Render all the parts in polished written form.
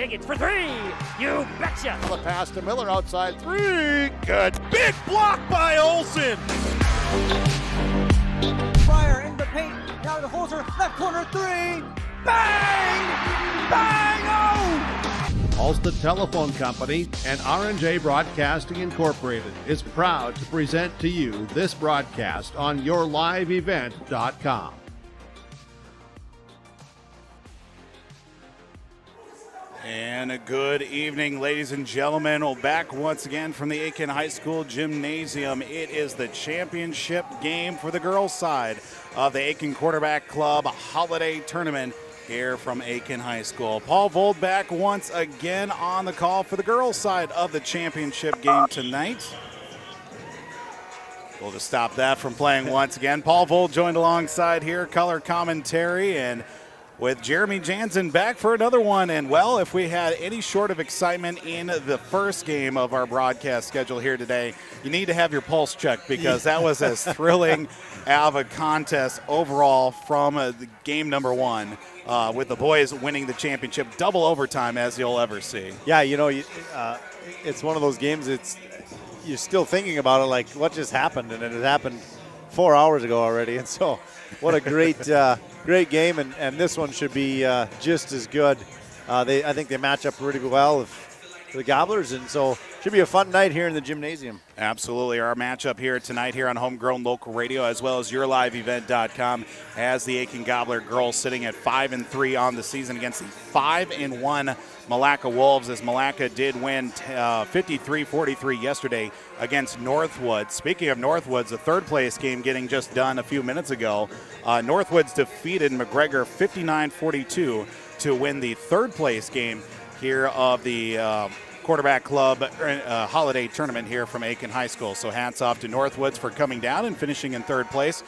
dig it for three. You betcha. The pass to Miller outside three. Good. Big block by Olsen. Fryer in the paint. Now to Holzer. Left corner three. Bang! Bang! Oh! Ulster Telephone Company and R&J Broadcasting Incorporated is proud to present to you this broadcast on yourliveevent.com. And a good evening, ladies and gentlemen. We're back once again from the Aitkin High School Gymnasium. It is the championship game for the girls' side of the Aitkin Quarterback Club Holiday Tournament here from Aitkin High School. Paul Vold back once again on the call for the girls' side of the championship game tonight. We'll just stop that from playing once again. Paul Vold joined alongside here, color commentary, and with Jeremy Jansen back for another one. And, well, if we had any short of excitement in the first game of our broadcast schedule here today, you need to have your pulse checked, because that was as thrilling of a contest overall from the game number one, with the boys winning the championship double overtime, as you'll ever see. Yeah, you know, it's one of those games, you're still thinking about it like, what just happened? And it had happened 4 hours ago already. And so what a great great game, and this one should be just as good. I think they match up pretty well with the Gobblers, and so should be a fun night here in the gymnasium. Absolutely. Our matchup here tonight here on Homegrown Local Radio, as well as yourliveevent.com, has the Aitkin Gobbler girls sitting at 5-3 on the season against the 5-1 Milaca Wolves, as Milaca did win 53-43 yesterday against Northwoods. Speaking of Northwoods, the third place game getting just done a few minutes ago. Northwoods defeated McGregor 59-42 to win the third place game here of the Quarterback Club Holiday Tournament here from Aitkin High School. So hats off to Northwoods for coming down and finishing in third place.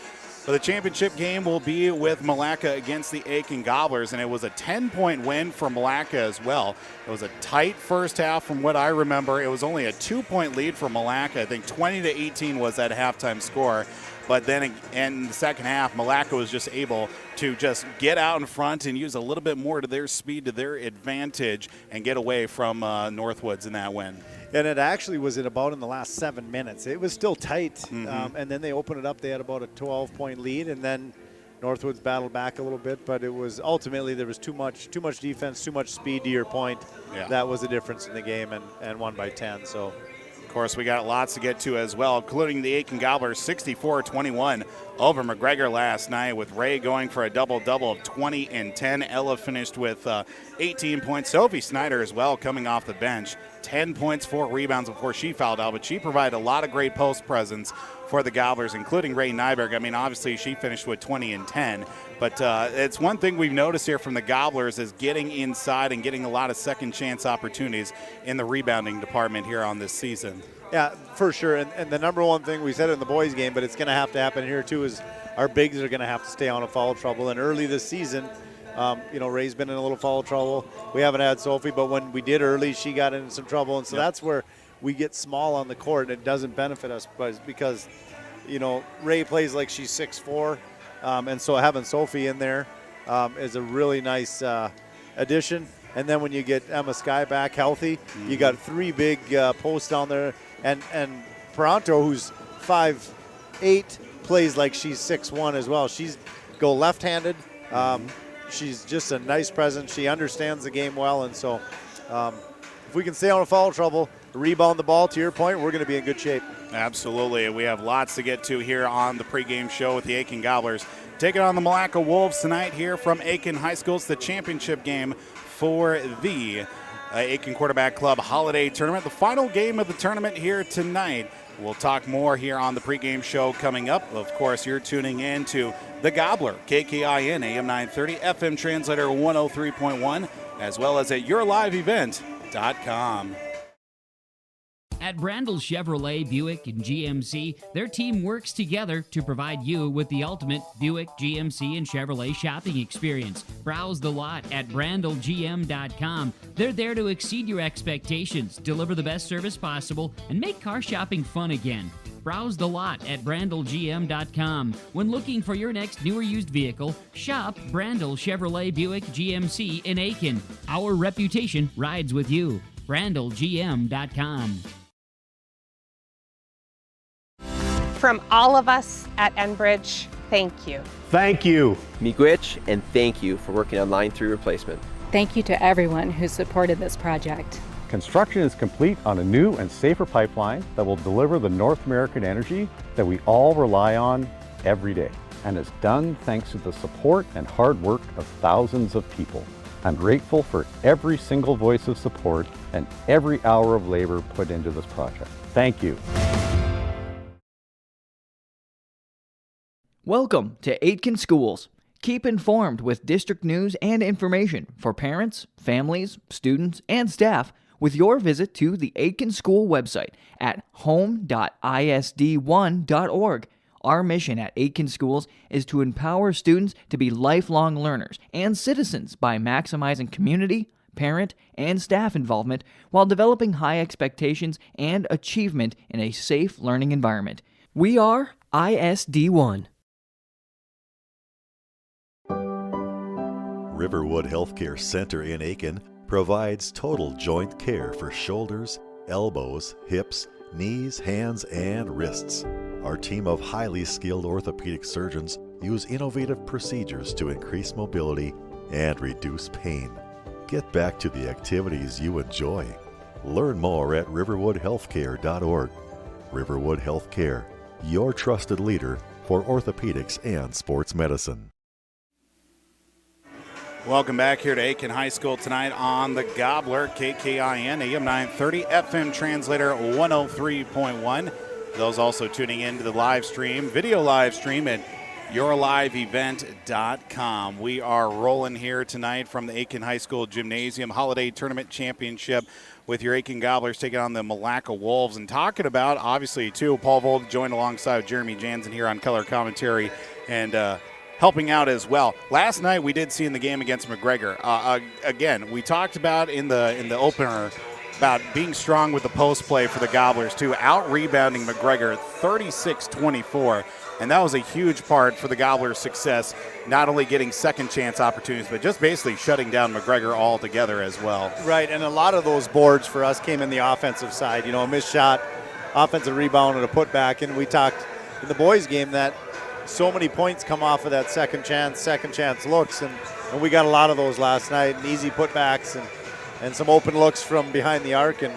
But the championship game will be with Milaca against the Aitkin Gobblers, and it was a 10-point win for Milaca as well. It was a tight first half from what I remember. It was only a 2-point lead for Milaca. I think 20-18 was that halftime score. But then in the second half, Milaca was just able to just get out in front and use a little bit more to their speed, to their advantage, and get away from Northwoods in that win. And it actually was in the last 7 minutes. It was still tight, and then they opened it up. They had about a 12-point lead, and then Northwoods battled back a little bit. But it was ultimately there was too much defense, too much speed. To your point, that was the difference in the game, and won by 10. So. Of course, we got lots to get to as well, including the Aitkin Gobblers 64-21 over McGregor last night, with Ray going for a double-double of 20 and 10. Ella finished with 18 points. Sophie Snyder as well coming off the bench. 10 points, 4 rebounds before she fouled out, but she provided a lot of great post presence for the Gobblers, including Ray Nyberg. I mean, obviously she finished with 20 and 10, but it's one thing we've noticed here from the Gobblers is getting inside and getting a lot of second chance opportunities in the rebounding department here on this season. Yeah, for sure. And the number one thing, we said it in the boys game, but it's going to have to happen here too, is our bigs are going to have to stay out of foul trouble. And early this season, Ray's been in a little foul trouble. We haven't had Sophie, but when we did early, she got into some trouble. And so that's where we get small on the court, and it doesn't benefit us because, Ray plays like she's 6'4", and so having Sophie in there is a really nice addition. And then when you get Emma Sky back healthy, you got 3 big posts down there, and Peranto, who's 5'8", plays like she's 6'1" as well. She's go left-handed. She's just a nice presence. She understands the game well, and so if we can stay out of foul trouble, rebound the ball, to your point, we're going to be in good shape. Absolutely. We have lots to get to here on the pregame show with the Aitkin Gobblers. Taking on the Milaca Wolves tonight here from Aitkin High School. It's the championship game for the Aitkin Quarterback Club Holiday Tournament. The final game of the tournament here tonight. We'll talk more here on the pregame show coming up. Of course, you're tuning in to The Gobbler, KKIN, AM 930, FM translator 103.1, as well as at yourliveevent.com. At Brandel Chevrolet, Buick, and GMC, their team works together to provide you with the ultimate Buick, GMC, and Chevrolet shopping experience. Browse the lot at brandelgm.com. They're there to exceed your expectations, deliver the best service possible, and make car shopping fun again. Browse the lot at BrandlGM.com. When looking for your next new or used vehicle, shop Brandl Chevrolet Buick GMC in Aitkin. Our reputation rides with you. BrandlGM.com. From all of us at Enbridge, thank you. Thank you. Miigwech, and thank you for working on Line 3 replacement. Thank you to everyone who supported this project. Construction is complete on a new and safer pipeline that will deliver the North American energy that we all rely on every day. And it's done thanks to the support and hard work of thousands of people. I'm grateful for every single voice of support and every hour of labor put into this project. Thank you. Welcome to Aitkin Schools. Keep informed with district news and information for parents, families, students, and staff with your visit to the Aitkin School website at home.isd1.org. Our mission at Aitkin Schools is to empower students to be lifelong learners and citizens by maximizing community, parent, and staff involvement while developing high expectations and achievement in a safe learning environment. We are ISD1. Riverwood Healthcare Center in Aitkin provides total joint care for shoulders, elbows, hips, knees, hands, and wrists. Our team of highly skilled orthopedic surgeons use innovative procedures to increase mobility and reduce pain. Get back to the activities you enjoy. Learn more at riverwoodhealthcare.org. Riverwood Healthcare, your trusted leader for orthopedics and sports medicine. Welcome back here to Aitkin High School tonight on the Gobbler, KKIN, AM 930, FM translator 103.1. Those also tuning in to the live stream, video live stream at yourliveevent.com. We are rolling here tonight from the Aitkin High School Gymnasium Holiday Tournament Championship with your Aitkin Gobblers taking on the Milaca Wolves. And talking about, obviously, too, Paul Vold joined alongside Jeremy Jansen here on color commentary and helping out as well. Last night we did see in the game against McGregor. Again, we talked about in the opener about being strong with the post play for the Gobblers too, out-rebounding McGregor 36-24. And that was a huge part for the Gobblers' success, not only getting second chance opportunities, but just basically shutting down McGregor altogether as well. Right, and a lot of those boards for us came in the offensive side. You know, a missed shot, offensive rebound, and a putback. And we talked in the boys' game that so many points come off of that second chance looks, and we got a lot of those last night, and easy putbacks and some open looks from behind the arc, and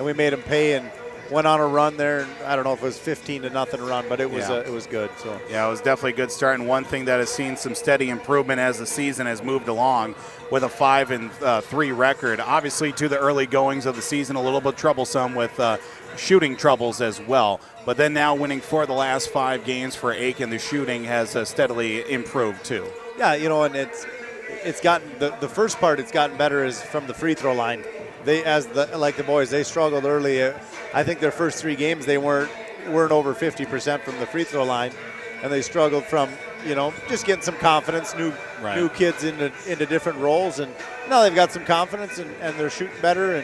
we made them pay and went on a run there. And I don't know if it was 15-0 run, but it was it was good. So yeah, it was definitely a good start, and one thing that has seen some steady improvement as the season has moved along with a 5-3 record. Obviously, to the early goings of the season, a little bit troublesome with shooting troubles as well. But then now winning 4 of the last 5 games for Aitkin, the shooting has steadily improved too. Yeah, you know, and it's gotten the first part. It's gotten better is from the free throw line. Like the boys, they struggled early. I think their first 3 games they weren't over 50% from the free throw line, and they struggled from just getting some confidence, new kids into different roles, and now they've got some confidence and they're shooting better,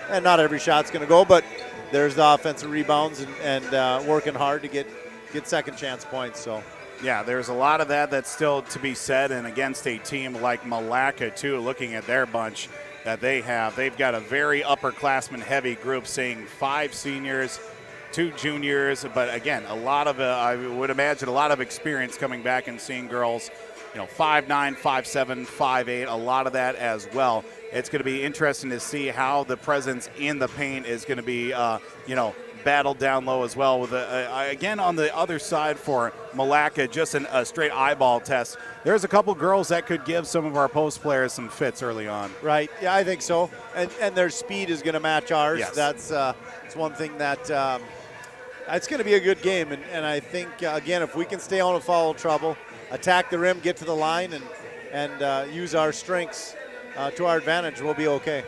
and not every shot's going to go, but there's the offensive rebounds and working hard to get second chance points. So yeah, there's a lot of that's still to be said, and against a team like Milaca too, looking at their bunch that they've got a very upperclassman heavy group, seeing 5 seniors, 2 juniors, but again, a lot of I would imagine a lot of experience coming back and seeing girls 5'9", 5'7", 5'8", a lot of that as well. It's going to be interesting to see how the presence in the paint is going to be, battled down low as well. With again on the other side for Milaca, just a straight eyeball test. There's a couple girls that could give some of our post players some fits early on. Right. Yeah, I think so. And their speed is going to match ours. Yes. That's one thing that it's going to be a good game. And I think again, if we can stay out of foul trouble, attack the rim, get to the line, and use our strengths to our advantage, we'll be okay.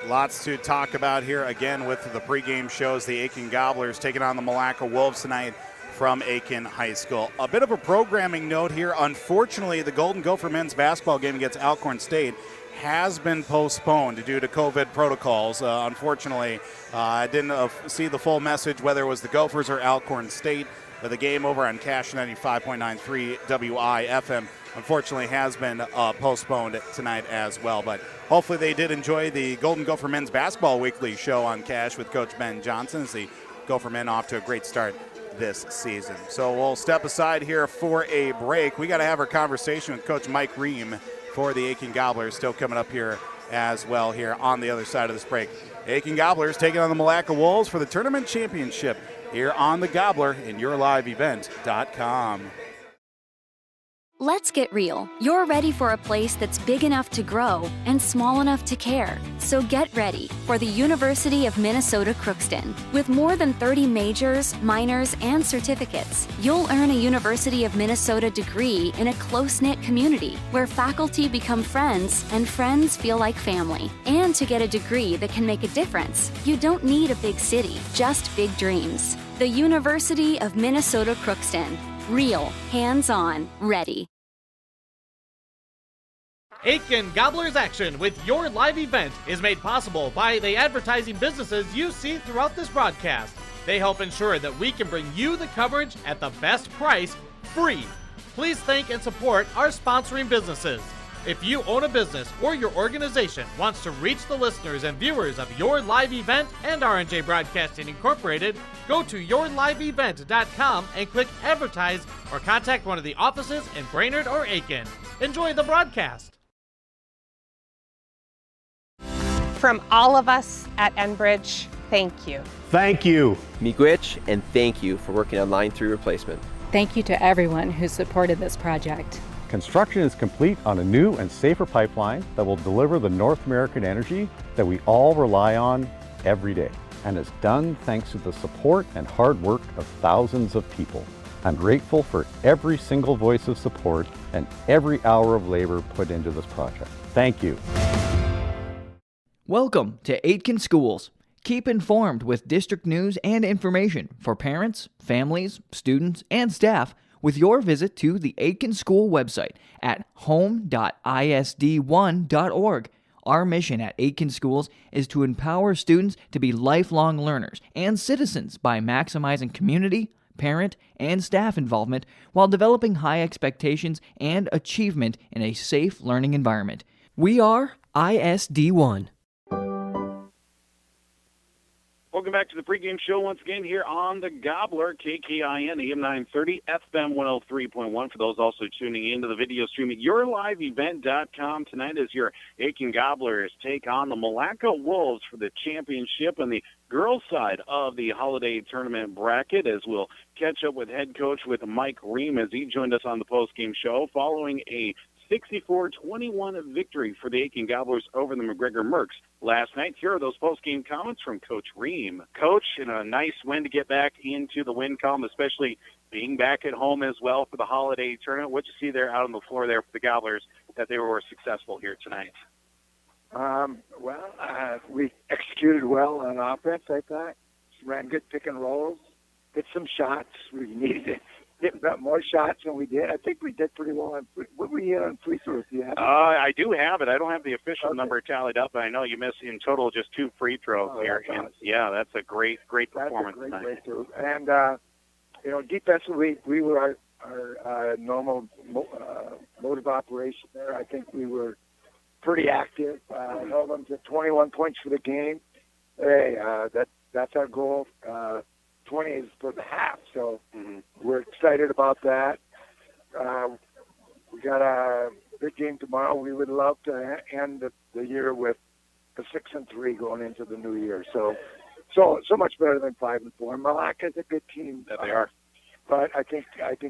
Lots to talk about here again with the pregame shows. The Aitkin Gobblers taking on the Milaca Wolves tonight from Aitkin High School. A bit of a programming note here. Unfortunately, the Golden Gopher men's basketball game against Alcorn State has been postponed due to COVID protocols. Unfortunately, I didn't see the full message whether it was the Gophers or Alcorn State, but the game over on Cash 95.93 WIFM unfortunately has been postponed tonight as well. But hopefully they did enjoy the Golden Gopher Men's Basketball Weekly show on Cash with Coach Ben Johnson as the Gopher men off to a great start this season. So we'll step aside here for a break. We got to have our conversation with Coach Mike Ream for the Aitkin Gobblers, still coming up here as well here on the other side of this break. Aitkin Gobblers taking on the Milaca Wolves for the tournament championship here on the Gobbler in YourLiveEvent.com. Let's get real. You're ready for a place that's big enough to grow and small enough to care. So get ready for the University of Minnesota Crookston. With more than 30 majors, minors, and certificates, you'll earn a University of Minnesota degree in a close-knit community where faculty become friends and friends feel like family. And to get a degree that can make a difference, you don't need a big city, just big dreams. The University of Minnesota Crookston. Real, hands-on, ready. Aitkin Gobblers Action with your live event is made possible by the advertising businesses you see throughout this broadcast. They help ensure that we can bring you the coverage at the best price, free. Please thank and support our sponsoring businesses. If you own a business or your organization wants to reach the listeners and viewers of your live event and R&J Broadcasting Incorporated, go to yourliveevent.com and click Advertise or contact one of the offices in Brainerd or Aitkin. Enjoy the broadcast. From all of us at Enbridge, thank you. Thank you. Miigwech, and thank you for working on Line 3 replacement. Thank you to everyone who supported this project. Construction is complete on a new and safer pipeline that will deliver the North American energy that we all rely on every day. And it's done thanks to the support and hard work of thousands of people. I'm grateful for every single voice of support and every hour of labor put into this project. Thank you. Welcome to Aitkin Schools. Keep informed with district news and information for parents, families, students, and staff with your visit to the Aitkin School website at home.isd1.org. Our mission at Aitkin Schools is to empower students to be lifelong learners and citizens by maximizing community, parent, and staff involvement while developing high expectations and achievement in a safe learning environment. We are ISD1. Welcome back to the pregame show once again here on the Gobbler, KKIN, AM 930, FM 103.1. For those also tuning into the video stream at YourLiveEvent.com, tonight is your Aitkin Gobblers take on the Milaca Wolves for the championship on the girls' side of the holiday tournament bracket, as we'll catch up with head coach with Mike Ream as he joined us on the postgame show following a 64-21 victory for the Aitkin Gobblers over the McGregor Mercs last night. Here are those post-game comments from Coach Ream. Coach, in a nice win to get back into the win column, especially being back at home as well for the holiday tournament. What you see there out on the floor there for the Gobblers that they were successful here tonight? We executed well on offense, I thought. Ran good pick and rolls, hit some shots. We needed to hit more shots than we did. I think we did pretty well on what were you hit on free throws? Do you have it? I do have it. I don't have the official number tallied up, but I know you missed in total just 2 free throws here. And yeah, that's a great performance tonight. Breakthrough. And defensively, we were our normal mode of operation there. I think we were pretty active. Held them to 21 points for the game. Hey, that's our goal. 20 is for the half, so we're excited about that. We got a big game tomorrow. We would love to end the year with a 6-3 going into the new year. So much better than 5-4. Milaca is a good team. That they are. But I think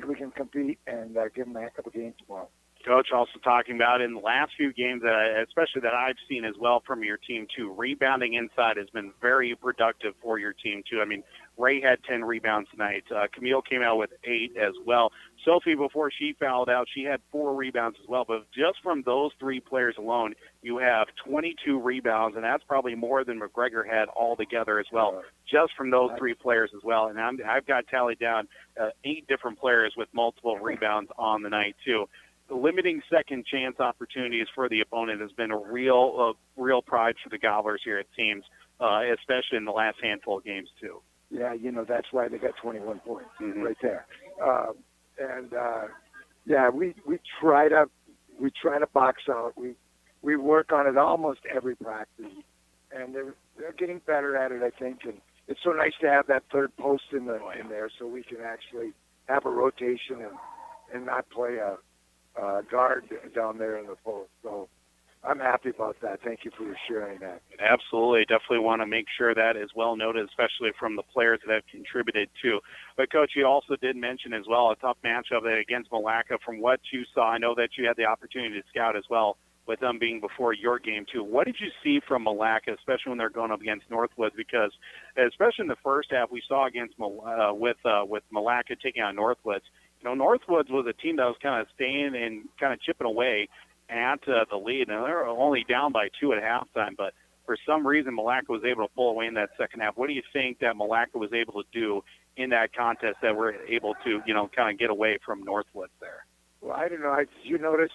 we can compete and give them a heck of a game tomorrow. Coach also talking about in the last few games, especially that I've seen as well from your team too, rebounding inside has been very productive for your team too. I mean, Ray had 10 rebounds tonight. Camille came out with 8 as well. Sophie, before she fouled out, she had 4 rebounds as well. But just from those 3 players alone, you have 22 rebounds, and that's probably more than McGregor had altogether as well, just from those 3 players as well. And I've got tallied down 8 different players with multiple rebounds on the night too. limiting second chance opportunities for the opponent has been a real pride for the Gobblers here, it seems, especially in the last handful of games, too. Yeah, that's why they got 21 points right there. We try to box out. We work on it almost every practice, and they're getting better at it, I think. And it's so nice to have that third post in there, so we can actually have a rotation and not play a guard down there in the post. So I'm happy about that. Thank you for sharing that. Absolutely. Definitely want to make sure that is well noted, especially from the players that have contributed too. But, Coach, you also did mention as well a tough matchup against Milaca. From what you saw, I know that you had the opportunity to scout as well, with them being before your game too. What did you see from Milaca, especially when they're going up against Northwoods? Because especially in the first half, we saw against with Milaca taking on Northwoods. Northwoods was a team that was kind of staying and kind of chipping away at the lead, and they were only down by 2 at halftime. But for some reason, Milaca was able to pull away in that second half. What do you think that Milaca was able to do in that contest that we're able to, kind of get away from Northwoods there? Well, I don't know. Did you notice?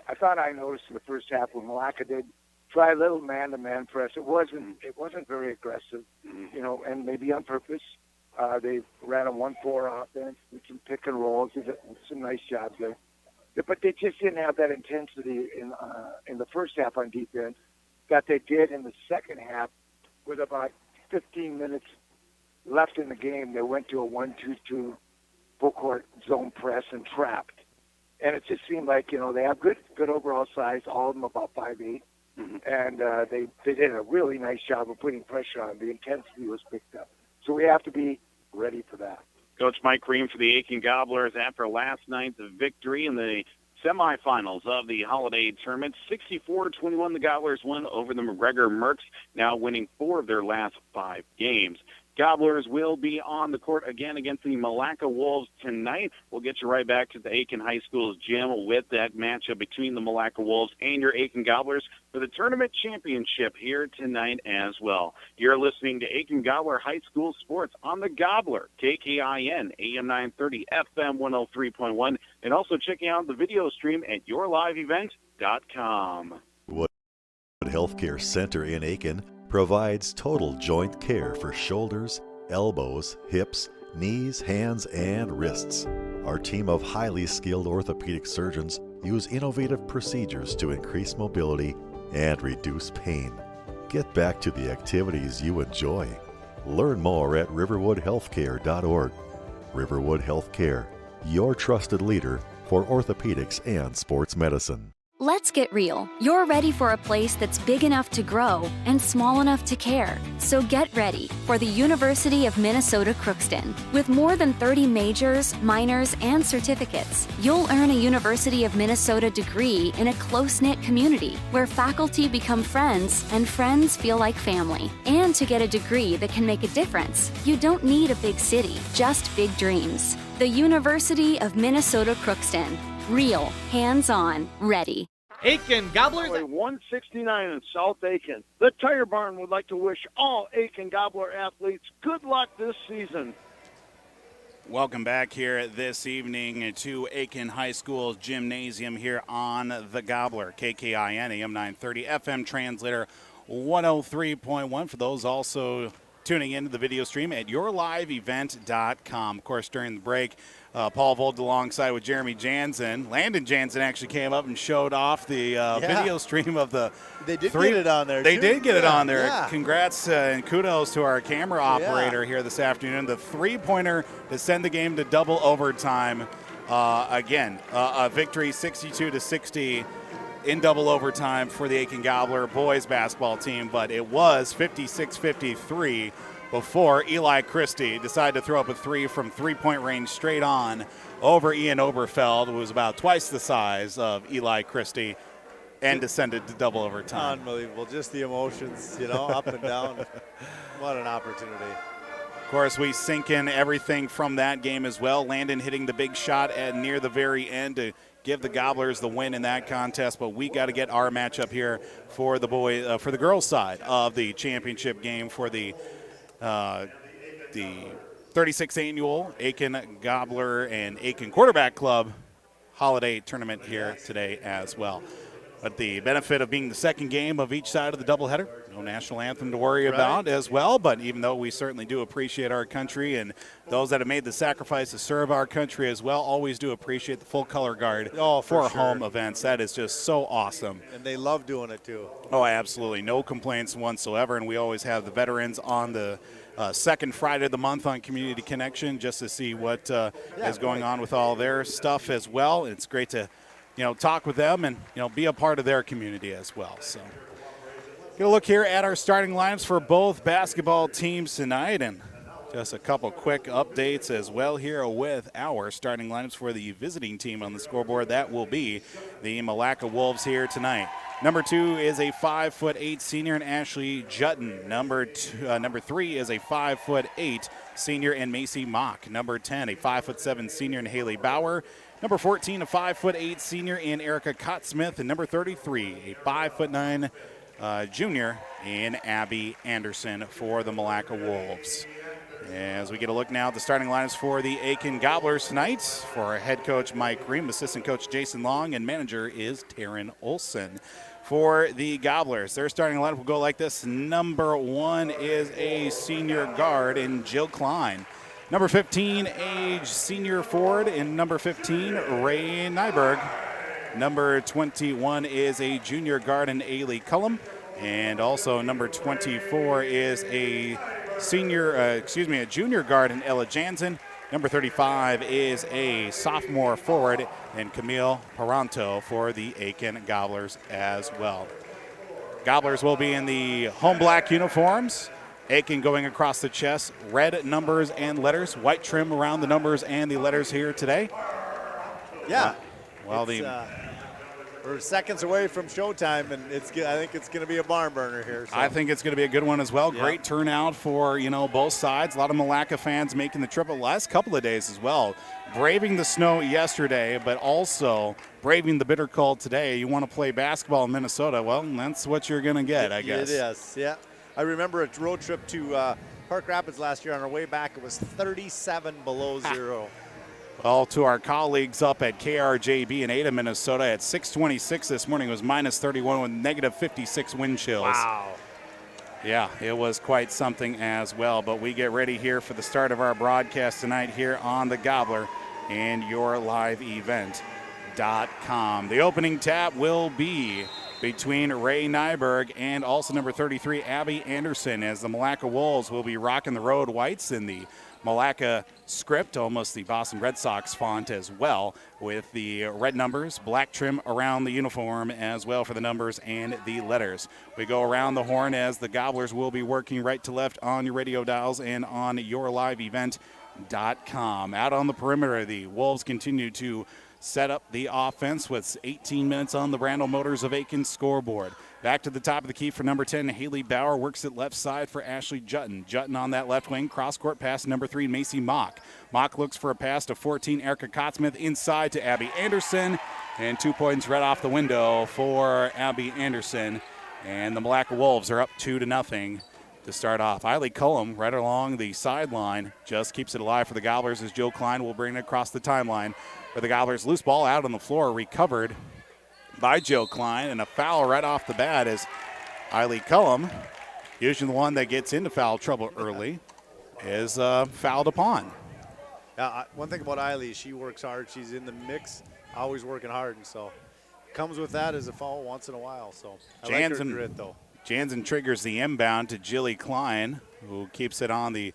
I thought I noticed in the first half when Milaca did try a little man-to-man press. It wasn't very aggressive, and maybe on purpose. They ran a 1-4 offense with some pick and rolls. They did some nice jobs there. But they just didn't have that intensity in the first half on defense that they did in the second half. With about 15 minutes left in the game, they went to a 1-2-2 full court zone press and trapped. And it just seemed like, they have good overall size, all of them about 5'8", and they did a really nice job of putting pressure on. The intensity was picked up. So we have to be ready for that. Coach Mike Ream for the Aitkin Gobblers after last night's victory in the semifinals of the holiday tournament. 64-21, the Gobblers won over the McGregor Mercs, now winning 4 of their last 5 games. Gobblers will be on the court again against the Milaca Wolves tonight. We'll get you right back to the Aitkin High School's gym with that matchup between the Milaca Wolves and your Aitkin Gobblers for the tournament championship here tonight as well. You're listening to Aitkin Gobbler High School Sports on the Gobbler, KKIN, AM 930, FM 103.1, and also checking out the video stream at yourliveevent.com. Wood Healthcare Center in Aitkin provides total joint care for shoulders, elbows, hips, knees, hands, and wrists. Our team of highly skilled orthopedic surgeons use innovative procedures to increase mobility and reduce pain. Get back to the activities you enjoy. Learn more at riverwoodhealthcare.org. Riverwood Healthcare, your trusted leader for orthopedics and sports medicine. Let's get real. You're ready for a place that's big enough to grow and small enough to care. So get ready for the University of Minnesota Crookston. With more than 30 majors, minors, and certificates, you'll earn a University of Minnesota degree in a close-knit community where faculty become friends and friends feel like family. And to get a degree that can make a difference, you don't need a big city, just big dreams. The University of Minnesota Crookston. Real, hands-on, ready. Aitkin Gobblers. 169 in South Aitkin. The Tire Barn would like to wish all Aitkin Gobbler athletes good luck this season. Welcome back here this evening to Aitkin High School's gymnasium here on the Gobbler, KKIN, AM 930, FM translator 103.1. For those also tuning into the video stream at yourliveevent.com. Of course, during the break, Paul Vold alongside with Jeremy Jansen. Landon Jansen actually came up and showed off the video stream of the They did get it on there, They too. did get it on there. Yeah. Congrats and kudos to our camera operator here this afternoon. The three-pointer to send the game to double overtime. Again, a victory 62-60 in double overtime for the Aitkin Gobbler boys basketball team, but it was 56-53 before Eli Christie decided to throw up a three from three-point range straight on over Ian Oberfeld, who was about twice the size of Eli Christie, and descended to double overtime. Unbelievable. Just the emotions, up and down. What an opportunity. Of course, we sink in everything from that game as well. Landon hitting the big shot at near the very end to give the Gobblers the win in that contest, but we got to get our matchup here for the for the girls' side of the championship game for the 36th annual Aitkin Gobbler and Aitkin Quarterback Club holiday tournament here today as well. But the benefit of being the second game of each side of the doubleheader, no national anthem to worry about as well. But even though we certainly do appreciate our country and those that have made the sacrifice to serve our country as well, always do appreciate the full color guard for home events. That is just so awesome. And they love doing it too. Oh, absolutely. No complaints whatsoever. And we always have the veterans on the second Friday of the month on Community Connection just to see what is going on with all their stuff as well. It's great to talk with them and, be a part of their community as well. So, get a look here at our starting lineups for both basketball teams tonight, and just a couple quick updates as well here with our starting lineups for the visiting team on the scoreboard. That will be the Milaca Wolves here tonight. Number 2 is a 5'8" senior in Ashley Jutton. Number 3 is a 5'8" senior in Macy Mock. Number 10, a 5'7" senior in Haley Bauer. Number 14, a 5'8" senior in Erica Cottsmith. And number 33, a 5'9" junior in Abby Anderson for the Milaca Wolves. As we get a look now at the starting lineups for the Aitkin Gobblers tonight, for our head coach Mike Ream, assistant coach Jason Long, and manager is Taryn Olson. For the Gobblers, their starting lineup will go like this. Number 1 is a senior guard in Jill Klein. Number 15, a senior forward in number 15, Ray Nyberg. Number 21 is a junior guard in Ailey Cullum. And also number 24 is a junior guard in Ella Jansen. Number 35 is a sophomore forward in Camille Paranto for the Aitkin Gobblers as well. Gobblers will be in the home black uniforms. Aitkin going across the chest, red numbers and letters, white trim around the numbers and the letters here today. Yeah. Well, we're seconds away from showtime, and I think it's going to be a barn burner here. So. I think it's going to be a good one as well. Yep. Great turnout for both sides. A lot of Milaca fans making the trip the last couple of days as well. Braving the snow yesterday, but also braving the bitter cold today. You want to play basketball in Minnesota? Well, that's what you're going to get, I guess. It is. Yeah. I remember a road trip to Park Rapids last year. On our way back, it was 37 below zero. Well, to our colleagues up at KRJB in Ada, Minnesota, at 6:26 this morning, it was minus 31 with negative 56 wind chills. Wow. Yeah, it was quite something as well. But we get ready here for the start of our broadcast tonight here on the Gobbler and YourLiveEvent.com. The opening tap will be between Ray Nyberg and also number 33, Abby Anderson, as the Milaca Wolves will be rocking the road whites in the Milaca script, almost the Boston Red Sox font as well, with the red numbers, black trim around the uniform as well for the numbers and the letters. We go around the horn as the Gobblers will be working right to left on your radio dials and on YourLiveEvent.com. Out on the perimeter, the Wolves continue to set up the offense with 18 minutes on the Randall Motors of Aitkin scoreboard. Back to the top of the key for number 10, Haley Bauer works it left side for Ashley Jutton. Jutton on that left wing, cross-court pass to number 3, Macy Mock. Mock looks for a pass to 14, Erica Cottsmith inside to Abby Anderson, and 2 points right off the window for Abby Anderson. And the Milaca Wolves are up 2-0 to start off. Ailey Cullum right along the sideline just keeps it alive for the Gobblers as Jill Klein will bring it across the timeline. For the Gobblers, loose ball out on the floor, recovered by Jill Klein, and a foul right off the bat as Ailey Cullum, usually the one that gets into foul trouble early, is fouled upon. One thing about Ailey, she works hard. She's in the mix, always working hard, and so comes with that as a foul once in a while. So I like her grit, though. Jansen triggers the inbound to Jilly Klein, who keeps it on the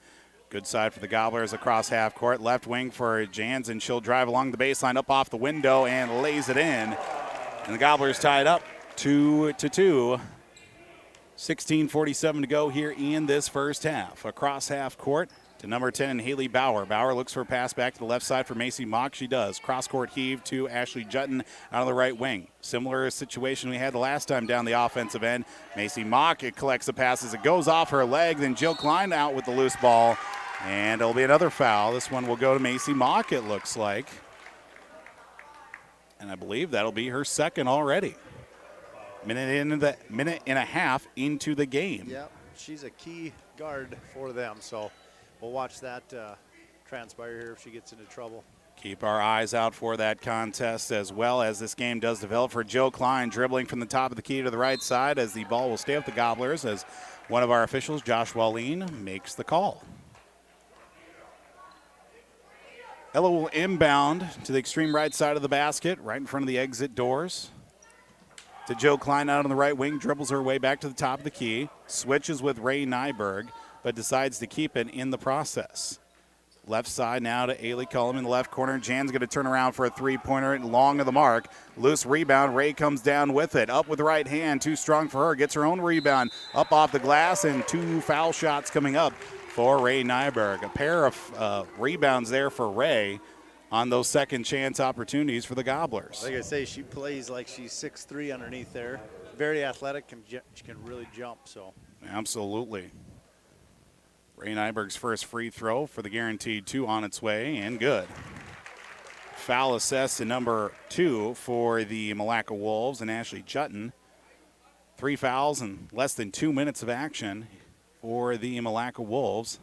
good side for the Gobblers across half court. Left wing for Jansen. She'll drive along the baseline, up off the window, and lays it in. And the Gobblers tied up 2-2. 16:47 to go here in this first half. Across half court to number 10, Haley Bauer. Bauer looks for a pass back to the left side for Macy Mock. She does. Cross-court heave to Ashley Jutton out of the right wing. Similar situation we had the last time down the offensive end. Macy Mock, it collects the pass as it goes off her leg. Then Jill Klein out with the loose ball. And it'll be another foul. This one will go to Macy Mock, it looks like. And I believe that'll be her second already. Minute and a half into the game. Yeah, she's a key guard for them, so we'll watch that transpire here if she gets into trouble. Keep our eyes out for that contest as well as this game does develop for Joe Klein, dribbling from the top of the key to the right side as the ball will stay with the Gobblers as one of our officials, Josh Wallin, makes the call. Ella will inbound to the extreme right side of the basket, right in front of the exit doors. To Joe Klein out on the right wing, dribbles her way back to the top of the key, switches with Ray Nyberg, but decides to keep it in the process. Left side now to Ailey Cullum in the left corner. Jan's going to turn around for a three-pointer long of the mark. Loose rebound. Ray comes down with it. Up with the right hand. Too strong for her. Gets her own rebound. Up off the glass, and 2 foul shots coming up for Ray Nyberg. A pair of rebounds there for Ray on those second chance opportunities for the Gobblers. Like I say, she plays like she's 6'3" underneath there. Very athletic. She can really jump. So absolutely. Ray Nyberg's first free throw for the guaranteed 2 on its way, and good. Foul assessed to number 2 for the Milaca Wolves and Ashley Jutton. 3 fouls in less than 2 minutes of action for the Milaca Wolves.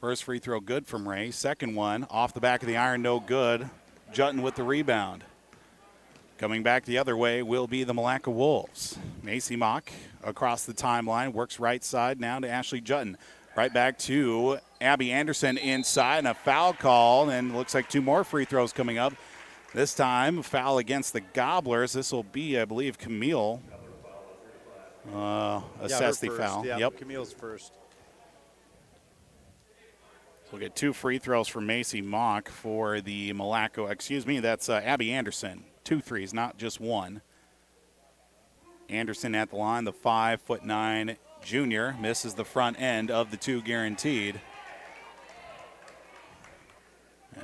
First free throw good from Ray. Second one off the back of the iron, no good. Jutton with the rebound. Coming back the other way will be the Milaca Wolves. Macy Mock across the timeline, works right side now to Ashley Jutton. Right back to Abby Anderson inside, and a foul call, and looks like 2 more free throws coming up. This time, a foul against the Gobblers. This will be, I believe, Camille. Assess the foul. Yeah, yep. Camille's first. So we'll get 2 free throws for Macy Mock for the Milaca. Excuse me, that's Abby Anderson. 2 threes, not just 1. Anderson at the line, the 5'9" junior, misses the front end of the 2 guaranteed.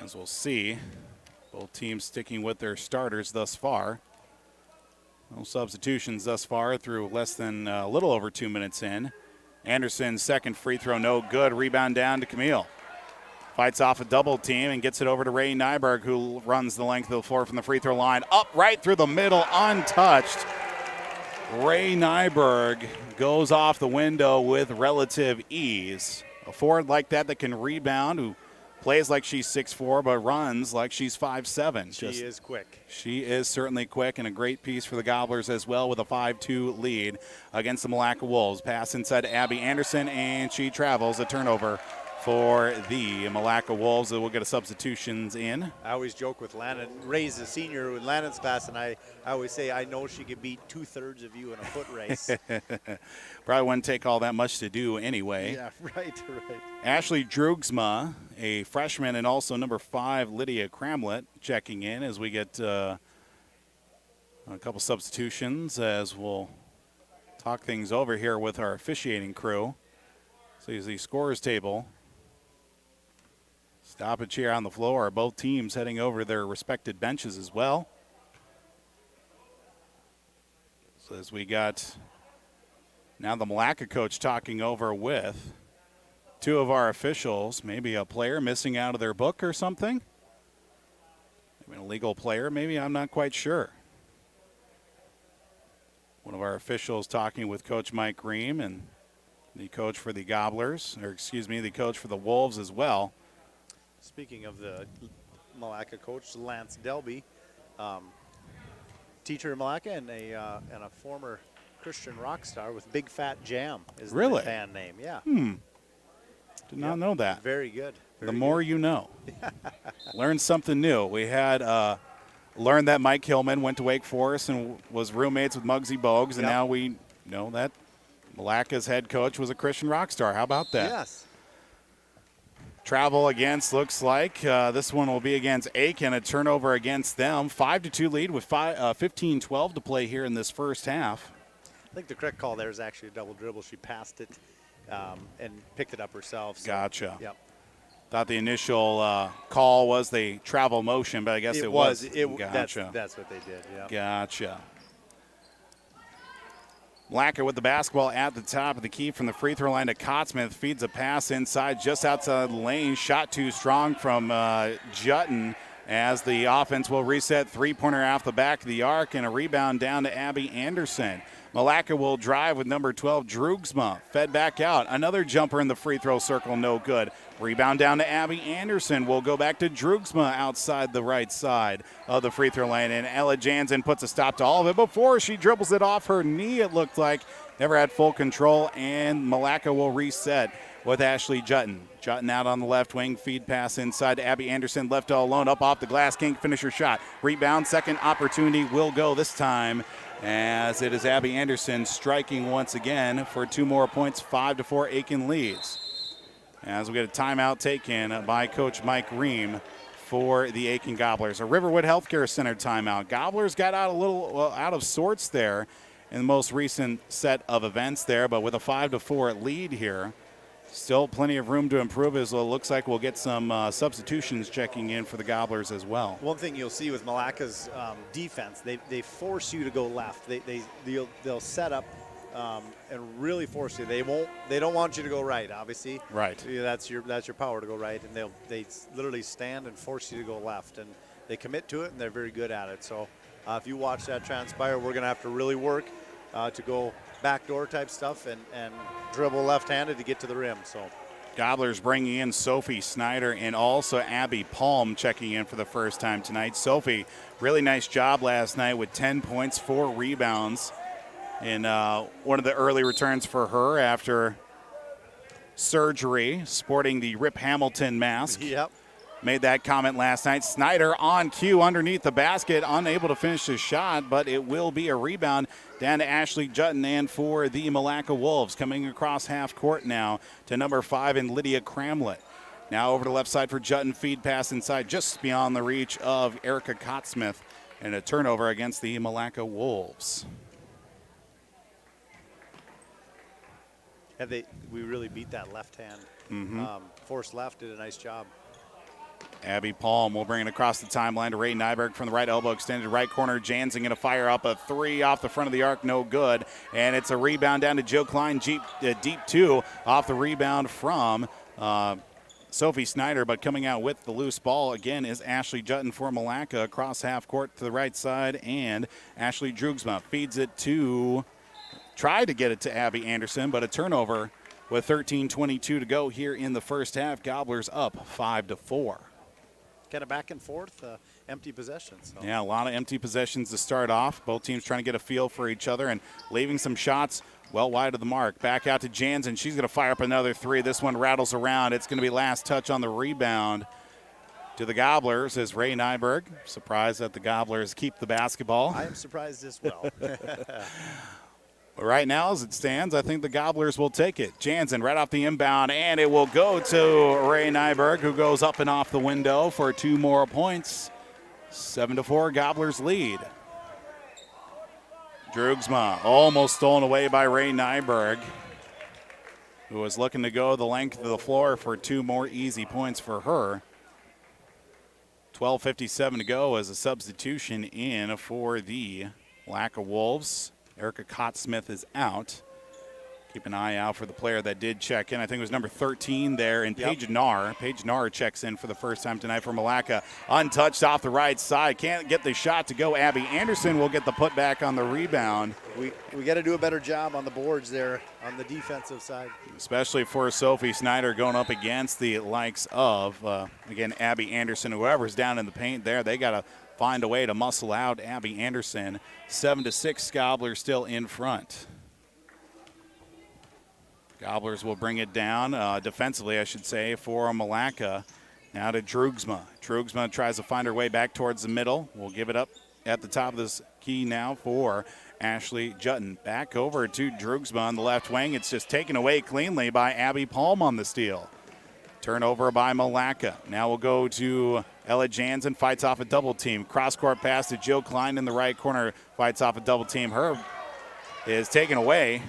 As we'll see, both teams sticking with their starters thus far. No substitutions thus far through less than a little over 2 minutes in. Anderson's second free throw, no good. Rebound down to Camille. Fights off a double team and gets it over to Ray Nyberg, who runs the length of the floor from the free throw line. Up right through the middle, untouched. Ray Nyberg goes off the window with relative ease. A forward like that can rebound, who plays like she's 6'4", but runs like she's 5'7". She is quick. She is certainly quick, and a great piece for the Gobblers as well with a 5-2 lead against the Milaca Wolves. Pass inside to Abby Anderson, and she travels. A turnover for the Milaca Wolves. We'll get a substitutions in. I always joke with Lannon. Ray's a senior with Lannon's pass, and I always say I know she could beat 2/3 of you in a foot race. Probably wouldn't take all that much to do anyway. Yeah, right. Ashley Drugsma, a freshman, and also number 5, Lydia Cramlett, checking in as we get a couple substitutions as we'll talk things over here with our officiating crew. So here's the scorers table. Stoppage here on the floor. Both teams heading over to their respected benches as well. So as we got now the Milaca coach talking over with 2 of our officials, maybe a player missing out of their book or something. Maybe an illegal player, maybe, I'm not quite sure. One of our officials talking with Coach Mike Ream and the coach for the Gobblers, or excuse me, the coach for the Wolves as well. Speaking of the Milaca coach, Lance Delby, teacher in Milaca and a former Christian rock star with Big Fat Jam is the band name. Yeah. Did not know that. Very good. The more you know. Learn something new. We had learned that Mike Hillman went to Wake Forest and was roommates with Muggsy Bogues, and now we know that Milaca's head coach was a Christian rock star. How about that? Yes. Travel against, looks like this one will be against Aitkin, a turnover against them. 5-2 lead with 15-12 to play here in this first half. I think the correct call there is actually a double dribble. She passed it and picked it up herself. So, gotcha. Yep. Thought the initial call was the travel motion, but I guess it was. Gotcha. That's what they did, yeah. Gotcha. Milaca with the basketball at the top of the key from the free throw line to Kottsmith. Feeds a pass inside just outside the lane. Shot too strong from Jutton as the offense will reset. Three-pointer off the back of the arc and a rebound down to Abby Anderson. Milaca will drive with number 12, Droogsma. Fed back out. Another jumper in the free throw circle, no good. Rebound down to Abby Anderson. Will go back to Droogsma outside the right side of the free throw lane. And Ella Jansen puts a stop to all of it before she dribbles it off her knee, it looked like. Never had full control, and Milaca will reset with Ashley Jutton. Jutton out on the left wing, feed pass inside to Abby Anderson, left all alone, up off the glass, can't finish her shot. Rebound, second opportunity will go this time, as it is Abby Anderson striking once again for 2 more points. 5-4, Aitkin leads. As we get a timeout taken by Coach Mike Ream for the Aitkin Gobblers. A Riverwood Healthcare Center timeout. Gobblers got out a little out of sorts there in the most recent set of events there, but with a 5-4 lead here, still plenty of room to improve, as it looks like we'll get some substitutions checking in for the Gobblers as well. One thing you'll see with Milaca's defense, they force you to go left. They'll set up and really force you. They don't want you to go right, obviously. Right. That's your power to go right, and they literally stand and force you to go left, and they commit to it, and they're very good at it. So if you watch that transpire, we're going to have to really work to go backdoor type stuff and dribble left-handed to get to the rim. So Gobblers bringing in Sophie Snyder and also Abby Palm checking in for the first time tonight. Sophie, really nice job last night with 10 points, 4 rebounds, and one of the early returns for her after surgery, sporting the Rip Hamilton mask. Yep. Made that comment last night. Snyder on cue underneath the basket, unable to finish his shot, but it will be a rebound down to Ashley Jutton and for the Milaca Wolves. Coming across half court now to number 5 in Lydia Cramlett. Now over to the left side for Jutton, feed pass inside just beyond the reach of Erica Cottsmith, and a turnover against the Milaca Wolves. Yeah, we really beat that left hand. Force left, did a nice job. Abby Palm will bring it across the timeline to Ray Nyberg from the right elbow, extended right corner. Jansen going to fire up a 3 off the front of the arc, no good. And it's a rebound down to Jill Klein, deep 2 off the rebound from Sophie Snyder, but coming out with the loose ball again is Ashley Jutton for Milaca across half court to the right side, and Ashley Droogsma feeds it to, tried to get it to Abby Anderson, but a turnover with 13:22 to go here in the first half. Gobblers up 5-4. Kind of back and forth, empty possessions. So. Yeah, a lot of empty possessions to start off. Both teams trying to get a feel for each other and leaving some shots well wide of the mark. Back out to Jansen. She's going to fire up another 3. This one rattles around. It's going to be last touch on the rebound to the Gobblers as Ray Nyberg. Surprised that the Gobblers keep the basketball. I am surprised as well. But right now, as it stands, I think the Gobblers will take it. Jansen right off the inbound, and it will go to Ray Nyberg, who goes up and off the window for 2 more points. 7-4, Gobblers lead. Droogsma almost stolen away by Ray Nyberg, who was looking to go the length of the floor for 2 more easy points for her. 12:57 to go as a substitution in for the Milaca Wolves. Erica Cottsmith is out. Keep an eye out for the player that did check in. I think it was number 13 there, and Paige Narr. Paige Narr checks in for the first time tonight for Milaca. Untouched off the right side. Can't get the shot to go. Abby Anderson will get the putback on the rebound. We got to do a better job on the boards there on the defensive side. Especially for Sophie Snyder going up against the likes of, again, Abby Anderson. Whoever's down in the paint there, they got to find a way to muscle out Abby Anderson. 7-6, Gobblers still in front. Gobblers will bring it down defensively, I should say, for Milaca. Now to Droogsma. Droogsma tries to find her way back towards the middle. We'll give it up at the top of this key now for Ashley Jutton. Back over to Droogsma on the left wing. It's just taken away cleanly by Abby Palm on the steal. Turnover by Milaca. Now we'll go to Ella Jansen, fights off a double team. Cross-court pass to Jill Klein in the right corner, fights off a double team. Her is taken away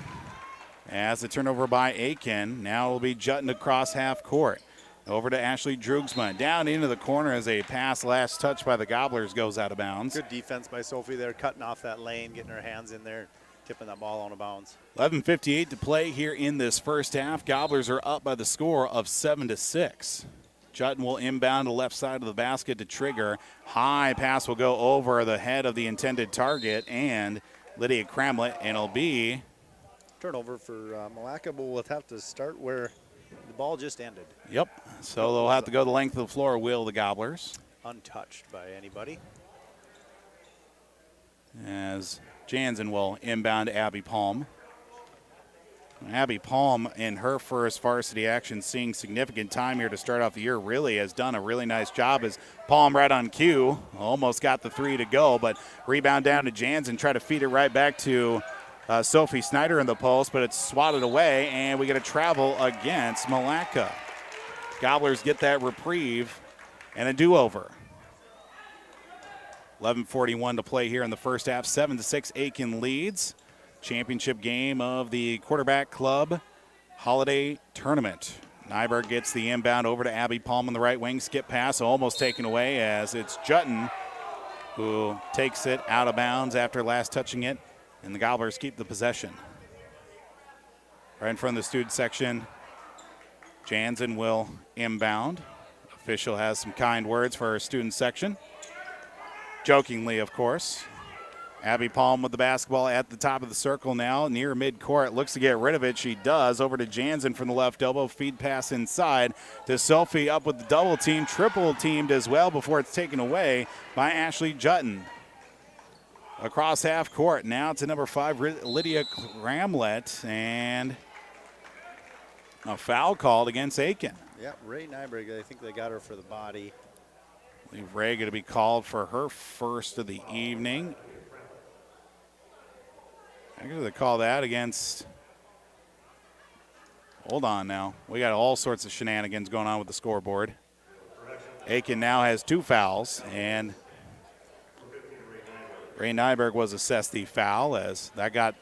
as the turnover by Aitkin. Now it will be Jutton across half court. Over to Ashley Droogsma. Down into the corner as a pass last touch by the Gobblers goes out of bounds. Good defense by Sophie there, cutting off that lane, getting her hands in there, tipping that ball out of bounds. 11:58 to play here in this first half. Gobblers are up by the score of 7-6. Jutton will inbound to the left side of the basket to trigger. High pass will go over the head of the intended target and Lydia Cramlett, and it'll be turnover for Milaca, but we'll have to start where the ball just ended. Yep. So they'll have to go the length of the floor, will the Gobblers. Untouched by anybody. As Jansen will inbound Abby Palm. Abby Palm, in her first varsity action, seeing significant time here to start off the year, really has done a really nice job as Palm right on cue. Almost got the 3 to go, but rebound down to Jansen, try to feed it right back to Sophie Snyder in the post, but it's swatted away, and we get a travel against Milaca. Gobblers get that reprieve and a do-over. 11:41 to play here in the first half. 7-6 Aitkin leads. Championship game of the Quarterback Club Holiday Tournament. Nyberg gets the inbound over to Abby Palm on the right wing. Skip pass almost taken away as it's Jutton who takes it out of bounds after last touching it, and the Gobblers keep the possession. Right in front of the student section, Jansen will inbound. Official has some kind words for our student section. Jokingly, of course. Abby Palm with the basketball at the top of the circle now, near midcourt. Looks to get rid of it. She does. Over to Jansen from the left elbow. Feed pass inside to Sophie, up with the double team. Triple teamed as well before it's taken away by Ashley Jutton. Across half court now to number 5, Lydia Cramlett, and a foul called against Aitkin. Yeah, Ray Nyberg, I think they got her for the body. I believe Ray going to be called for her first of the evening. I guess they call that against. Hold on now. We got all sorts of shenanigans going on with the scoreboard. Aitkin now has 2 fouls, and Ray Nyberg was assessed the foul as that got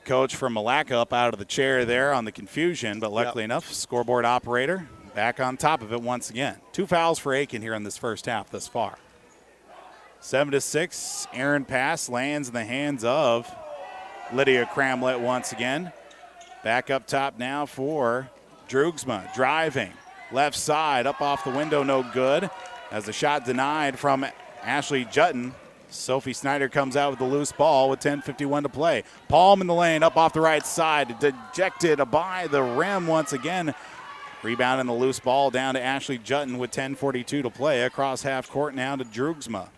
coach from Milaca up out of the chair there on the confusion, but luckily enough, scoreboard operator back on top of it once again. 2 fouls for Aitkin here in this first half thus far. 7-6, Aaron pass lands in the hands of Lydia Cramlett once again. Back up top now for Drugsma, driving. Left side, up off the window, no good. As the shot denied from Ashley Jutton. Sophie Snyder comes out with the loose ball with 10:51 to play. Palm in the lane, up off the right side, dejected by the rim once again. Rebound and the loose ball down to Ashley Jutton with 10:42 to play. Across half court now to Drugsma.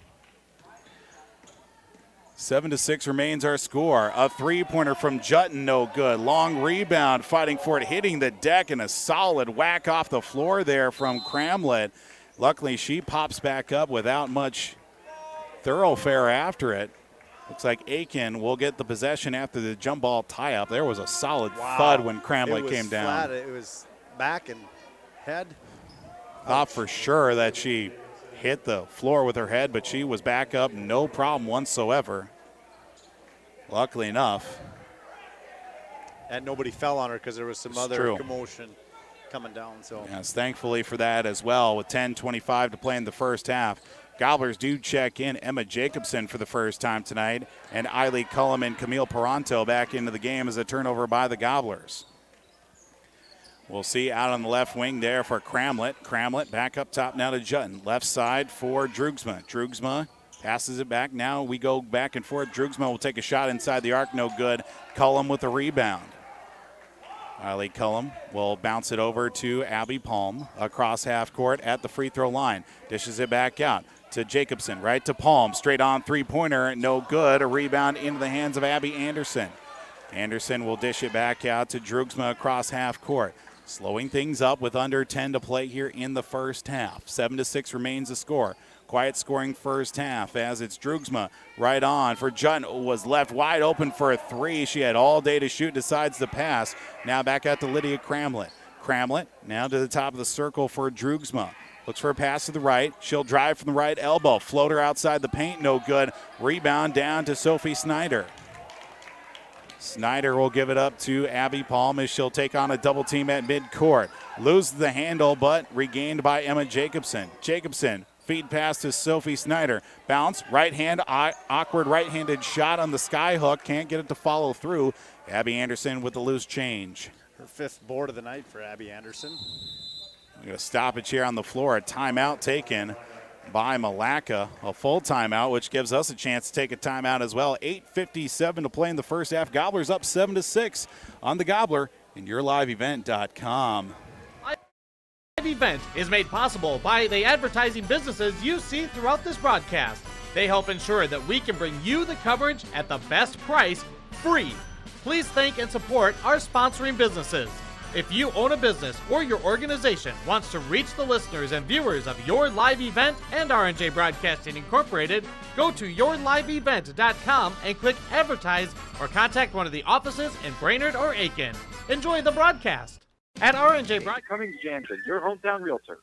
7-6 remains our score. A 3-pointer from Jutton, no good. Long rebound, fighting for it, hitting the deck, and a solid whack off the floor there from Cramlett. Luckily, she pops back up without much thoroughfare after it. Looks like Aitkin will get the possession after the jump ball tie-up. There was a solid thud when Cramlett came down. Flat. It was back and head. Thought for sure that she hit the floor with her head, but she was back up, no problem whatsoever. Luckily enough. And nobody fell on her because there was some other commotion coming down. So yes, thankfully for that as well, with 10:25 to play in the first half. Gobblers do check in Emma Jacobson for the first time tonight, and Eiley Cullum and Camille Peranto back into the game as a turnover by the Gobblers. We'll see out on the left wing there for Cramlett. Cramlett back up top now to Jutton. Left side for Drugsma. Drugsma passes it back. Now we go back and forth. Drugsma will take a shot inside the arc. No good. Cullum with the rebound. Eiley Cullum will bounce it over to Abby Palm across half court at the free throw line. Dishes it back out to Jacobson. Right to Palm. Straight on three-pointer. No good. A rebound into the hands of Abby Anderson. Anderson will dish it back out to Drugsma across half court. Slowing things up with under 10 to play here in the first half. 7-6 remains the score. Quiet scoring first half as it's Drugsma right on for Jutton. Was left wide open for a 3. She had all day to shoot, decides to pass. Now back out to Lydia Cramlett. Cramlett now to the top of the circle for Drugsma. Looks for a pass to the right. She'll drive from the right elbow. Floater outside the paint, no good. Rebound down to Sophie Snyder. Snyder will give it up to Abby Palm as she'll take on a double team at midcourt. Loses the handle, but regained by Emma Jacobson. Jacobson, feed pass to Sophie Snyder. Bounce, right hand, awkward right-handed shot on the sky hook. Can't get it to follow through. Abby Anderson with the loose change. Her 5th board of the night for Abby Anderson. We're going to stoppage here on the floor. A timeout taken by Milaca. A full timeout, which gives us a chance to take a timeout as well. 8:57 to play in the first half. Gobblers up 7-6 on the Gobbler and YourLiveEvent.com. Live event is made possible by the advertising businesses you see throughout this broadcast. They help ensure that we can bring you the coverage at the best price, free. Please thank and support our sponsoring businesses. If you own a business or your organization wants to reach the listeners and viewers of Your Live Event and R&J Broadcasting Incorporated, go to YourLiveEvent.com and click Advertise or contact one of the offices in Brainerd or Aitkin. Enjoy the broadcast. At R&J Broadcasting. Cummings Jansen, your hometown realtor.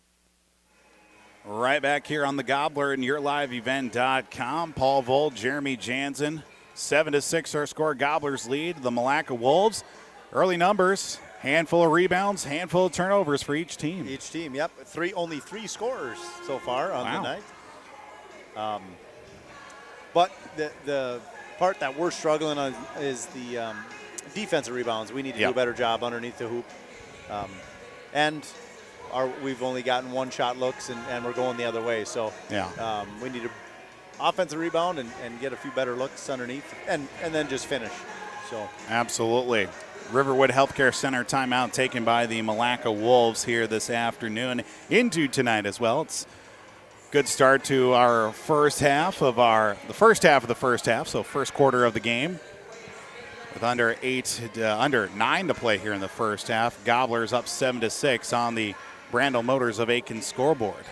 Right back here on the Gobbler and YourLiveEvent.com. Paul Vold, Jeremy Jansen. 7-6 our score. Gobblers lead the Milaca Wolves. Early numbers. Handful of rebounds, handful of turnovers for each team. Each team, yep. Only three scorers so far on the night. But the part that we're struggling on is the defensive rebounds. We need to do a better job underneath the hoop. We've only gotten one shot looks, and we're going the other way. So we need to offensive rebound and get a few better looks underneath, and then just finish. So absolutely. Riverwood Healthcare Center timeout taken by the Milaca Wolves here this afternoon into tonight as well. It's a good start to our first half of the first half, so first quarter of the game. With under 9 to play here in the first half. Gobblers up 7-6 on the Brandel Motors of Aitkin scoreboard.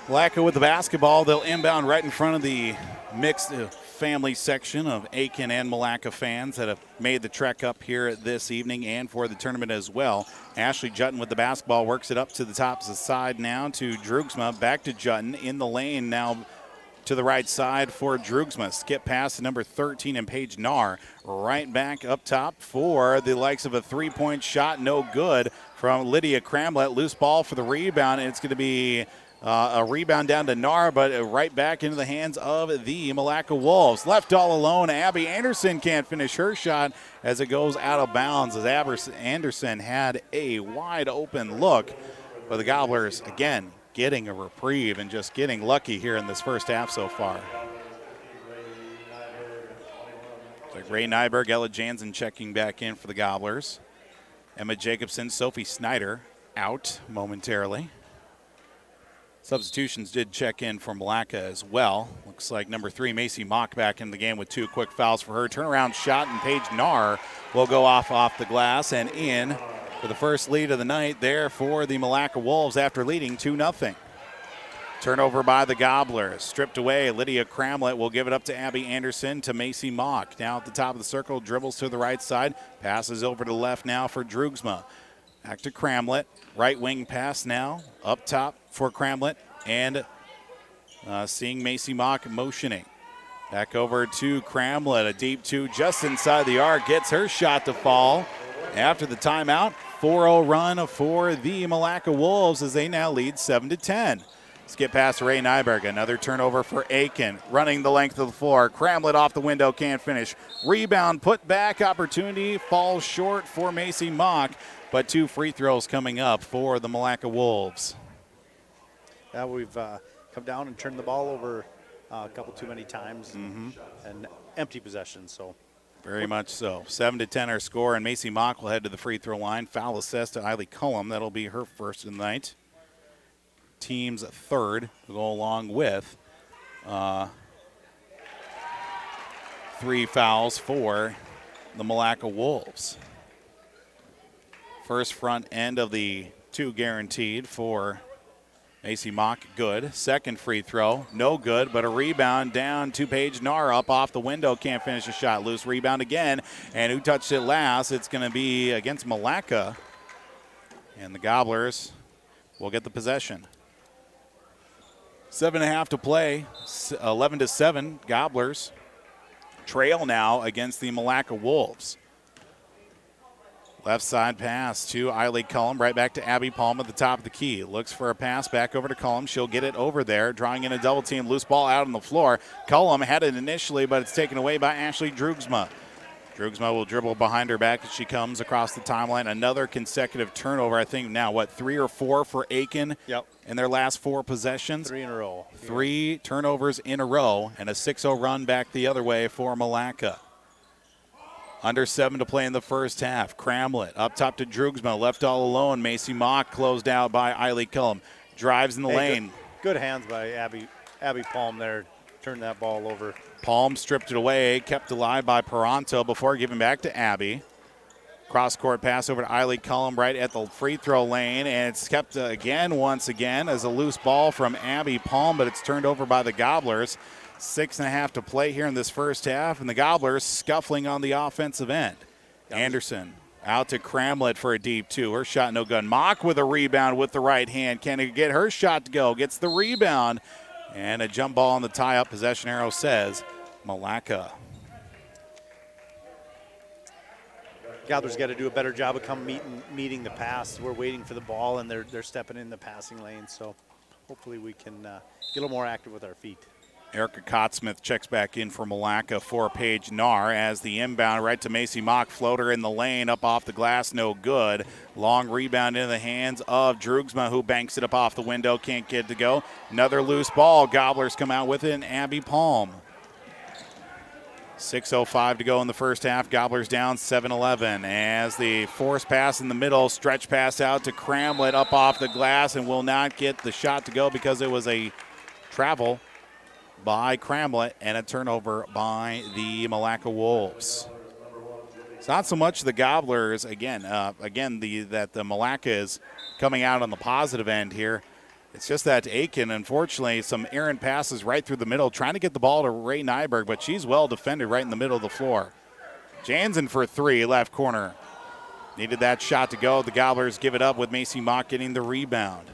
Milaca with the basketball. They'll inbound right in front of the mixed family section of Aitkin and Milaca fans that have made the trek up here this evening and for the tournament as well. Ashley Jutton with the basketball works it up to the top of the side now to Drugsma. Back to Jutton in the lane now to the right side for Drugsma. Skip pass to number 13 and Paige Nahr. Right back up top for the likes of a three-point shot. No good from Lydia Cramlett. Loose ball for the rebound, and it's going to be a rebound down to Nahr, but right back into the hands of the Milaca Wolves. Left all alone. Abby Anderson can't finish her shot as it goes out of bounds, as Anderson had a wide open look. But the Gobblers, again, getting a reprieve and just getting lucky here in this first half so far. Like Ray Nyberg, Ella Jansen checking back in for the Gobblers. Emma Jacobson, Sophie Snyder out momentarily. Substitutions did check in for Milaca as well. Looks like number 3, Macy Mock, back in the game with 2 quick fouls for her. Turnaround shot, and Paige Nahr will go off the glass and in for the first lead of the night there for the Milaca Wolves after leading 2-0. Turnover by the Gobblers. Stripped away. Lydia Cramlett will give it up to Abby Anderson to Macy Mock. Now at the top of the circle, dribbles to the right side. Passes over to the left now for Drugsma. Back to Cramlett. Right wing pass now. Up top for Cramlett. And seeing Macy Mock motioning. Back over to Cramlett. A deep 2 just inside the arc. Gets her shot to fall. After the timeout, 4-0 run for the Milaca Wolves as they now lead 7-10. Skip past Ray Nyberg. Another turnover for Aitkin. Running the length of the floor. Cramlett off the window. Can't finish. Rebound. Put back opportunity. Falls short for Macy Mock. But 2 free throws coming up for the Milaca Wolves. Yeah, we've come down and turned the ball over a couple too many times and empty possession. So very much so. 7-10 our score, and Macy Mock will head to the free throw line. Foul assist to Eiley Cullum. That'll be her first of the night. Team's third to go along with 3 fouls for the Milaca Wolves. First front end of the 2 guaranteed for Macy Mock, good. Second free throw, no good, but a rebound down to Paige Nahr up off the window. Can't finish a shot. Loose rebound again. And who touched it last? It's going to be against Milaca. And the Gobblers will get the possession. 7.5 to play. 11-7. Gobblers trail now against the Milaca Wolves. Left side pass to Eiley Cullum, right back to Abby Palm at the top of the key. Looks for a pass back over to Cullum. She'll get it over there, drawing in a double team. Loose ball out on the floor. Cullum had it initially, but it's taken away by Ashley Drugsma. Drugsma will dribble behind her back as she comes across the timeline. Another consecutive turnover. I think now, 3 or 4 for Aitkin in their last 4 possessions? 3 in a row. 3 turnovers in a row and a 6-0 run back the other way for Milaca. Under 7 to play in the first half. Cramlett up top to Drugsma, left all alone. Macy Mock closed out by Eiley Cullum. Drives in the lane. Good hands by Abby Palm there. Turned that ball over. Palm stripped it away, kept alive by Peranto before giving back to Abby. Cross-court pass over to Eiley Cullum right at the free throw lane, and it's kept once again as a loose ball from Abby Palm, but it's turned over by the Gobblers. 6.5 to play here in this first half, and the Gobblers scuffling on the offensive end. Anderson out to Cramlett for a deep 2. Her shot no good. Mock with a rebound with the right hand. Can it get her shot to go? Gets the rebound. And a jump ball on the tie-up. Possession arrow says Milaca. Gobblers got to do a better job of meeting the pass. We're waiting for the ball, and they're stepping in the passing lane. So hopefully we can get a little more active with our feet. Erica Cottsmith checks back in for Milaca for Paige Nar as the inbound right to Macy Mock. Floater in the lane, up off the glass, no good. Long rebound into the hands of Drugsma, who banks it up off the window, can't get it to go. Another loose ball. Gobblers come out with it, and Abby Palm. 6:05 to go in the first half. Gobblers down 7-11 as the force pass in the middle, stretch pass out to Cramlett up off the glass, and will not get the shot to go because it was a travel by Cramlett and a turnover by the Milaca Wolves. It's not so much the Gobblers, that the Milaca is coming out on the positive end here. It's just that Aitkin, unfortunately, some errant passes right through the middle, trying to get the ball to Ray Nyberg, but she's well defended right in the middle of the floor. Jansen for 3, left corner. Needed that shot to go. The Gobblers give it up with Macy Mock getting the rebound.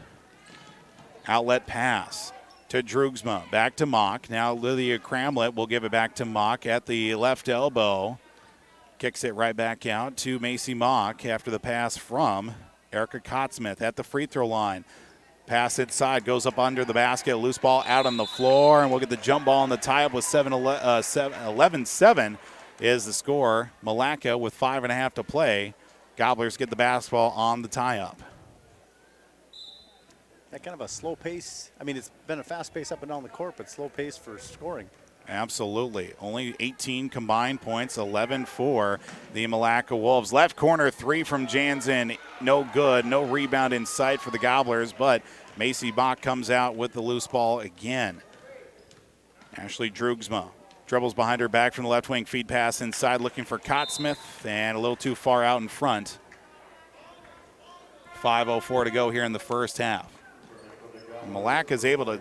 Outlet pass to Drugsma. Back to Mock. Now Lydia Cramlett will give it back to Mock at the left elbow. Kicks it right back out to Macy Mock after the pass from Erica Cottsmith at the free throw line. Pass inside, goes up under the basket. Loose ball out on the floor, and we'll get the jump ball on the tie-up with 11-7 is the score. Milaca with 5.5 to play. Gobblers get the basketball on the tie-up. That kind of a slow pace. I mean, it's been a fast pace up and down the court, but slow pace for scoring. Absolutely. Only 18 combined points, 11 for the Milaca Wolves. Left corner 3 from Jansen, no good. No rebound in sight for the Gobblers, but Macy Bach comes out with the loose ball again. Ashley Drugsma dribbles behind her back from the left wing, feed pass inside looking for Cottsmith, and a little too far out in front. 5:04 to go here in the first half. Milaca is able to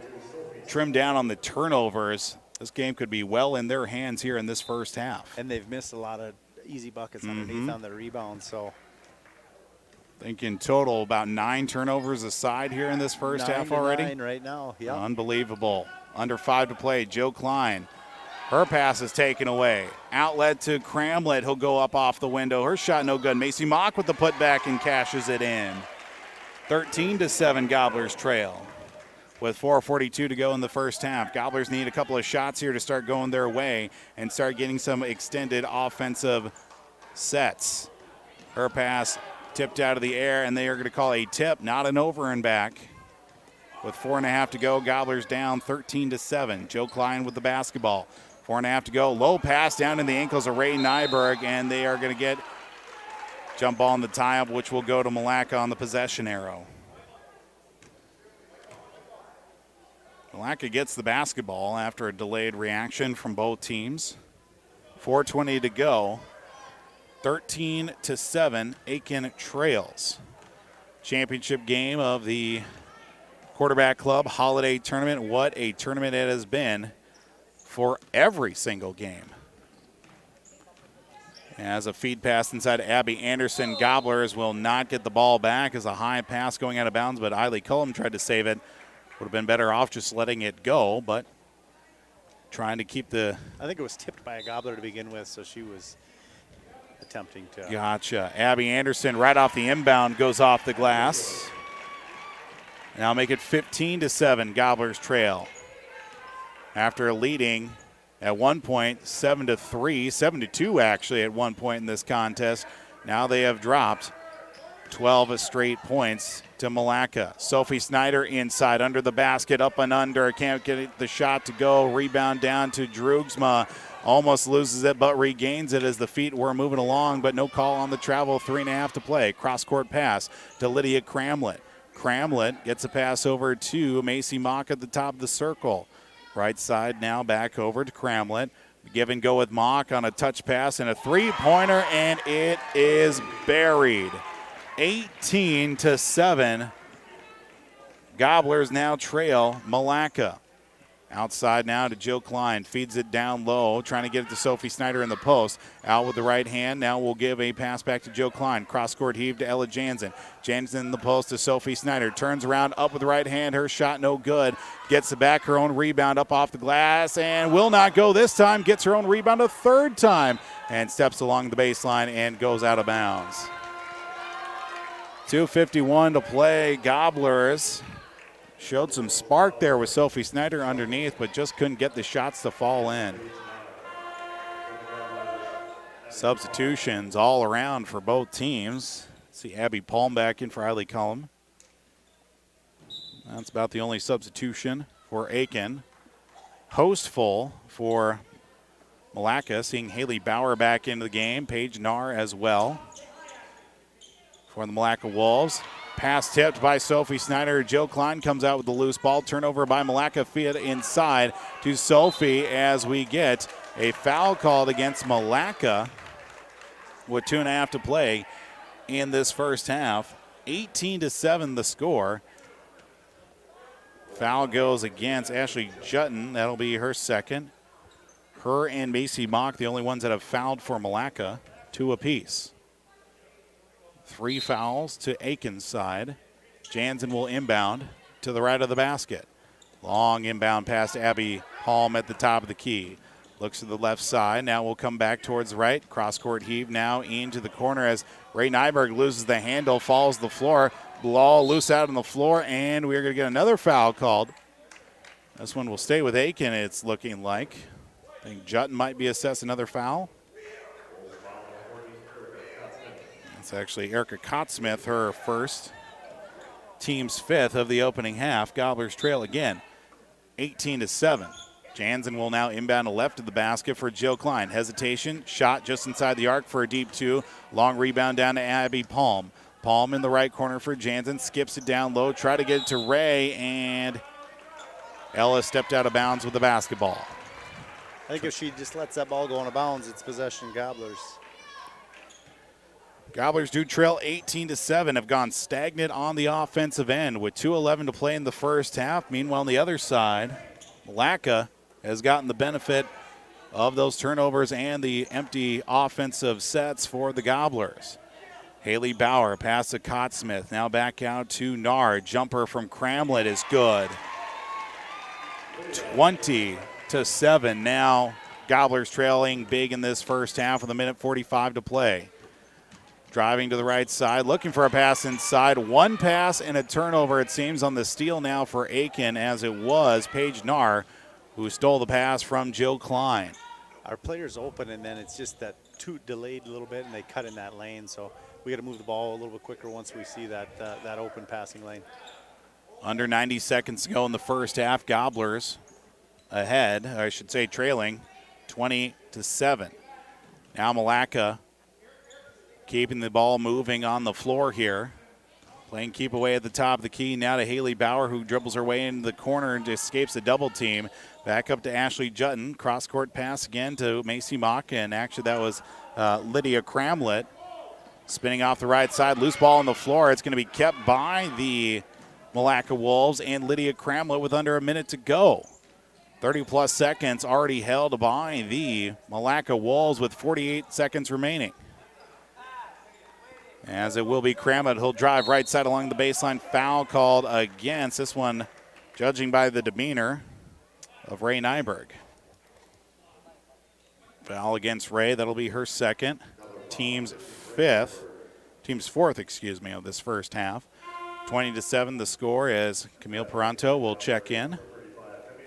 trim down on the turnovers. This game could be well in their hands here in this first half. And they've missed a lot of easy buckets underneath on the rebound. So I think in total about 9 turnovers aside here in this first half already. 9 right now, yeah. Unbelievable. Under 5 to play, Joe Klein. Her pass is taken away. Outlet to Cramlett. He'll go up off the window. Her shot no good. Macy Mock with the putback and cashes it in. 13-7 Gobblers trail. With 4:42 to go in the first half. Gobblers need a couple of shots here to start going their way and start getting some extended offensive sets. Her pass tipped out of the air, and they are going to call a tip, not an over and back. With 4.5 to go, Gobblers down 13-7. Joe Klein with the basketball. 4.5 to go. Low pass down in the ankles of Ray Nyberg, and they are going to get jump ball in the tie-up, which will go to Milaca on the possession arrow. Milaca gets the basketball after a delayed reaction from both teams. 4:20 to go. 13-7, Aitkin trails. Championship game of the Quarterback Club Holiday Tournament. What a tournament it has been for every single game. As a feed pass inside Abby Anderson, Gobblers will not get the ball back as a high pass going out of bounds, but Eiley Cullum tried to save it. Would have been better off just letting it go, but trying to keep the... I think it was tipped by a Gobbler to begin with, so she was attempting to... Gotcha. Abby Anderson right off the inbound goes off the glass. Now make it 15-7, Gobblers trail. After leading At one point, 7-3, 7-2 actually at one point in this contest. Now they have dropped 12 straight points to Milaca. Sophie Snyder inside, under the basket, up and under. Can't get the shot to go. Rebound down to Droogsma. Almost loses it, but regains it as the feet were moving along, but no call on the travel. 3.5 to play. Cross-court pass to Lydia Cramlett. Cramlett gets a pass over to Macy Mock at the top of the circle. Right side now back over to Cramlett. Give and go with Mock on a touch pass and a three-pointer, and it is buried. 18-7. Gobblers now trail Milaca. Outside now to Jill Klein. Feeds it down low, trying to get it to Sophie Snyder in the post. Out with the right hand. Now we'll give a pass back to Jill Klein. Cross-court heave to Ella Jansen. Jansen in the post to Sophie Snyder. Turns around, up with the right hand. Her shot no good. Gets it back. Her own rebound up off the glass and will not go this time. Gets her own rebound a third time and steps along the baseline and goes out of bounds. 2:51 to play. Gobblers showed some spark there with Sophie Snyder underneath, but just couldn't get the shots to fall in. Substitutions all around for both teams. See Abby Palm back in for Eileen Cullum. That's about the only substitution for Aitkin. Hostful for Milaca, seeing Haley Bauer back into the game. Paige Narr as well for the Milaca Wolves. Pass tipped by Sophie Snyder. Jill Klein comes out with the loose ball. Turnover by Milaca. Feed inside to Sophie as we get a foul called against Milaca with 2.5 to play in this first half. 18-7 the score. Foul goes against Ashley Jutton. That'll be her second. Her and Macy Mock, the only ones that have fouled for Milaca, 2 apiece. 3 fouls to Aitkin's side. Jansen will inbound to the right of the basket. Long inbound pass to Abby Palm at the top of the key. Looks to the left side. Now we'll come back towards the right. Cross-court heave now into the corner as Ray Nyberg loses the handle, falls to the floor. Ball loose out on the floor, and we're going to get another foul called. This one will stay with Aitkin, it's looking like. I think Jutton might be assessed another foul. It's actually Erica Cottsmith, her first, team's 5th of the opening half. Gobblers trail again, 18-7. Jansen will now inbound to left of the basket for Jill Klein. Hesitation, shot just inside the arc for a deep 2. Long rebound down to Abby Palm. Palm in the right corner for Jansen, skips it down low, try to get it to Ray, and Ella stepped out of bounds with the basketball. I think if she just lets that ball go out of bounds, it's possession Gobblers. Gobblers do trail 18-7, have gone stagnant on the offensive end with 2:11 to play in the first half. Meanwhile, on the other side, Milaca has gotten the benefit of those turnovers and the empty offensive sets for the Gobblers. Haley Bauer, pass to Cottsmith, now back out to Narr. Jumper from Cramlett is good. 20-7. Now Gobblers trailing big in this first half with 1:45 to play. Driving to the right side, looking for a pass inside. One pass and a turnover, it seems, on the steal now for Aitkin, as it was Paige Narr who stole the pass from Jill Klein. Our players open, and then it's just that too delayed a little bit, and they cut in that lane. So we got to move the ball a little bit quicker once we see that open passing lane. Under 90 seconds to go in the first half. Gobblers ahead, or I should say trailing, 20-7. Now Milaca keeping the ball moving on the floor here. Playing keep away at the top of the key. Now to Haley Bauer, who dribbles her way into the corner and escapes the double team. Back up to Ashley Jutton. Cross-court pass again to Macy Mock, and actually that was Lydia Cramlett. Spinning off the right side. Loose ball on the floor. It's going to be kept by the Milaca Wolves and Lydia Cramlett with under a minute to go. 30-plus seconds already held by the Milaca Wolves with 48 seconds remaining. As it will be Cramlett, he'll drive right side along the baseline. Foul called against this one, judging by the demeanor of Ray Nyberg. Foul against Ray, that'll be her second. Team's fourth, of this first half. 20-7 the score as Camille Peranto will check in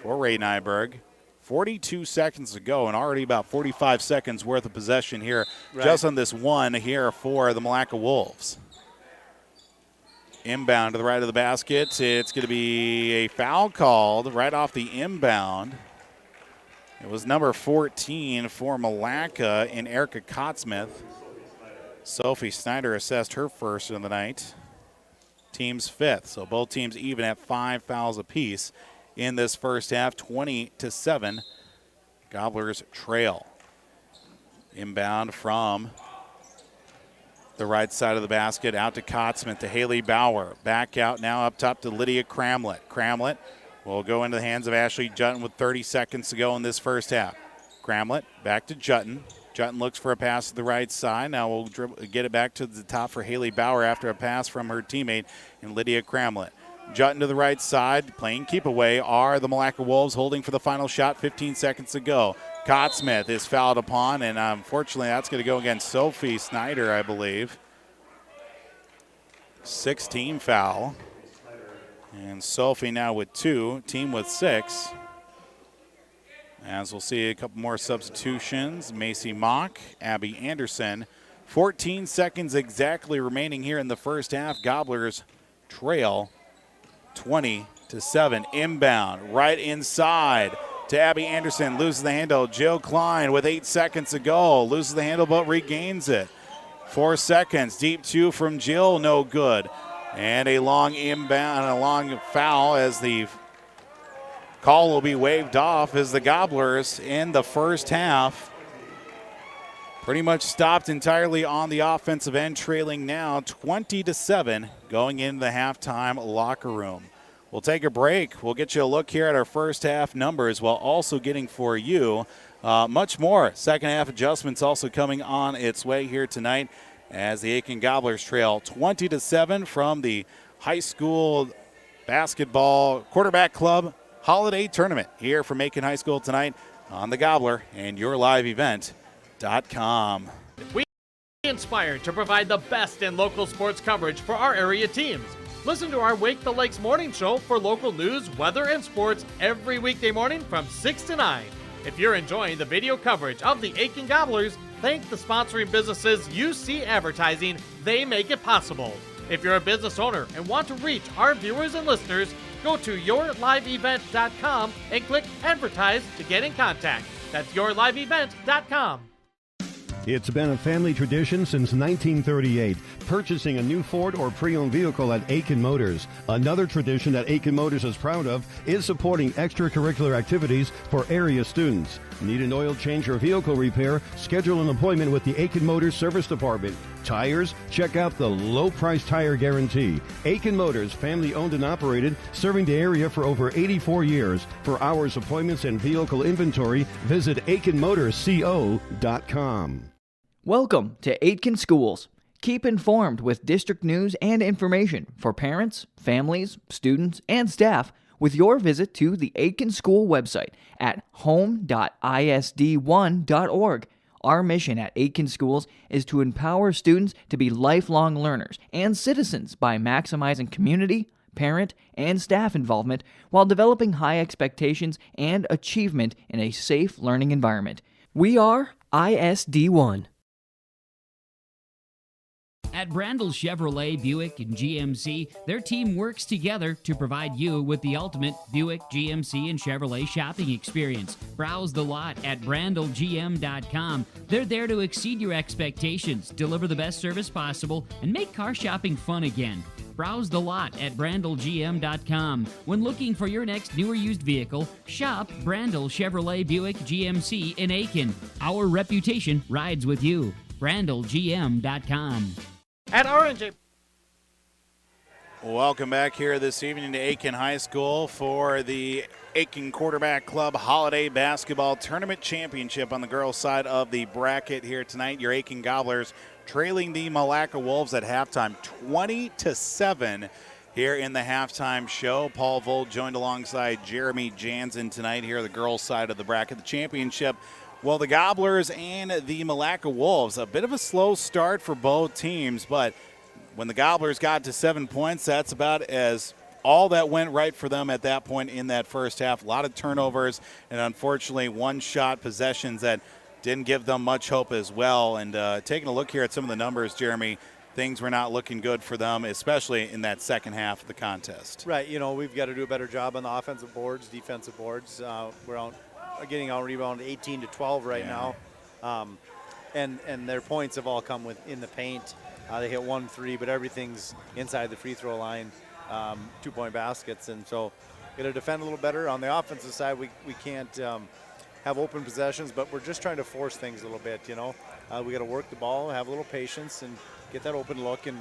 for Ray Nyberg. 42 seconds to go, and already about 45 seconds worth of possession here Right. just on this one here for the Milaca Wolves. Inbound to the right of the basket. It's going to be a foul called right off the inbound. It was number 14 for Milaca in Erica Cottsmith. Sophie Snyder assessed her first of the night. Team's fifth, so both teams even at 5 fouls apiece in this first half. 20-7, Gobblers trail. Inbound from the right side of the basket, out to Cottsmith, to Haley Bauer. Back out now up top to Lydia Cramlett. Cramlett will go into the hands of Ashley Jutton with 30 seconds to go in this first half. Cramlett back to Jutton. Jutton looks for a pass to the right side. Now we'll get it back to the top for Haley Bauer after a pass from her teammate in Lydia Cramlett. Jutton to the right side, playing keep away are the Milaca Wolves, holding for the final shot, 15 seconds to go. Cottsmith is fouled upon, and unfortunately that's going to go against Sophie Snyder, I believe. 16 foul. And Sophie now with 2, team with 6. As we'll see a couple more substitutions. Macy Mock, Abby Anderson. 14 seconds exactly remaining here in the first half. Gobblers trail 20-7. Inbound right inside to Abby Anderson. Loses the handle. Jill Klein with 8 seconds to go. Loses the handle but regains it. 4 seconds. Deep 2 from Jill. No good. And a long inbound, a long foul as the call will be waved off as the Gobblers in the first half pretty much stopped entirely on the offensive end, trailing now 20-7 going into the halftime locker room. We'll take a break. We'll get you a look here at our first half numbers while also getting for you much more. Second half adjustments also coming on its way here tonight as the Aitkin Gobblers trail 20-7 from the high school basketball quarterback club holiday tournament here from Aitkin High School tonight on the Gobbler and yourliveevent.com. We are inspired to provide the best in local sports coverage for our area teams. Listen to our Wake the Lakes morning show for local news, weather, and sports every weekday morning from 6 to 9. If you're enjoying the video coverage of the Aitkin Gobblers, thank the sponsoring businesses UC Advertising. They make it possible. If you're a business owner and want to reach our viewers and listeners, go to yourliveevent.com and click Advertise to get in contact. That's yourliveevent.com. It's been a family tradition since 1938, purchasing a new Ford or pre-owned vehicle at Aitkin Motors. Another tradition that Aitkin Motors is proud of is supporting extracurricular activities for area students. Need an oil change or vehicle repair? Schedule an appointment with the Aitkin Motors Service Department. Tires? Check out the low price tire guarantee. Aitkin Motors, family owned and operated, serving the area for over 84 years. For hours, appointments, and vehicle inventory, visit AitkinMotorsCO.com. Welcome to Aitkin Schools. Keep informed with district news and information for parents, families, students, and staff with your visit to the Aitkin School website at home.isd1.org. Our mission at Aitkin Schools is to empower students to be lifelong learners and citizens by maximizing community, parent, and staff involvement while developing high expectations and achievement in a safe learning environment. We are ISD1. At Brandel Chevrolet, Buick, and GMC, their team works together to provide you with the ultimate Buick, GMC, and Chevrolet shopping experience. Browse the lot at brandelgm.com. They're there to exceed your expectations, deliver the best service possible, and make car shopping fun again. Browse the lot at brandelgm.com. When looking for your next new or used vehicle, shop Brandel Chevrolet, Buick, GMC in Aitkin. Our reputation rides with you. brandelgm.com. At R&J. Welcome back here this evening to Aitkin High School for the Aitkin Quarterback Club Holiday Basketball Tournament Championship on the girls' side of the bracket here tonight. Your Aitkin Gobblers trailing the Milaca Wolves at halftime 20-7 here in the halftime show. Paul Vold joined alongside Jeremy Jansen tonight here, the girls' side of the bracket. The championship, well, the Gobblers and the Milaca Wolves, a bit of a slow start for both teams, but when the Gobblers got to 7 points, that's about as all that went right for them at that point in that first half. A lot of turnovers and unfortunately one-shot possessions that didn't give them much hope as well. And taking a look here at some of the numbers, Jeremy, things were not looking good for them, especially in that second half of the contest. Right. We've got to do a better job on the offensive boards, defensive boards. We're getting out rebound 18-12 right now. And their points have all come in the paint. They hit 1 3, but everything's inside the free throw line, 2-point baskets. And so got to defend a little better. On the offensive side, we can't have open possessions, but we're just trying to force things a little bit, we got to work the ball, have a little patience, and get that open look. And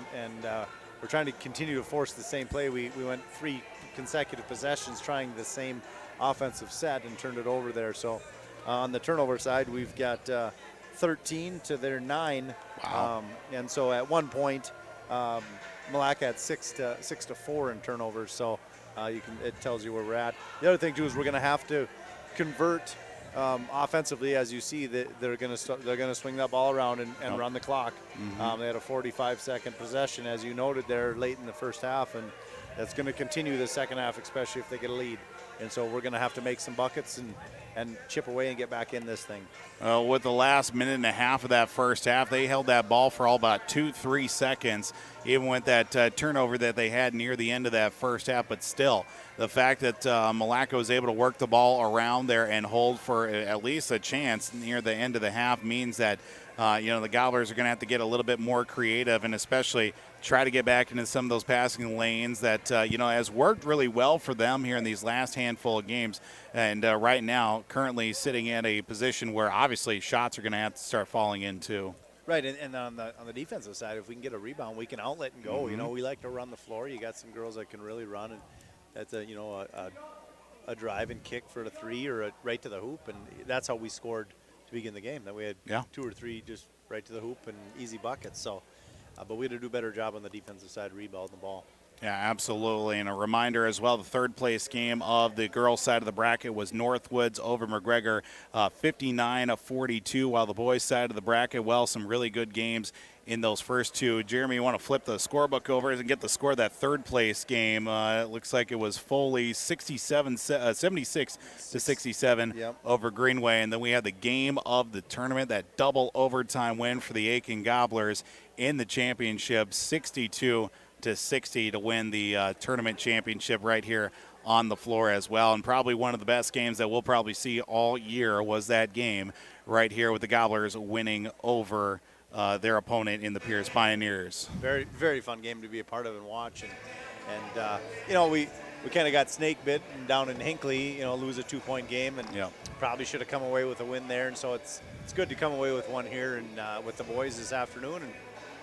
we're trying to continue to force the same play. We went 3 consecutive possessions trying the same offensive set and turned it over there. So on the turnover side, we've got 13 to their 9. Wow. And so at one point, Milaca had 6 to 4 in turnovers. So it tells you where we're at. The other thing too is we're going to have to convert offensively. As you see, they're going to swing that ball around and run the clock. They had a 45-second possession, as you noted there, late in the first half, and that's going to continue the second half, especially if they get a lead. And so we're going to have to make some buckets and chip away and get back in this thing. With the last minute and a half of that first half, they held that ball for all about 2-3 seconds, even with that turnover that they had near the end of that first half. But still, the fact that Milaca was able to work the ball around there and hold for at least a chance near the end of the half means that the Gobblers are going to have to get a little bit more creative and especially try to get back into some of those passing lanes that, has worked really well for them here in these last handful of games. And right now, currently sitting in a position where obviously shots are going to have to start falling in too. Right, and on the defensive side, if we can get a rebound, we can outlet and go. We like to run the floor. You got some girls that can really run, and that's a drive and kick for the 3 or right to the hoop, and that's how we scored to begin the game. That we had 2 or 3 just right to the hoop and easy buckets. So, but we had to do a better job on the defensive side, rebounding the ball. Yeah, absolutely. And a reminder as well, the third place game of the girls' side of the bracket was Northwoods over McGregor, 59-42, while the boys' side of the bracket, some really good games in those first 2. Jeremy, you want to flip the scorebook over and get the score of that third place game. It looks like it was Foley 76-67 over Greenway. And then we had the game of the tournament, that double overtime win for the Aitkin Gobblers in the championship, 62-60 to win the tournament championship right here on the floor as well. And probably one of the best games that we'll probably see all year was that game right here with the Gobblers winning over their opponent in the Pierce Pioneers. Very, very fun game to be a part of and watch. And we kind of got snake bit down in Hinckley, lose a 2-point game, and probably should have come away with a win there. And so it's good to come away with one here and with the boys this afternoon and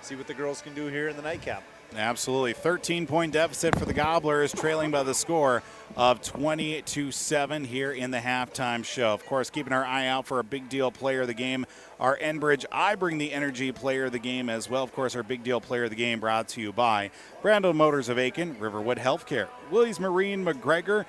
see what the girls can do here in the nightcap. Absolutely. 13-point deficit for the Gobblers, trailing by the score of 20-7 here in the halftime show. Of course, keeping our eye out for a big deal player of the game, our Enbridge I Bring the Energy player of the game as well. Of course, our big deal player of the game brought to you by Brando Motors of Aitkin, Riverwood Healthcare, Willys Marine McGregor,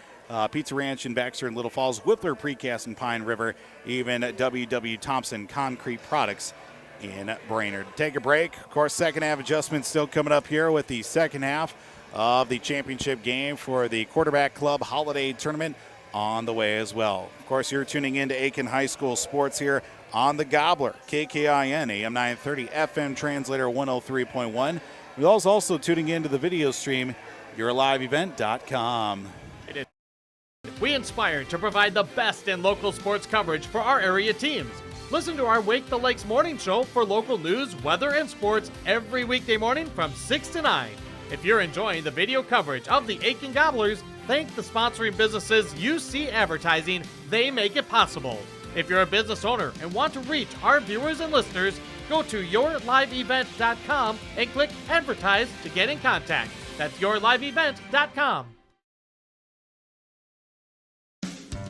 Pizza Ranch in Baxter and Little Falls, Whippler Precast in Pine River, even W.W. Thompson Concrete Products in Brainerd. Take a break. Of course, second half adjustments still coming up here with the second half of the championship game for the Quarterback Club Holiday Tournament on the way as well. Of course, you're tuning in to Aitkin High School Sports here on the Gobbler, KKIN, AM 930, FM translator 103.1. You're also tuning in to the video stream, yourliveevent.com. We inspire to provide the best in local sports coverage for our area teams. Listen to our Wake the Lakes morning show for local news, weather, and sports every weekday morning from 6 to 9. If you're enjoying the video coverage of the Aitkin Gobblers, thank the sponsoring businesses UC Advertising. They make it possible. If you're a business owner and want to reach our viewers and listeners, go to yourliveevent.com and click Advertise to get in contact. That's yourliveevent.com.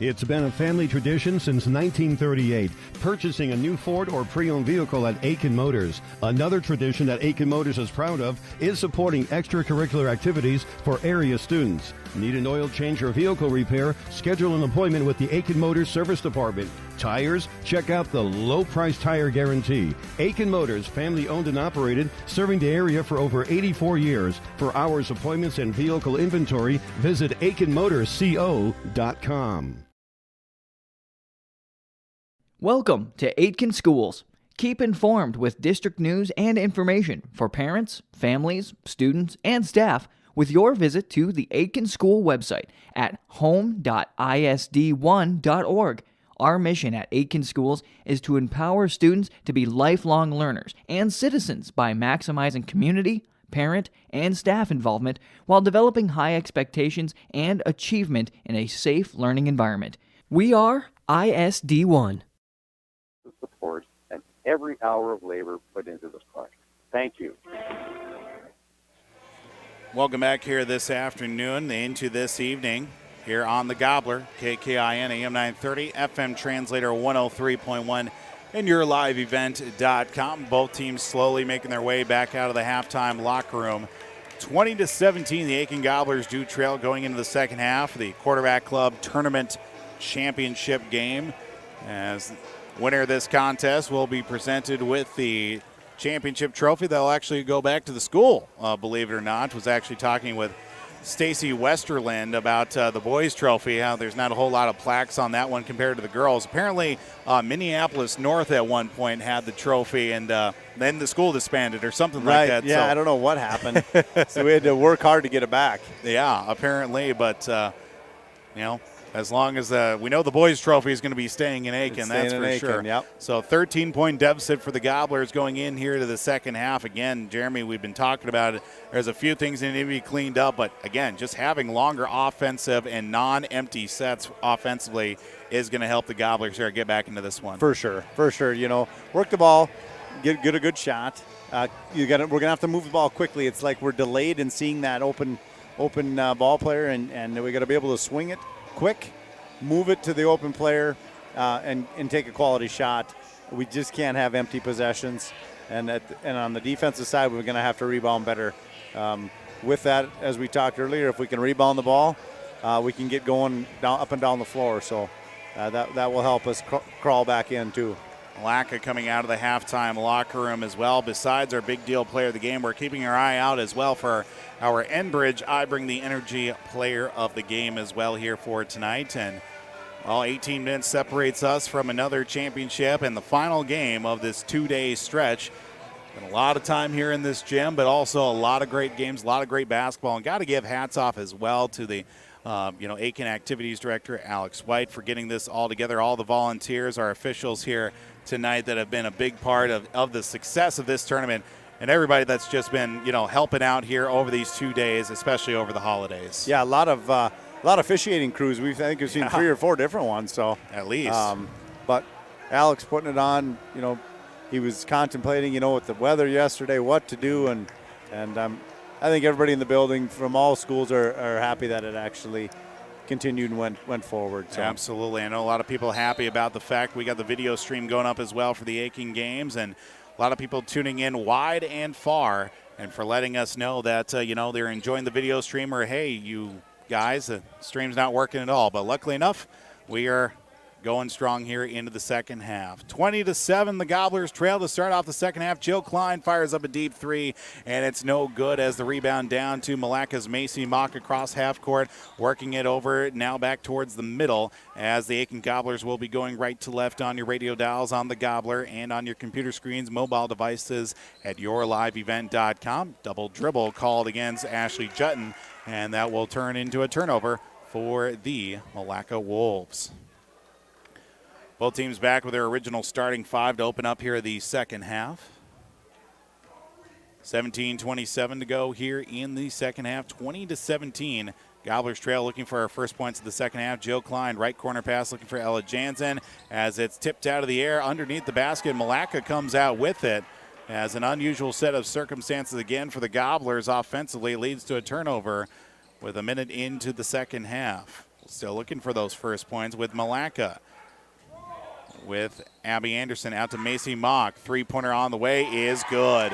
It's been a family tradition since 1938, purchasing a new Ford or pre-owned vehicle at Aitkin Motors. Another tradition that Aitkin Motors is proud of is supporting extracurricular activities for area students. Need an oil change or vehicle repair? Schedule an appointment with the Aitkin Motors Service Department. Tires? Check out the low price tire guarantee. Aitkin Motors, family owned and operated, serving the area for over 84 years. For hours, appointments, and vehicle inventory, visit AitkinMotorsCO.com. Welcome to Aitkin Schools. Keep informed with district news and information for parents, families, students, and staff with your visit to the Aitkin School website at home.isd1.org. Our mission at Aitkin Schools is to empower students to be lifelong learners and citizens by maximizing community, parent, and staff involvement while developing high expectations and achievement in a safe learning environment. We are ISD1. Support and every hour of labor put into this project. Thank you. Welcome back here this afternoon into this evening here on the Gobbler, KKIN AM 930, FM translator 103.1, and yourliveevent.com. Both teams slowly making their way back out of the halftime locker room. 20-17, the Aitkin Gobblers do trail going into the second half of the Quarterback Club Tournament Championship game. As winner of this contest will be presented with the championship trophy that'll actually go back to the school, believe it or not. Was actually talking with Stacy Westerland about the boys trophy, how there's not a whole lot of plaques on that one compared to the girls. Apparently Minneapolis North at one point had the trophy, and then the school disbanded or something like that. Yeah, so, I don't know what happened. So we had to work hard to get it back. Yeah, apparently, but as long as we know the boys' trophy is going to be staying in Aitkin, that's for sure. Yep. So 13-point deficit for the Gobblers going in here to the second half. Again, Jeremy, we've been talking about it. There's a few things that need to be cleaned up, but again, just having longer offensive and non-empty sets offensively is going to help the Gobblers here get back into this one. For sure. Work the ball, get a good shot. We're going to have to move the ball quickly. It's like we're delayed in seeing that open ball player, and we got to be able to swing it quick, move it to the open player, and take a quality shot. We just can't have empty possessions. And on the defensive side, we're going to have to rebound better. With that, as we talked earlier, if we can rebound the ball, we can get going up and down the floor. So that will help us crawl back in too. Milaca coming out of the halftime locker room as well. Besides our big deal player of the game, we're keeping our eye out as well for our Enbridge I Bring the Energy player of the game as well here for tonight. And 18 minutes separates us from another championship and the final game of this two-day stretch. Been a lot of time here in this gym, but also a lot of great games, a lot of great basketball. And got to give hats off as well to the Aitkin Activities Director Alex White for getting this all together. All the volunteers, our officials here tonight that have been a big part of the success of this tournament, and everybody that's just been helping out here over these 2 days, especially over the holidays. Yeah, a lot of officiating crews. I think we've seen 3 or 4 different ones. So at least. But Alex putting it on. He was contemplating, with the weather yesterday, what to do, and I think everybody in the building from all schools are happy that it actually continued and went forward. So. Absolutely. I know a lot of people happy about the fact we got the video stream going up as well for the Aitkin games, and a lot of people tuning in wide and far, and for letting us know that, they're enjoying the video stream, or, hey, you guys, the stream's not working at all. But luckily enough, we are going strong here into the second half. 20-7, the Gobblers trail to start off the second half. Jill Klein fires up a deep three, and it's no good as the rebound down to Milaca's Macy Mock across half court, working it over now back towards the middle as the Aitkin Gobblers will be going right to left on your radio dials on the Gobbler and on your computer screens, mobile devices at yourliveevent.com. Double dribble called against Ashley Jutton, and that will turn into a turnover for the Milaca Wolves. Both teams back with their original starting 5 to open up here the second half. 17:27 to go here in the second half. 20-17. Gobblers trail looking for our first points of the second half. Jill Klein, right corner pass looking for Ella Jansen as it's tipped out of the air underneath the basket. Milaca comes out with it as an unusual set of circumstances again for the Gobblers offensively leads to a turnover with a minute into the second half. Still looking for those first points with Milaca. With Abby Anderson out to Macy Mock. Three-pointer on the way is good.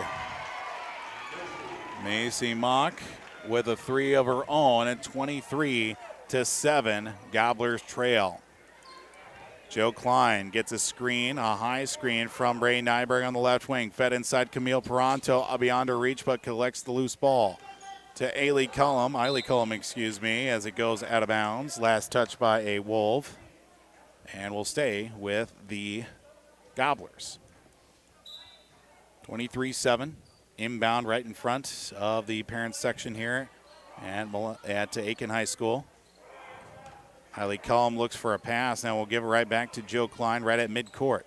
Macy Mock with a 3 of her own at 23-7. Gobblers trail. Joe Klein gets a screen, a high screen from Ray Nyberg on the left wing. Fed inside Camille Peranto, beyond her reach, but collects the loose ball to Eiley Cullum, as it goes out of bounds. Last touch by a Wolf. And we'll stay with the Gobblers. 23-7, inbound right in front of the parents section here at Aitkin High School. Eiley Cullum looks for a pass. Now we'll give it right back to Joe Klein right at midcourt.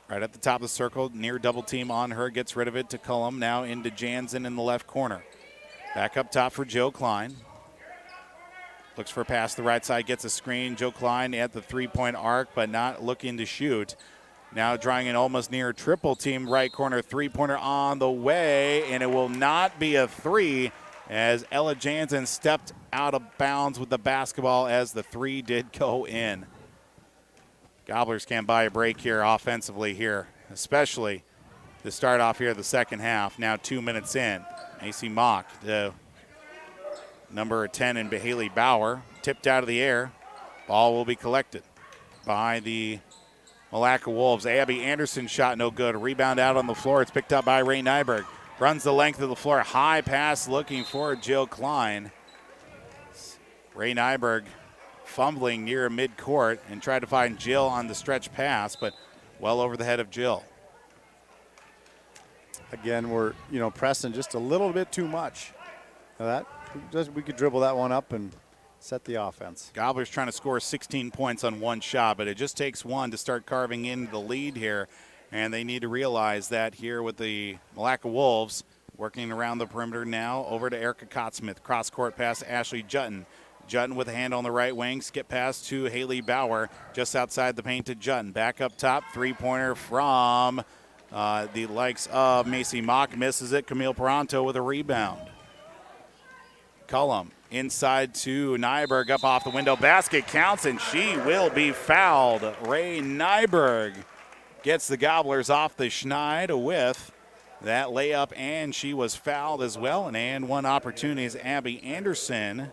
Right at the top of the circle, near double team on her, gets rid of it to Cullum. Now into Jansen in the left corner. Back up top for Joe Klein. Looks for a pass to the right side, gets a screen. Joe Klein at the three-point arc, but not looking to shoot. Now drawing in almost near triple team right corner, three-pointer on the way, and it will not be a three as Ella Jansen stepped out of bounds with the basketball as the three did go in. Gobblers can't buy a break here offensively here, especially to start off here the second half. Now 2 minutes in. Macy Mock, the number 10 in Haley Bauer, tipped out of the air. Ball will be collected by the Milaca Wolves. Abby Anderson shot no good. A rebound out on the floor. It's picked up by Ray Nyberg. Runs the length of the floor. High pass looking for Jill Klein. Ray Nyberg fumbling near midcourt and tried to find Jill on the stretch pass, but well over the head of Jill. Again, we're pressing just a little bit too much. Now we could dribble that one up and set the offense. Gobblers trying to score 16 points on one shot, but it just takes one to start carving in the lead here. And they need to realize that here with the Milaca Wolves working around the perimeter now. Over to Erica Cottsmith. Cross-court pass to Ashley Jutton. Jutton with a hand on the right wing. Skip pass to Haley Bauer just outside the paint to Jutton. Back up top. Three-pointer from the likes of Macy Mock. Misses it. Camille Peranto with a rebound. Cullum inside to Nyberg. Up off the window. Basket counts, and she will be fouled. Ray Nyberg gets the Gobblers off the schneid with that layup, and she was fouled as well. And one opportunity as Abby Anderson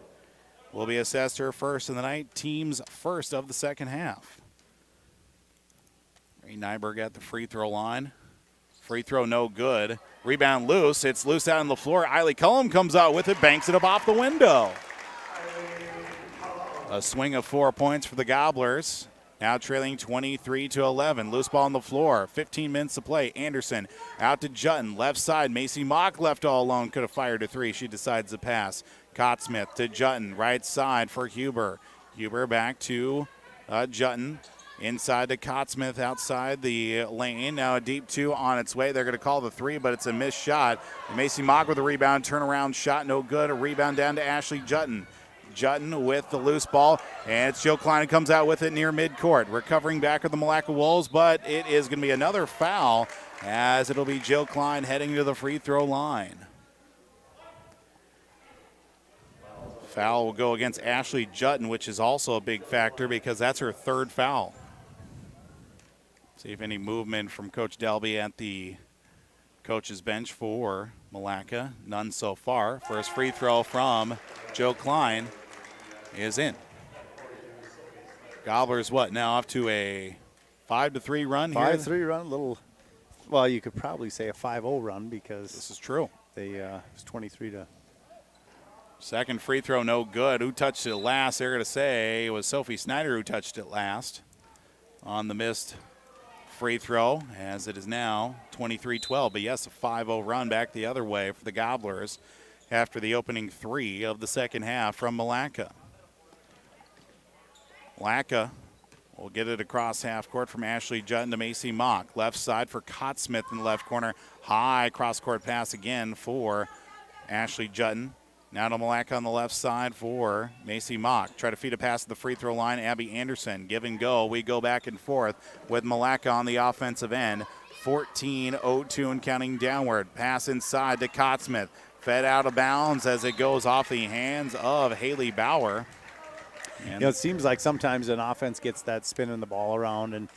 will be assessed her first in the night, team's first of the second half. Ray Nyberg at the free throw line. Free throw no good. Rebound loose. It's loose out on the floor. Eiley Cullum comes out with it, banks it up off the window. A swing of 4 points for the Gobblers. Now trailing 23-11. Loose ball on the floor. 15 minutes to play. Anderson out to Jutton. Left side. Macy Mock left all alone. Could have fired a three. She decides to pass. Cottsmith to Jutton. Right side for Huber. Huber back to Jutton. Inside to Cottsmith outside the lane. Now a deep two on its way. They're going to call the three, but it's a missed shot. Macy Mock with a rebound. Turnaround shot. No good. A rebound down to Ashley Jutton. Jutton with the loose ball, and it's Jill Klein who comes out with it near midcourt. Recovering back of the Milaca Wolves, but it is going to be another foul as it'll be Jill Klein heading to the free throw line. Foul will go against Ashley Jutton, which is also a big factor because that's her third foul. See if any movement from Coach Delby at the coach's bench for Milaca. None so far. First free throw from Joe Klein is in. Gobblers now off to a 5-3 run here? 5-3 run, little, well, you could probably say a 5-0 run because this is true. They it's 23-. Second free throw, no good. Who touched it last? They're going to say it was Sophie Snyder who touched it last on the missed free throw, as it is now 23-12. But yes, a 5-0 run back the other way for the Gobblers after the opening three of the second half from Milaca. Milaca will get it across half court from Ashley Jutton to Macy Mock. Left side for Cottsmith in the left corner. High cross-court pass again for Ashley Jutton. Now to Milaca on the left side for Macy Mock. Try to feed a pass to the free throw line. Abby Anderson, give and go. We go back and forth with Milaca on the offensive end. 14-02 and counting downward. Pass inside to Cottsmith. Fed out of bounds as it goes off the hands of Haley Bauer. And it seems like sometimes an offense gets that spinning the ball around and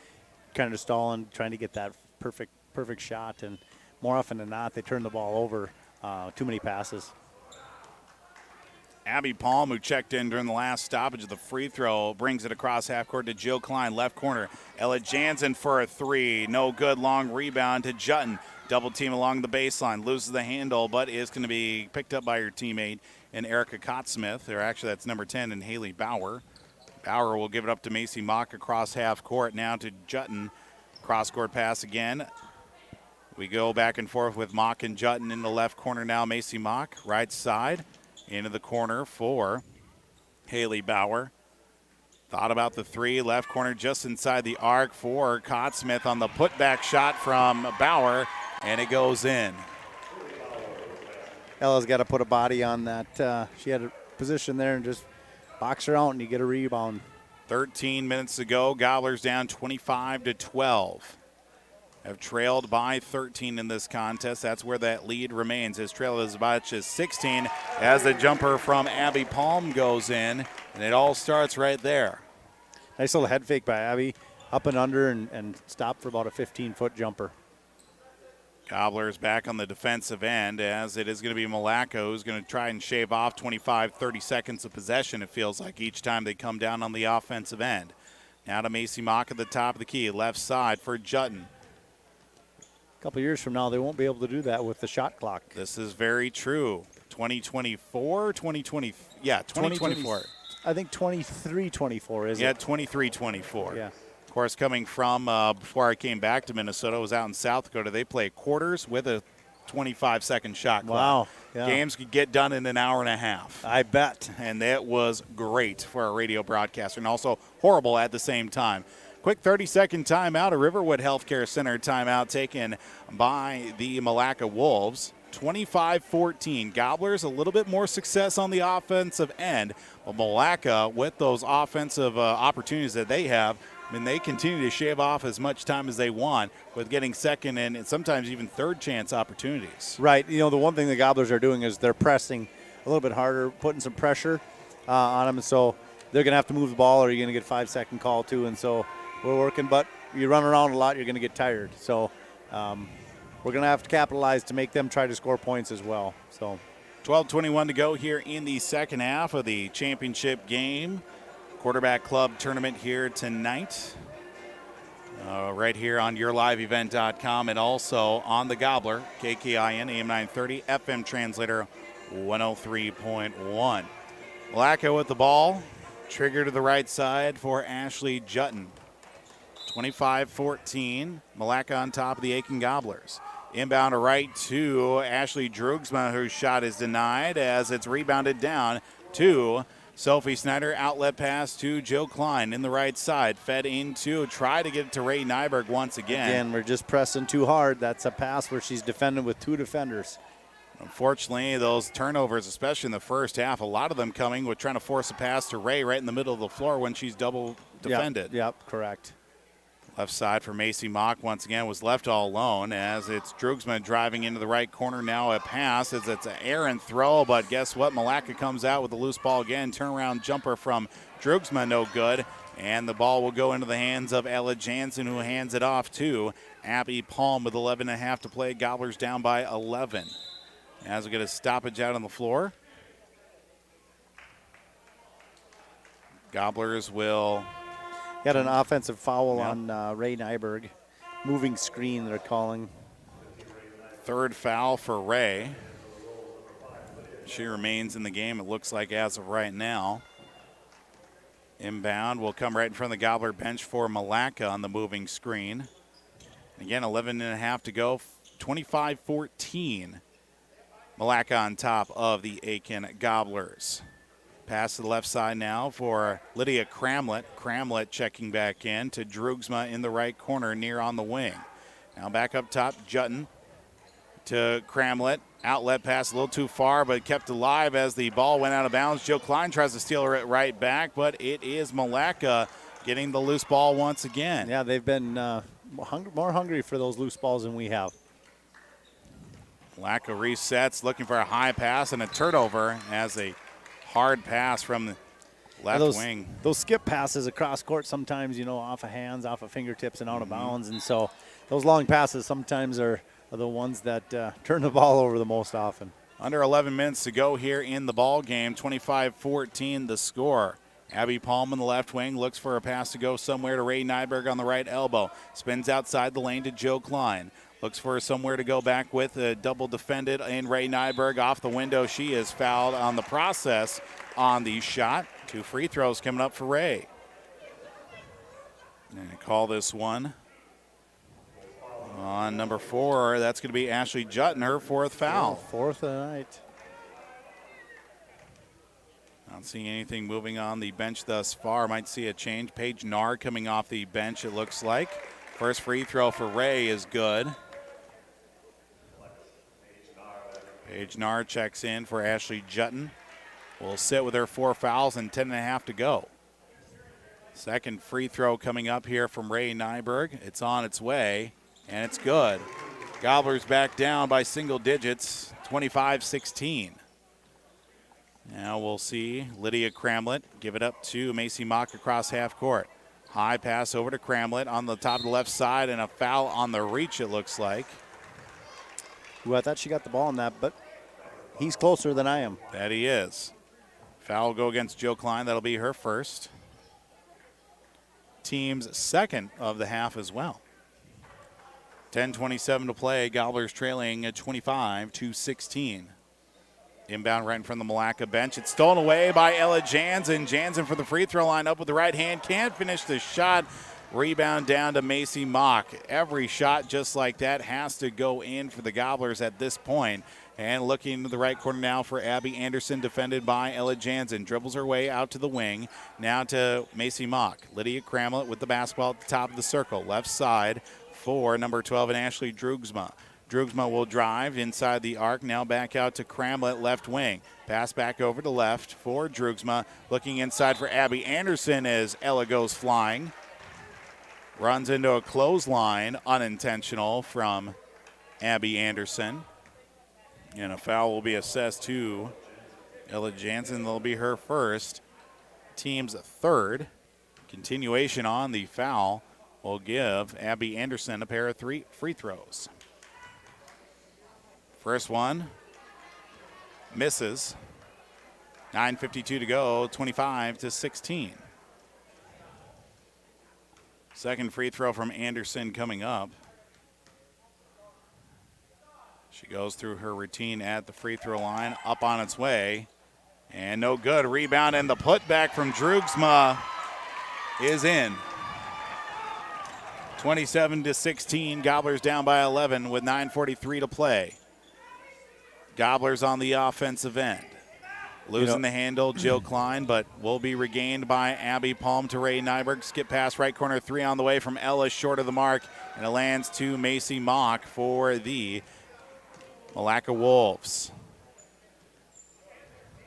kind of stalling, trying to get that perfect shot. And more often than not, they turn the ball over. Too many passes. Abby Palm, who checked in during the last stoppage of the free throw, brings it across half court to Jill Klein, left corner. Ella Jansen for a three. No good. Long rebound to Jutton. Double team along the baseline. Loses the handle, but is going to be picked up by her teammate and Erica Cottsmith. Or actually, that's number 10 and Haley Bauer. Bauer will give it up to Macy Mock across half court. Now to Jutton. Cross court pass again. We go back and forth with Mock and Jutton in the left corner now. Macy Mock, right side. Into the corner for Haley Bauer. Thought about the three. Left corner just inside the arc for Cottsmith on the putback shot from Bauer, and it goes in. Ella's got to put a body on that. She had a position there and just box her out, and you get a rebound. 13 minutes to go. Gobblers down 25-12. Have trailed by 13 in this contest. That's where that lead remains. Has trailed as much as 16 as the jumper from Abby Palm goes in, and it all starts right there. Nice little head fake by Abby. Up and under and stop for about a 15-foot jumper. Gobblers back on the defensive end as it is going to be Milaca who's going to try and shave off 25-30 seconds of possession, it feels like, each time they come down on the offensive end. Now to Macy Mock at the top of the key, left side for Jutton. Couple years from now, they won't be able to do that with the shot clock. This is very true. 2024, 2020, yeah, 2024. I think 23-24, is it? Yeah, 23-24. Yeah. Of course, coming from before I came back to Minnesota, I was out in South Dakota. They play quarters with a 25-second shot clock. Wow. Yeah. Games could get done in an hour and a half. I bet. And that was great for a radio broadcaster and also horrible at the same time. Quick 30-second timeout, a Riverwood Healthcare Center timeout taken by the Milaca Wolves. 25-14. Gobblers a little bit more success on the offensive end. But Milaca, with those offensive opportunities that they have, I mean, they continue to shave off as much time as they want with getting second and sometimes even third chance opportunities. Right. You know, the one thing the Gobblers are doing is they're pressing a little bit harder, putting some pressure on them. And so they're going to have to move the ball or you're going to get a 5-second call too. And so we're working, but you run around a lot, you're going to get tired. So we're going to have to capitalize to make them try to score points as well. So 12:21 to go here in the second half of the championship game. Quarterback Club tournament here tonight. Right here on yourliveevent.com and also on the Gobbler, KKIN, AM 930, FM translator 103.1. Milaca with the ball. Trigger to the right side for Ashley Jutton. 25-14. Milaca on top of the Aitkin Gobblers. Inbound to right to Ashley Drugsma, whose shot is denied as it's rebounded down to Sophie Snyder. Outlet pass to Jill Klein in the right side. Fed into, try to get it to Ray Nyberg once again. Again, we're just pressing too hard. That's a pass where she's defending with two defenders. Unfortunately, those turnovers, especially in the first half, a lot of them coming with trying to force a pass to Ray right in the middle of the floor when she's double defended. Yep, correct. Left side for Macy Mock once again was left all alone as it's Drugsman driving into the right corner now. A pass as it's an errant throw, but guess what? Milaca comes out with a loose ball again. Turnaround jumper from Drugsman, no good. And the ball will go into the hands of Ella Jansen, who hands it off to Abby Palm with 11.5 to play. Gobblers down by 11. As we get a stoppage out on the floor. Gobblers will... Got an offensive foul on Ray Nyberg. Moving screen, they're calling. Third foul for Ray. She remains in the game, it looks like, as of right now. Inbound will come right in front of the Gobbler bench for Milaca on the moving screen. Again, 11.5 to go. 25-14. Milaca on top of the Aitkin Gobblers. Pass to the left side now for Lydia Cramlett. Cramlett checking back in to Drugsma in the right corner near on the wing. Now back up top, Jutton to Cramlett. Outlet pass a little too far, but kept alive as the ball went out of bounds. Jill Klein tries to steal it right back, but it is Milaca getting the loose ball once again. Yeah, they've been more hungry for those loose balls than we have. Milaca resets, looking for a high pass and a turnover as a hard pass from the left wing. Those skip passes across court sometimes, off of hands, off of fingertips, and out of bounds. And so those long passes sometimes are the ones that turn the ball over the most often. Under 11 minutes to go here in the ball game. 25-14 the score. Abby Palm in the left wing looks for a pass to go somewhere to Ray Nyberg on the right elbow. Spins outside the lane to Joe Klein. Looks for somewhere to go back with a double defended in Ray Nyberg off the window. She is fouled on the process on the shot. 2 free throws coming up for Ray. And call this one on number 4. That's going to be Ashley Jutton, her 4th foul. 4th of the night. Not seeing anything moving on the bench thus far. Might see a change. Paige Narr coming off the bench, it looks like. First free throw for Ray is good. Paige Narr checks in for Ashley Jutton. Will sit with her 4 fouls and 10.5 to go. Second free throw coming up here from Ray Nyberg. It's on its way, and it's good. Gobblers back down by single digits, 25-16. Now we'll see Lydia Cramlett give it up to Macy Mock across half court. High pass over to Cramlett on the top of the left side, and a foul on the reach, it looks like. Ooh, I thought she got the ball on that, but he's closer than I am. That he is. Foul will go against Joe Klein. That'll be her first. Team's second of the half as well. 10:27 to play. Gobblers trailing at 25-16. Inbound right in front of the Milaca bench. It's stolen away by Ella Jansen. Jansen for the free throw line up with the right hand. Can't finish the shot. Rebound down to Macy Mock. Every shot just like that has to go in for the Gobblers at this point. And looking to the right corner now for Abby Anderson, defended by Ella Jansen. Dribbles her way out to the wing. Now to Macy Mock. Lydia Cramlett with the basketball at the top of the circle. Left side for number 12 and Ashley Drugsma. Drugsma will drive inside the arc. Now back out to Cramlett, left wing. Pass back over to left for Drugsma. Looking inside for Abby Anderson as Ella goes flying. Runs into a clothesline, unintentional from Abby Anderson. And a foul will be assessed to Ella Jansen. That'll be her first. Team's third. Continuation on the foul will give Abby Anderson a pair of 3 free throws. First one misses. 9:52 to go, 25-16. Second free throw from Anderson coming up. She goes through her routine at the free throw line, up on its way, and no good. Rebound, and the putback from Drugsma is in. 27-16, Gobblers down by 11 with 9:43 to play. Gobblers on the offensive end. Losing the handle, Jill Klein, but will be regained by Abby Palm to Ray Nyberg. Skip pass right corner, 3 on the way from Ella, short of the mark, and it lands to Macy Mock for the Milaca Wolves.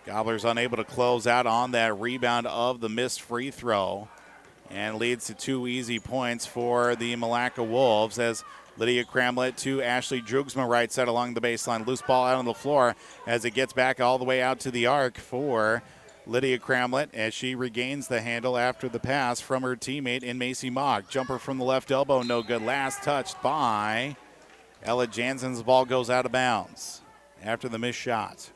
Gobblers unable to close out on that rebound of the missed free throw, and leads to 2 easy points for the Milaca Wolves as Lydia Cramlett to Ashley Drugsma right side along the baseline. Loose ball out on the floor as it gets back all the way out to the arc for Lydia Cramlett as she regains the handle after the pass from her teammate in Macy Mock. Jumper from the left elbow, no good. Last touched by Ella Jansen's. Ball goes out of bounds after the missed shot.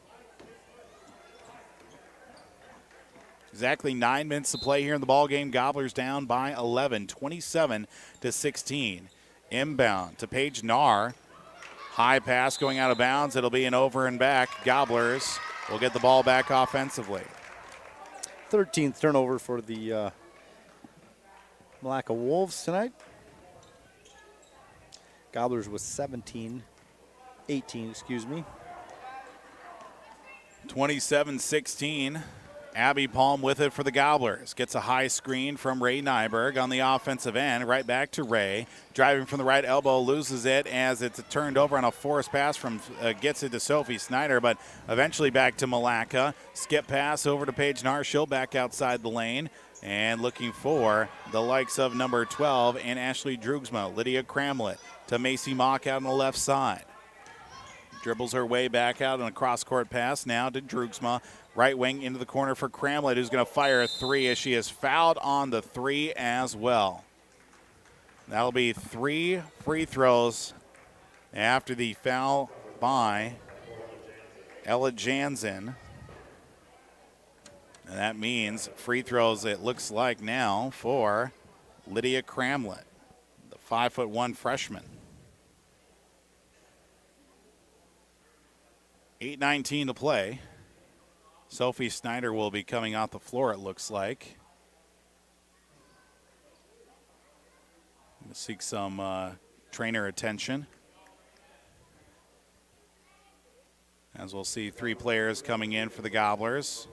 Exactly 9 minutes to play here in the ballgame. Gobblers down by 11, 27-16. Inbound to Paige Narr. High pass going out of bounds. It'll be an over and back. Gobblers will get the ball back offensively. 13th turnover for the Milaca Wolves tonight. Gobblers with 18, 27-16. Abby Palm with it for the Gobblers. Gets a high screen from Ray Nyberg on the offensive end. Right back to Ray. Driving from the right elbow, loses it as it's turned over on a forced pass from, gets it to Sophie Snyder, but eventually back to Milaca. Skip pass over to Paige Narr. She'll back outside the lane. And looking for the likes of number 12 and Ashley Drugsma. Lydia Cramlett to Macy Mock out on the left side. Dribbles her way back out on a cross-court pass now to Drugsma. Right wing into the corner for Cramlett, who's going to fire a 3 as she is fouled on the 3 as well. That'll be 3 free throws after the foul by Ella Jansen. And that means free throws, it looks like now, for Lydia Cramlett, the 5'1" freshman. 8:19 to play. Sophie Snyder will be coming off the floor, it looks like. We'll seek some trainer attention. As we'll see 3 players coming in for the Gobblers.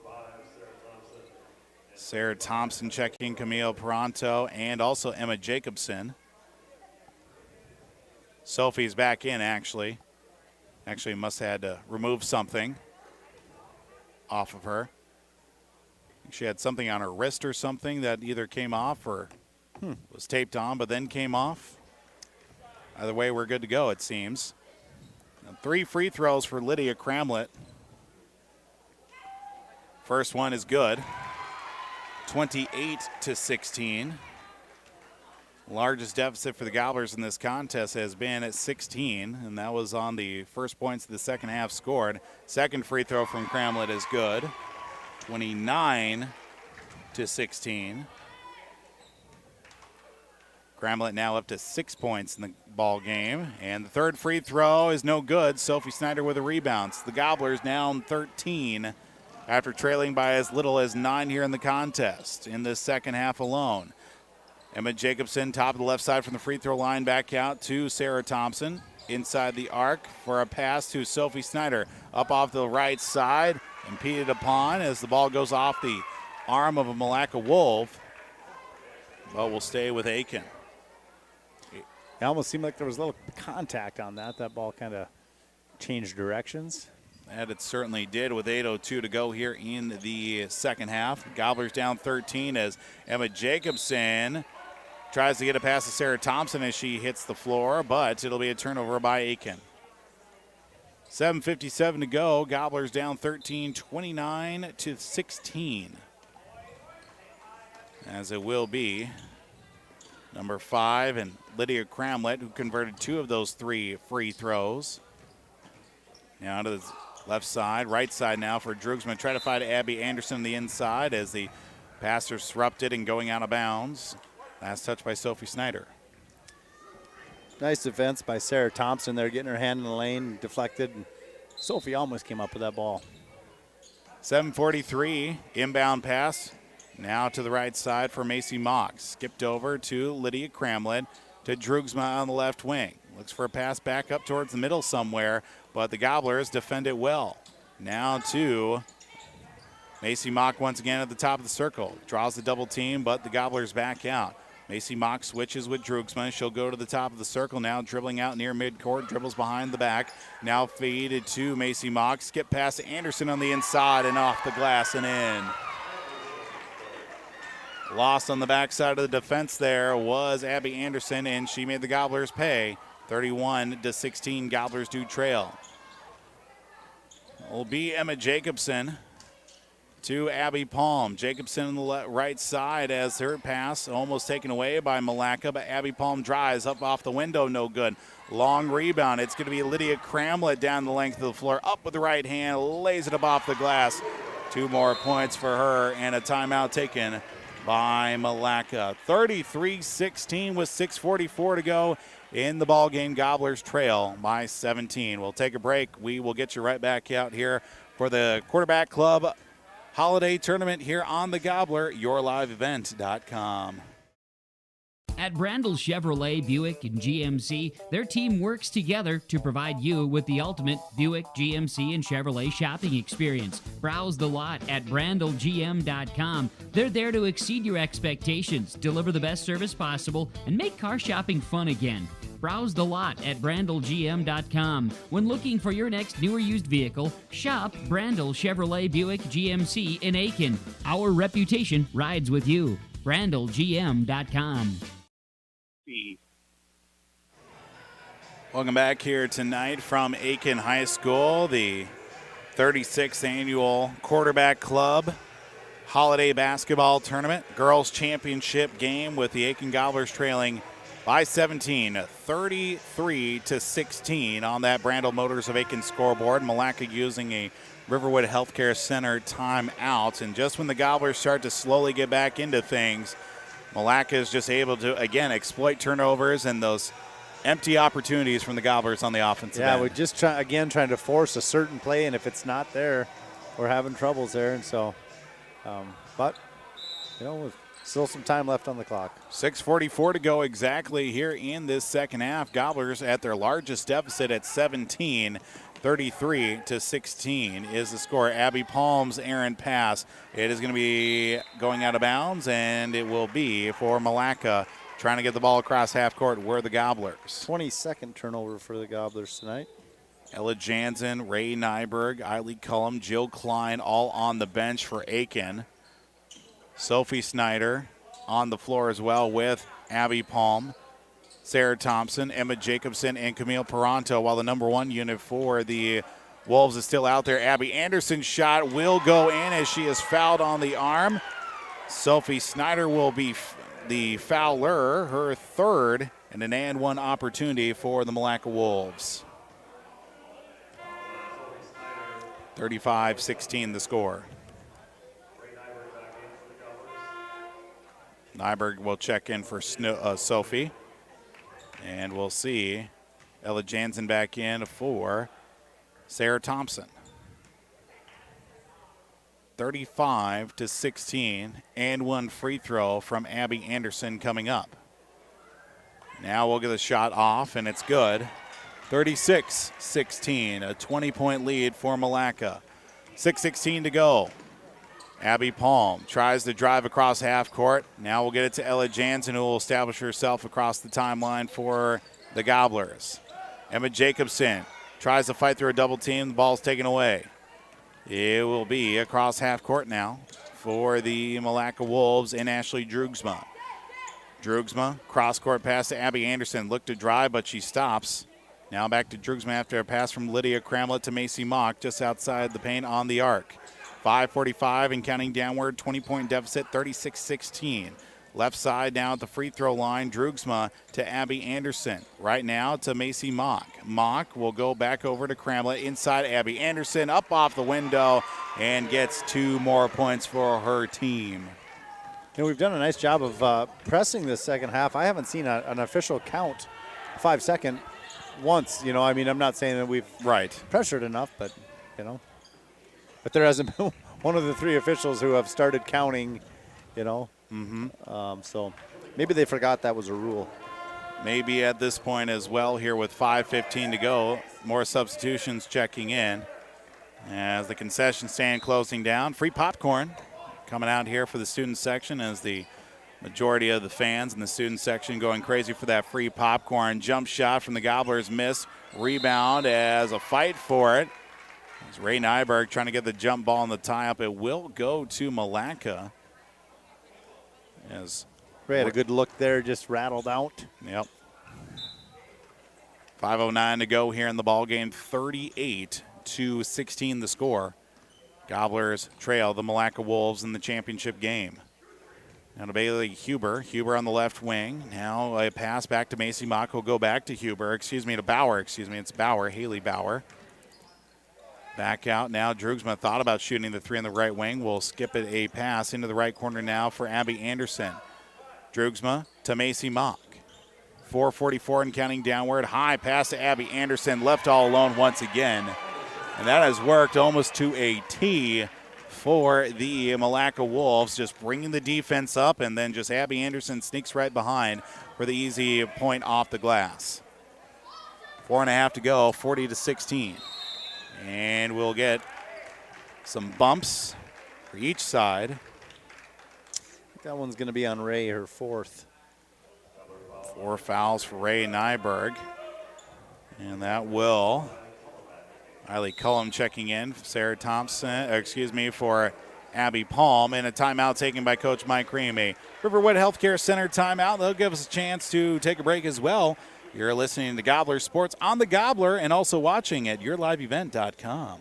Sarah Thompson checking, Camille Peranto, and also Emma Jacobson. Sophie's back in, actually. Actually must have had to remove something off of her. She had something on her wrist or something that either came off or was taped on, but then came off. Either way, we're good to go, it seems. And 3 free throws for Lydia Cramlett. First one is good. 28-16. Largest deficit for the Gobblers in this contest has been at 16, and that was on the first points of the second half scored. Second free throw from Cramlett is good. 29-16. Cramlett now up to 6 points in the ball game, and the third free throw is no good. Sophie Snyder with a rebound. The Gobblers down 13 after trailing by as little as 9 here in the contest in this second half alone. Emma Jacobson, top of the left side from the free throw line, back out to Sarah Thompson. Inside the arc for a pass to Sophie Snyder. Up off the right side, impeded upon as the ball goes off the arm of a Milaca Wolf. But will stay with Aitkin. It almost seemed like there was a little contact on that. That ball kind of changed directions. And it certainly did with 8:02 to go here in the second half. Gobblers down 13 as Emma Jacobson tries to get a pass to Sarah Thompson as she hits the floor, but it'll be a turnover by Aitkin. 7:57 to go. Gobblers down 13, 29-16. As it will be number 5 and Lydia Cramlett, who converted 2 of those 3 free throws. Now to the left side, right side now for Drugsman. Try to find Abby Anderson on the inside as the pass disrupted and going out of bounds. Last touch by Sophie Snyder. Nice defense by Sarah Thompson there, getting her hand in the lane, deflected. And Sophie almost came up with that ball. 7:43, inbound pass. Now to the right side for Macy Mock. Skipped over to Lydia Cramlett to Drugsma on the left wing. Looks for a pass back up towards the middle somewhere, but the Gobblers defend it well. Now to Macy Mock once again at the top of the circle. Draws the double team, but the Gobblers back out. Macy Mock switches with Drugsma. She'll go to the top of the circle now, dribbling out near midcourt, dribbles behind the back. Now feeded to Macy Mock. Skip pass to Anderson on the inside and off the glass and in. Lost on the backside of the defense there was Abby Anderson, and she made the Gobblers pay. 31-16, Gobblers do trail. Will be Emma Jacobson to Abby Palm. Jacobson on the right side as her pass almost taken away by Milaca, but Abby Palm drives up off the window, no good. Long rebound. It's going to be Lydia Cramlett down the length of the floor, up with the right hand, lays it up off the glass. 2 more points for her and a timeout taken by Milaca. 33-16 with 6:44 to go in the ball game. Gobblers trail by 17. We'll take a break. We will get you right back out here for the Quarterback Club Holiday Tournament here on the Gobbler, yourliveevent.com. At Brandel Chevrolet, Buick, and GMC, their team works together to provide you with the ultimate Buick, GMC, and Chevrolet shopping experience. Browse the lot at brandelgm.com. They're there to exceed your expectations, deliver the best service possible, and make car shopping fun again. Browse the lot at brandelgm.com. When looking for your next new or used vehicle, shop Brandel Chevrolet, Buick, GMC in Aitkin. Our reputation rides with you. brandelgm.com. Welcome back here tonight from Aitkin High School, the 36th annual Quarterback Club Holiday Basketball Tournament, Girls Championship game with the Aitkin Gobblers trailing by 17, 33-16 on that Brandel Motors of Aitkin scoreboard. Milaca using a Riverwood Healthcare Center timeout. And just when the Gobblers start to slowly get back into things, Milaca is just able to, again, exploit turnovers and those empty opportunities from the Gobblers on the offensive end. Yeah, we're just trying to force a certain play, and if it's not there, we're having troubles there. And so, but, with still some time left on the clock. 6:44 to go exactly here in this second half. Gobblers at their largest deficit at 17. 33-16 is the score. Abby Palm's errant pass. It is going to be going out of bounds, and it will be for Milaca trying to get the ball across half court. Were the Gobblers. 22nd turnover for the Gobblers tonight. Ella Jansen, Ray Nyberg, Eileen Cullum, Jill Klein all on the bench for Aitkin. Sophie Snyder on the floor as well with Abby Palm, Sarah Thompson, Emma Jacobson, and Camille Peranto, while the number one unit for the Wolves is still out there. Abby Anderson's shot will go in as she is fouled on the arm. Sophie Snyder will be the fouler, her third, and an and one opportunity for the Milaca Wolves. 35-16 the score. Nyberg will check in for Sophie. And we'll see Ella Jansen back in for Sarah Thompson. 35-16, and one free throw from Abby Anderson coming up. Now we'll get a shot off, and it's good. 36-16, a 20-point lead for Milaca. 6:16 to go. Abby Palm tries to drive across half court. Now we'll get it to Ella Jansen, who will establish herself across the timeline for the Gobblers. Emma Jacobson tries to fight through a double team. The ball's taken away. It will be across half court now for the Milaca Wolves and Ashley Drugsma. Drugsma, cross-court pass to Abby Anderson. Looked to drive, but she stops. Now back to Drugsma after a pass from Lydia Cramlett to Macy Mock just outside the paint on the arc. 5:45 and counting downward, 20-point deficit, 36-16. Left side now at the free throw line, Drugsma to Abby Anderson. Right now to Macy Mock. Mock will go back over to Cramlett. Inside Abby Anderson, up off the window, and gets 2 more points for her team. We've done a nice job of pressing this second half. I haven't seen an official count 5-second once. I'm not saying that we've pressured enough, but, But there hasn't been one of the 3 officials who have started counting, So maybe they forgot that was a rule. Maybe at this point as well here with 5:15 to go. More substitutions checking in as the concession stand closing down. Free popcorn coming out here for the student section as the majority of the fans in the student section going crazy for that free popcorn. Jump shot from the Gobblers miss. Rebound as a fight for it. It's Ray Nyberg trying to get the jump ball in the tie-up. It will go to Milaca. As Ray had a good look there, just rattled out. Yep. 5:09 to go here in the ball game. 38-16 the score. Gobblers trail the Milaca Wolves in the championship game. Now to Bailey Huber. Huber on the left wing. Now a pass back to Macy Mock. Will go back to Huber. To Bauer. It's Bauer. Haley Bauer. Back out now. Drugsma thought about shooting the 3 on the right wing. Will skip it a pass into the right corner now for Abby Anderson. Drugsma to Macy Mock. 4:44 and counting downward. High pass to Abby Anderson. Left all alone once again. And that has worked almost to a T for the Milaca Wolves. Just bringing the defense up, and then just Abby Anderson sneaks right behind for the easy point off the glass. 4.5 to go. 40-16. And we'll get some bumps for each side. I think that one's going to be on Ray, her 4th. 4 fouls for Ray Nyberg. And that will. Eileen Cullum checking in. Sarah Thompson, for Abby Palm. And a timeout taken by Coach Mike Ream. A Riverwood Healthcare Center timeout. They'll give us a chance to take a break as well. You're listening to Gobbler Sports on the Gobbler and also watching at yourliveevent.com.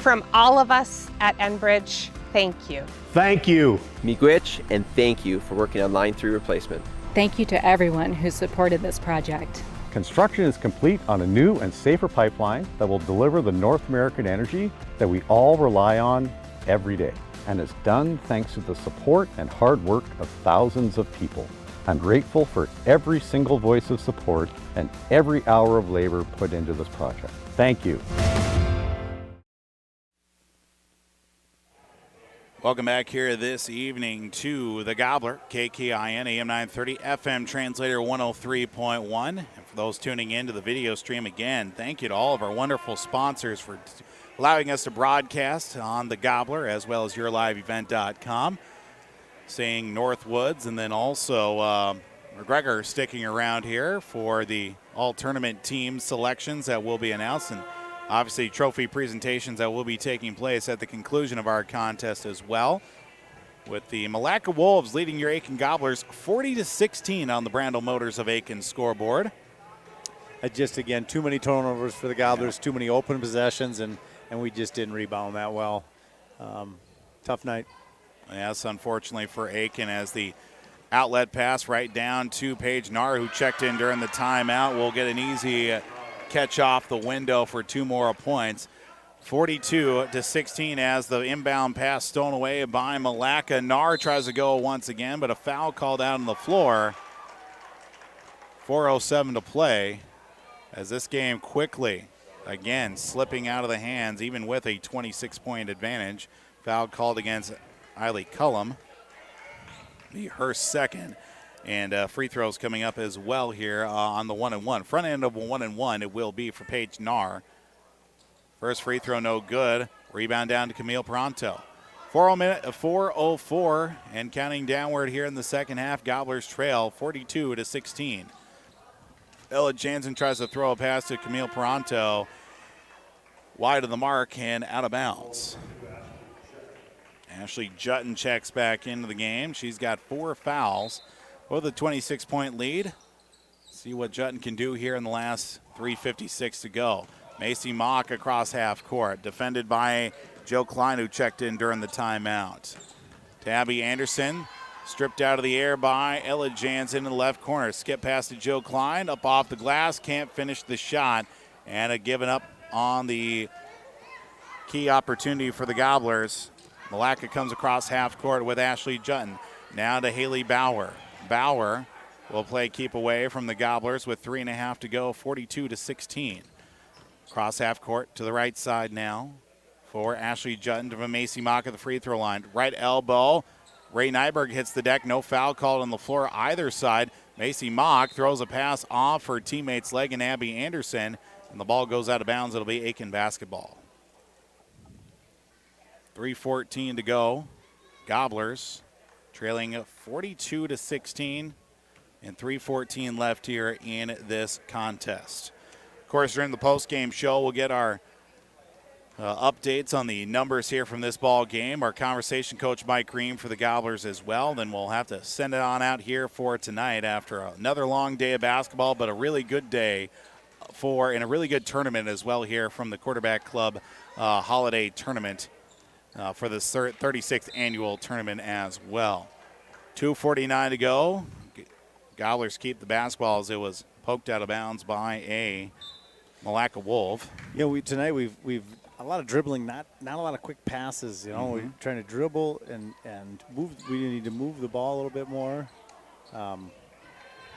From all of us at Enbridge, thank you. Thank you. Miigwech, and thank you for working on Line 3 replacement. Thank you to everyone who supported this project. Construction is complete on a new and safer pipeline that will deliver the North American energy that we all rely on every day. And it's done thanks to the support and hard work of thousands of people. I'm grateful for every single voice of support and every hour of labor put into this project. Thank you. Welcome back here this evening to the Gobbler, KKIN AM 930, FM translator 103.1. And for those tuning in to the video stream again, thank you to all of our wonderful sponsors for allowing us to broadcast on the Gobbler as well as yourliveevent.com. Seeing Northwoods and then also McGregor sticking around here for the all-tournament team selections that will be announced, and obviously trophy presentations that will be taking place at the conclusion of our contest as well, with the Milaca Wolves leading your Aitkin Gobblers 40-16 on the Brandel Motors of Aitkin scoreboard. Just, again, too many turnovers for the Gobblers, too many open possessions, and we just didn't rebound that well. Tough night. Yes, unfortunately for Aitkin, as the outlet pass right down to Paige Nar, who checked in during the timeout, will get an easy catch off the window for 2 more points. 42-16 as the inbound pass stolen away by Milaca. Nar tries to go once again, but a foul called out on the floor. 4:07 to play as this game quickly, again, slipping out of the hands, even with a 26-point advantage. Foul called against Eiley Cullum. Be her second. And free throws coming up as well here on the 1-and-1. Front end of a 1-and-1, it will be for Paige Nar. First free throw, no good. Rebound down to Camille Pronto. 4:04 and counting downward here in the second half. Gobblers trail 42-16. Ella Jansen tries to throw a pass to Camille Pronto. Wide of the mark and out of bounds. Ashley Jutton checks back into the game. She's got 4 fouls with a 26-point lead. See what Jutton can do here in the last 3:56 to go. Macy Mock across half court, defended by Jill Klein, who checked in during the timeout. Tabby Anderson stripped out of the air by Ella Jansen in the left corner. Skip pass to Jill Klein, up off the glass, can't finish the shot, and a given up on the key opportunity for the Gobblers. Milaca comes across half court with Ashley Jutton. Now to Haley Bauer. Bauer will play keep away from the Gobblers with 3.5 to go, 42-16. Cross half court to the right side now for Ashley Jutton to Macy Mock at the free throw line. Right elbow. Ray Nyberg hits the deck. No foul called on the floor either side. Macy Mock throws a pass off her teammate's leg and Abby Anderson, and the ball goes out of bounds. It'll be Aitkin basketball. 3:14 to go. Gobblers trailing 42-16 and 3:14 left here in this contest. Of course, during the post-game show, we'll get our updates on the numbers here from this ball game. Our conversation coach, Mike Green, for the Gobblers as well. Then we'll have to send it on out here for tonight after another long day of basketball, but a really good day and a really good tournament as well here from the Quarterback Club Holiday Tournament for the 36th annual tournament as well. 2:49 to go. Gobblers keep the basketball as it was poked out of bounds by a Milaca Wolf. Yeah, tonight we've a lot of dribbling, not a lot of quick passes. You know, we're trying to dribble and move. We need to move the ball a little bit more.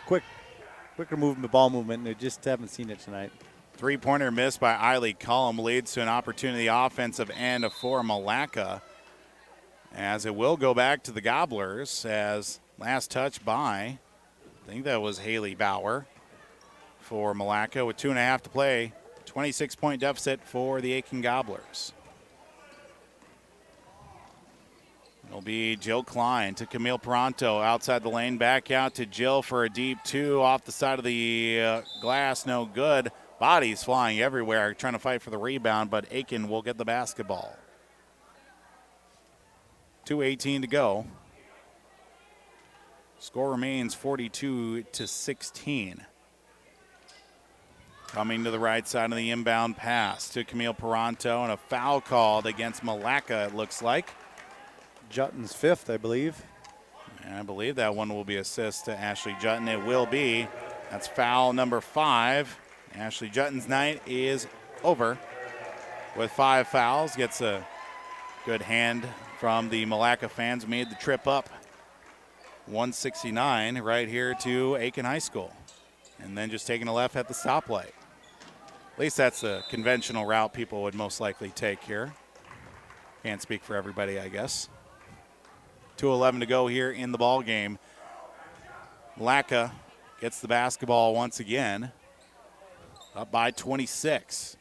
Quicker movement, ball movement, and we just haven't seen it tonight. Three-pointer missed by Eiley Cullum leads to an opportunity offensive end for Milaca, as it will go back to the Gobblers as last touch by, I think that was Haley Bauer for Milaca with 2.5 to play. 26-point deficit for the Aitkin Gobblers. It'll be Jill Klein to Camille Pronto outside the lane, back out to Jill for a deep 2 off the side of the glass, no good. Bodies flying everywhere, trying to fight for the rebound, but Aitkin will get the basketball. 2:18 to go. Score remains 42-16. Coming to the right side of the inbound pass to Camille Pronto, and a foul called against Milaca, it looks like. Jutton's 5th, I believe. And I believe that one will be assist to Ashley Jutton. It will be. That's foul number 5. Ashley Jutton's night is over with 5 fouls. Gets a good hand from the Milaca fans. Made the trip up 169 right here to Aitkin High School. And then just taking a left at the stoplight. At least that's the conventional route people would most likely take here. Can't speak for everybody, I guess. 2:11 to go here in the ball game. Milaca gets the basketball once again. Up by 26.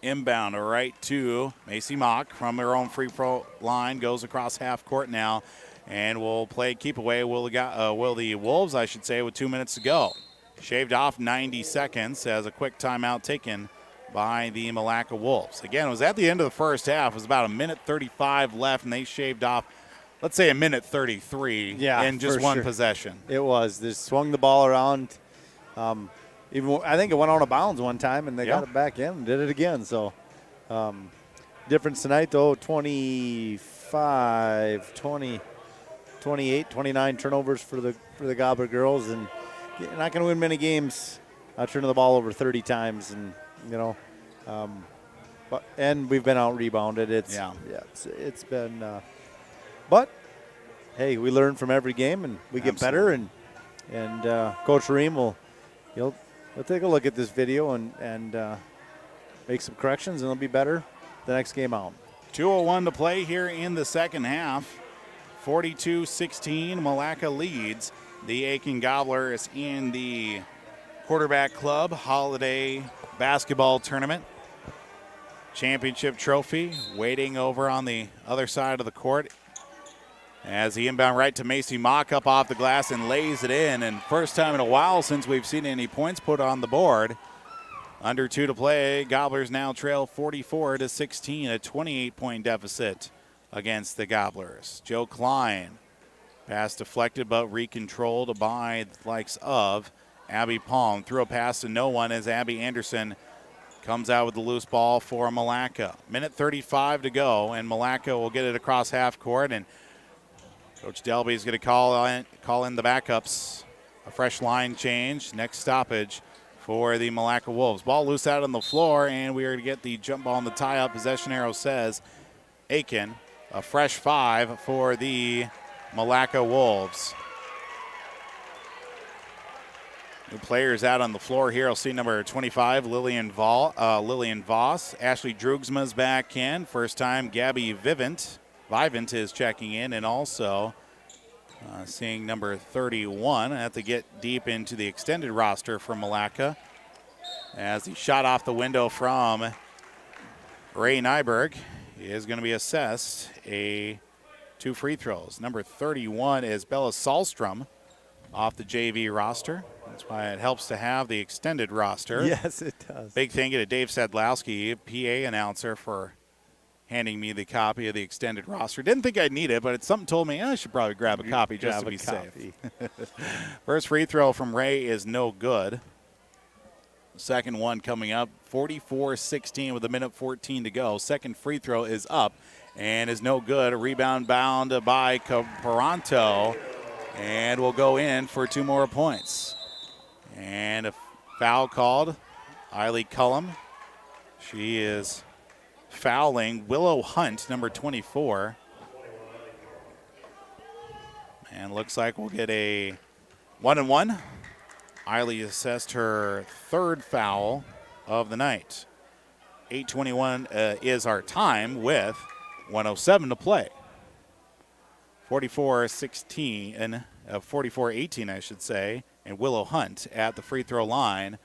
Inbound right to Macy Mock from her own free throw line. Goes across half court now. And will play keep away. Will the Wolves, I should say, with 2 minutes to go. Shaved off 90 seconds as a quick timeout taken by the Milaca Wolves. Again, it was at the end of the first half. It was about 1:35 left, and they shaved off, let's say, 1:33 in just one possession. It was. They swung the ball around. Even I think it went out of bounds one time, and they got it back in and did it again. So difference tonight, though, 25, 20, 28, 29 turnovers for the Gobbler girls, and you're not going to win many games turning the ball over 30 times, and and we've been out rebounded. It's been, but hey, we learn from every game and we get better. And Coach Ream he'll take a look at this video and make some corrections, and it'll be better the next game out. 2:01 to play here in the second half. 42-16, Milaca leads the Aitkin Gobblers in the Quarterback Club Holiday Basketball Tournament. Championship trophy waiting over on the other side of the court as the inbound right to Macy Mock up off the glass and lays it in. And first time in a while since we've seen any points put on the board. Under 2 to play. Gobblers now trail 44-16, a 28-point deficit against the Gobblers. Joe Klein, pass deflected but recontrolled by the likes of Abby Palm. Threw a pass to no one as Abby Anderson comes out with the loose ball for Milaca. 1:35 to go, and Milaca will get it across half court, and Coach Delby is going to call in the backups. A fresh line change, next stoppage for the Milaca Wolves. Ball loose out on the floor, and we are going to get the jump ball in the tie-up. Possession arrow says Aitkin. A fresh 5 for the Milaca Wolves. New players out on the floor here. I'll see number 25, Lillian Voss. Ashley Drugsma's back in. First time Gabby Vivint is checking in, and also seeing number 31. I have to get deep into the extended roster for Milaca as he shot off the window from Ray Nyberg is going to be assessed 2 free throws. Number 31 is Bella Sahlstrom off the JV roster. That's why it helps to have the extended roster. Yes, it does. Big thank you to Dave Sadlowski, PA announcer, for handing me the copy of the extended roster. Didn't think I'd need it, but something told me I should probably grab a copy just to be safe. First free throw from Ray is no good. Second one coming up, 44-16 with 1:14 to go. Second free throw is up and is no good. A rebound bound by Caparanto, and will go in for 2 more points. And a foul called. Eiley Cullum. She is fouling Willow Hunt, number 24. And looks like we'll get a 1-and-1. Eiley assessed her 3rd foul of the night. 8:21 is our time with 1:07 to play. 44-18, I should say, and Willow Hunt at the free throw line.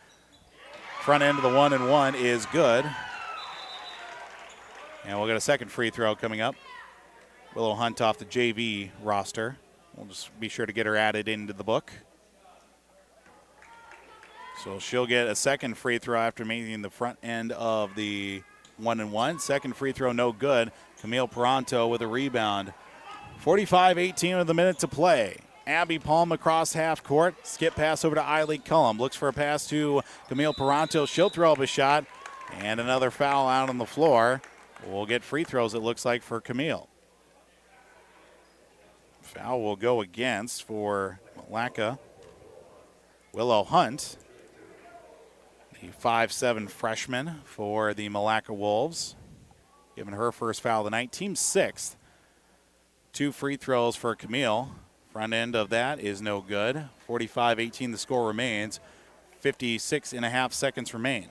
Front end of the 1-and-1 is good. And we'll get a second free throw coming up. Willow Hunt off the JV roster. We'll just be sure to get her added into the book. So she'll get a second free throw after making the front end of the 1-and-1. Second free throw no good. Camille Paranto with a rebound. 45-18 with a minute to play. Abby Palm across half court. Skip pass over to Eiley Cullum. Looks for a pass to Camille Paranto. She'll throw up a shot. And another foul out on the floor. We'll get free throws, it looks like, for Camille. Foul will go against for Milaca. Willow Hunt, the 5'7" freshman for the Milaca Wolves, giving her first foul of the night. Team sixth. 2 free throws for Camille. Front end of that is no good. 45-18 the score remains. 56.5 seconds remain.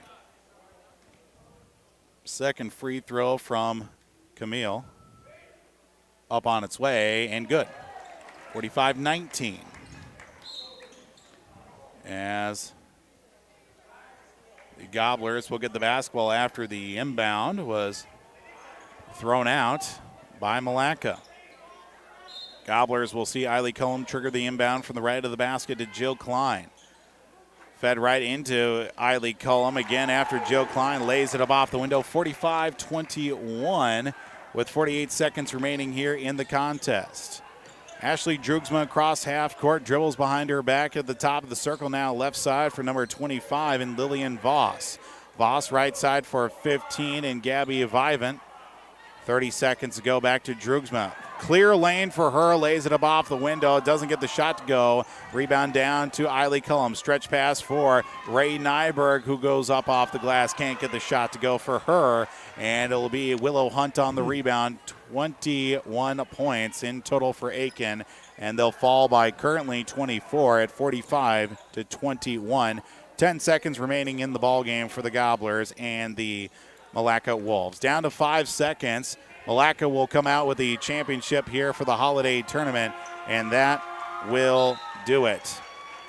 Second free throw from Camille. Up on its way and good. 45-19. As the Gobblers will get the basketball after the inbound was thrown out by Milaca. Gobblers will see Eiley Cullum trigger the inbound from the right of the basket to Jill Klein. Fed right into Eiley Cullum again after Jill Klein lays it up off the window. 45-21 with 48 seconds remaining here in the contest. Ashley Drugsma across half court, dribbles behind her back at the top of the circle now, left side for number 25 and Lillian Voss. Voss right side for 15 and Gabby Vivant. 30 seconds to go, back to Drugsma. Clear lane for her, lays it up off the window, doesn't get the shot to go. Rebound down to Eiley Cullum. Stretch pass for Ray Nyberg, who goes up off the glass, can't get the shot to go for her. And it'll be Willow Hunt on the rebound. 21 points in total for Aitkin, and they'll fall by currently 24 at 45-21. 10 seconds remaining in the ball game for the Gobblers and the Milaca Wolves. Down to 5 seconds. Milaca will come out with the championship here for the holiday tournament, and that will do it.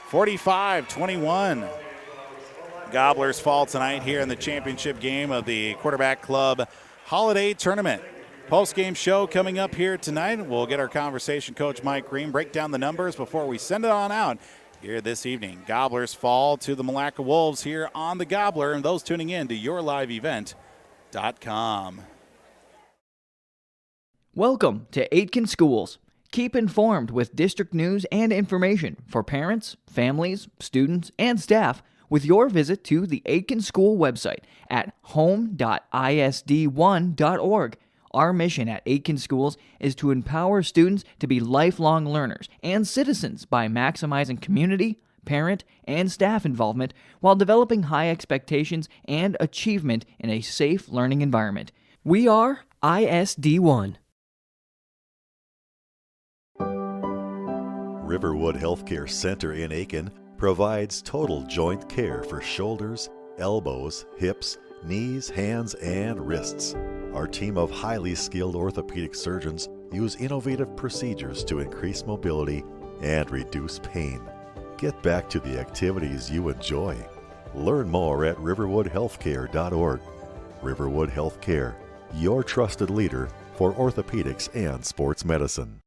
45-21. Gobblers fall tonight here in the championship game of the Quarterback Club Holiday Tournament. Post-game show coming up here tonight. We'll get our conversation coach Mike Green, break down the numbers before we send it on out here this evening. Gobblers fall to the Milaca Wolves here on the Gobbler, and those tuning in to yourliveevent.com. Welcome to Aitkin Schools. Keep informed with district news and information for parents, families, students, and staff with your visit to the Aitkin School website at home.isd1.org. Our mission at Aitkin Schools is to empower students to be lifelong learners and citizens by maximizing community, parent, and staff involvement while developing high expectations and achievement in a safe learning environment. We are ISD1. Riverwood Healthcare Center in Aitkin provides total joint care for shoulders, elbows, hips, knees, hands, and wrists. Our team of highly skilled orthopedic surgeons use innovative procedures to increase mobility and reduce pain. Get back to the activities you enjoy. Learn more at riverwoodhealthcare.org. Riverwood Healthcare, your trusted leader for orthopedics and sports medicine.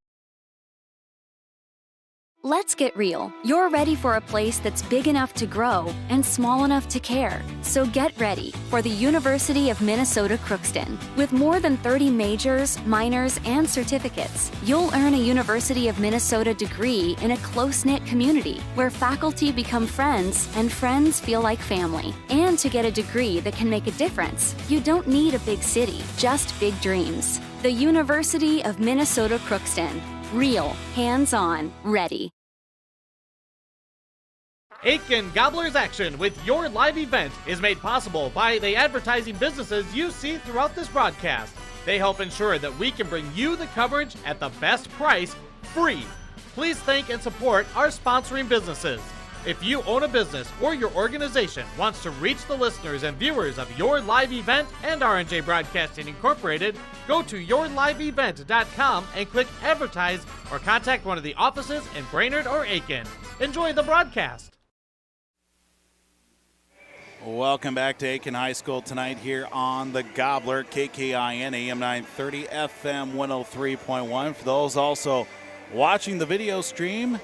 Let's get real. You're ready for a place that's big enough to grow and small enough to care. So get ready for the University of Minnesota Crookston. With more than 30 majors, minors, and certificates, you'll earn a University of Minnesota degree in a close-knit community where faculty become friends and friends feel like family. And to get a degree that can make a difference, you don't need a big city, just big dreams. The University of Minnesota Crookston. Real, hands-on, ready. Aitkin Gobblers Action with your live event is made possible by the advertising businesses you see throughout this broadcast. They help ensure that we can bring you the coverage at the best price, free. Please thank and support our sponsoring businesses. If you own a business or your organization wants to reach the listeners and viewers of your live event and R&J Broadcasting Incorporated, go to yourliveevent.com and click Advertise or contact one of the offices in Brainerd or Aitkin. Enjoy the broadcast. Welcome back to Aitkin High School tonight here on the Gobbler, KKIN, AM 930, FM 103.1. For those also watching the video stream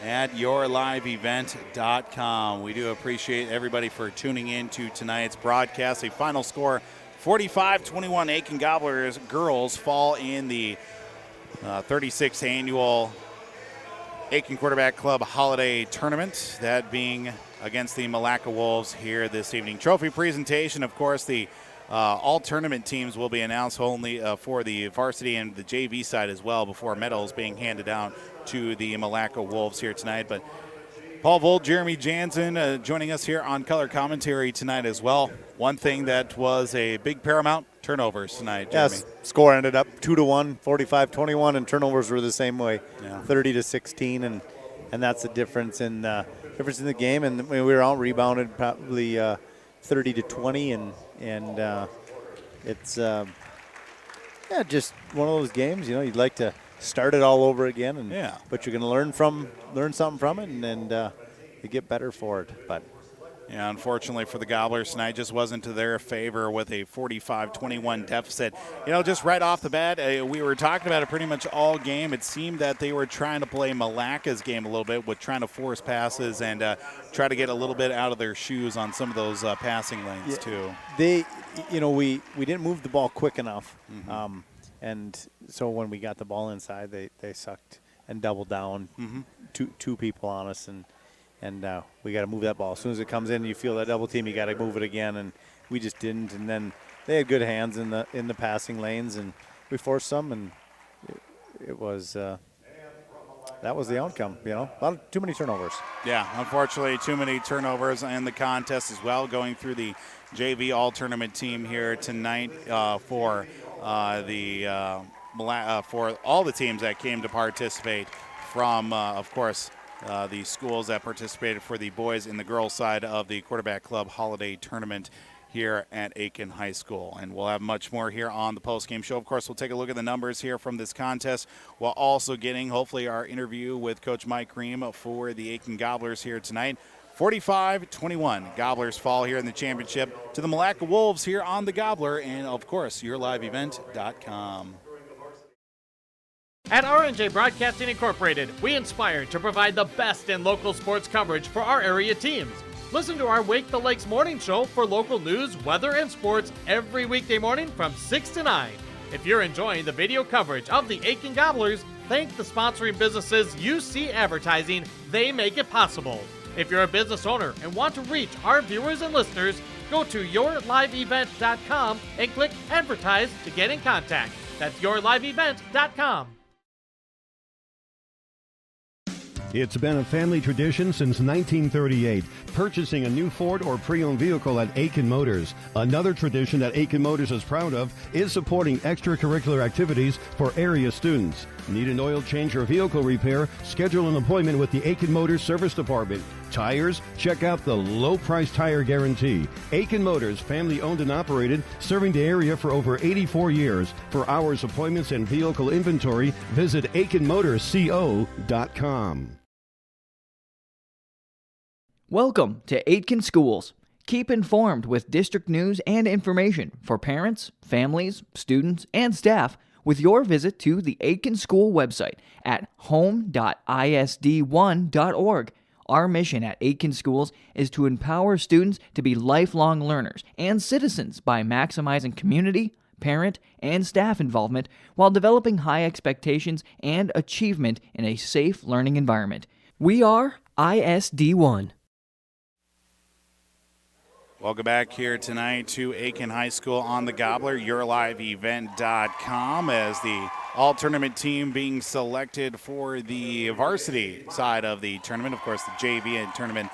at yourliveevent.com. We do appreciate everybody for tuning in to tonight's broadcast. A final score, 45-21. Aitkin Gobblers girls fall in the 36th annual Aitkin Quarterback Club Holiday Tournament, that being against the Milaca Wolves here this evening. Trophy presentation, of course, the all tournament teams will be announced only for the varsity and the JV side as well before medals being handed out to the Milaca Wolves here tonight. But Paul Volt, Jeremy Jansen joining us here on color commentary tonight as well. One thing that was a big paramount, turnovers tonight, Jeremy. Yes, score ended up 2-1, 45-21, and turnovers were the same way, 30-16, and that's the difference in the game. And we were out rebounded probably 30-20, and it's just one of those games. You'd like to start it all over again, but you're going to learn something from it, and you get better for it. But yeah, unfortunately for the Gobblers tonight, just wasn't to their favor with a 45-21 deficit. Just right off the bat, we were talking about it pretty much all game. It seemed that they were trying to play Milaca's game a little bit with trying to force passes and try to get a little bit out of their shoes on some of those passing lanes too. We didn't move the ball quick enough. And so when we got the ball inside, they sucked and doubled down two people on us, and we got to move that ball. As soon as it comes in, you feel that double team, you got to move it again, and we just didn't. And then they had good hands in the passing lanes, and we forced some, and it was that was the outcome. Too many turnovers. Yeah, unfortunately, too many turnovers in the contest as well. Going through the JV all tournament team here tonight for all the teams that came to participate from, of course, the schools that participated for the boys and the girls side of the Quarterback Club Holiday Tournament here at Aitkin High School. And we'll have much more here on the postgame show. Of course, we'll take a look at the numbers here from this contest while also getting, hopefully, our interview with Coach Mike Ream for the Aitkin Gobblers here tonight. 45-21. Gobblers fall here in the championship to the Milaca Wolves here on the Gobbler and, of course, yourliveevent.com. At R&J Broadcasting Incorporated, we inspire to provide the best in local sports coverage for our area teams. Listen to our Wake the Lakes morning show for local news, weather, and sports every weekday morning from 6 to 9. If you're enjoying the video coverage of the Aitkin Gobblers, thank the sponsoring businesses UC Advertising. They make it possible. If you're a business owner and want to reach our viewers and listeners, go to yourliveevent.com and click Advertise to get in contact. That's yourliveevent.com. It's been a family tradition since 1938, purchasing a new Ford or pre-owned vehicle at Aitkin Motors. Another tradition that Aitkin Motors is proud of is supporting extracurricular activities for area students. Need an oil change or vehicle repair? Schedule an appointment with the Aitkin Motors Service Department. Tires? Check out the low price tire guarantee. Aitkin Motors, family owned and operated, serving the area for over 84 years. For hours, appointments, and vehicle inventory, visit AitkinMotorsCO.com. Welcome to Aitkin Schools. Keep informed with district news and information for parents, families, students, and staff with your visit to the Aitkin School website at home.isd1.org. Our mission at Aitkin Schools is to empower students to be lifelong learners and citizens by maximizing community, parent, and staff involvement while developing high expectations and achievement in a safe learning environment. We are ISD1. Welcome back here tonight to Aitkin High School on the Gobbler, yourliveevent.com, as the all-tournament team being selected for the varsity side of the tournament. Of course, the JV tournament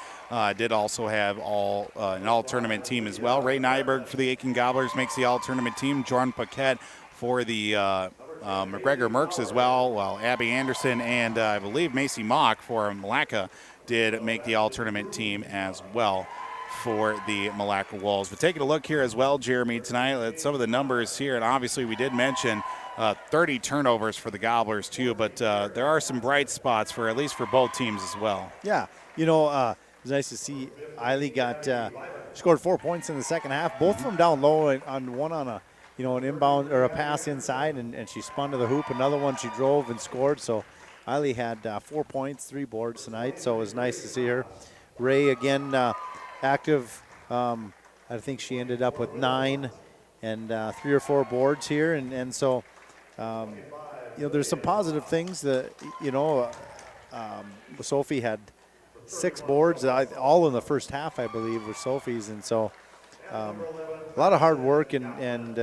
did also have an all-tournament team as well. Ray Nyberg for the Aitkin Gobblers makes the all-tournament team. Jordan Paquette for the McGregor Mercs as well, while Abby Anderson and I believe Macy Mock for Milaca did make the all-tournament team as well for the Milaca Wolves. But taking a look here as well, Jeremy, tonight at some of the numbers here, and obviously we did mention 30 turnovers for the Gobblers too, but there are some bright spots for at least for both teams as well. Yeah, it was nice to see Eiley scored 4 points in the second half, both of them down low, on one on an inbound or a pass inside, and she spun to the hoop. Another one she drove and scored. So Eiley had 4 points, 3 boards tonight, so it was nice to see her. Ray again active. I think she ended up with 9 and 3 or 4 boards here, and so there's some positive things that Sophie had 6 boards, all in the first half, I believe, were Sophie's, and so a lot of hard work and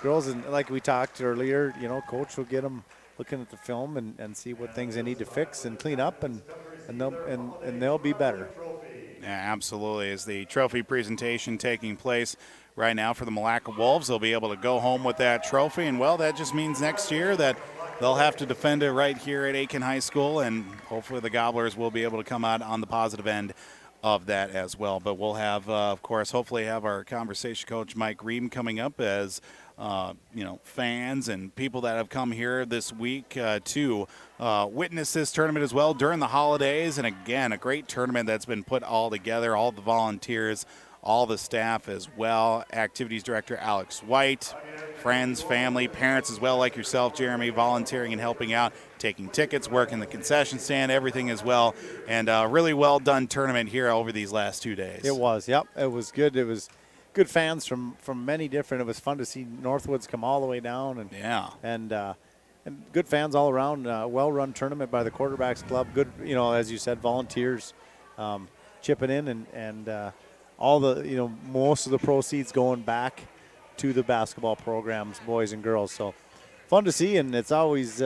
girls, and like we talked earlier, coach will get them looking at the film and see what things they need to fix and clean up, and they'll be better. Yeah, absolutely. Is the trophy presentation taking place right now for the Milaca Wolves? They'll be able to go home with that trophy, and well, that just means next year that they'll have to defend it right here at Aitkin High School, and hopefully the Gobblers will be able to come out on the positive end of that as well. But we'll have, of course, hopefully have our conversation coach Mike Ream coming up as fans and people that have come here this week to witness this tournament as well during the holidays. And again, a great tournament that's been put all together, all the volunteers, all the staff as well. Activities Director Alex White, friends, family, parents as well, like yourself, Jeremy, volunteering and helping out, taking tickets, working the concession stand, everything as well. And a really well done tournament here over these last 2 days. It was, yep. It was good. It was good fans from many different. It was fun to see Northwoods come all the way down, and good fans all around. Well-run tournament by the Quarterbacks Club. Good, as you said, volunteers chipping in, and all the most of the proceeds going back to the basketball programs, boys and girls. So fun to see, and it's always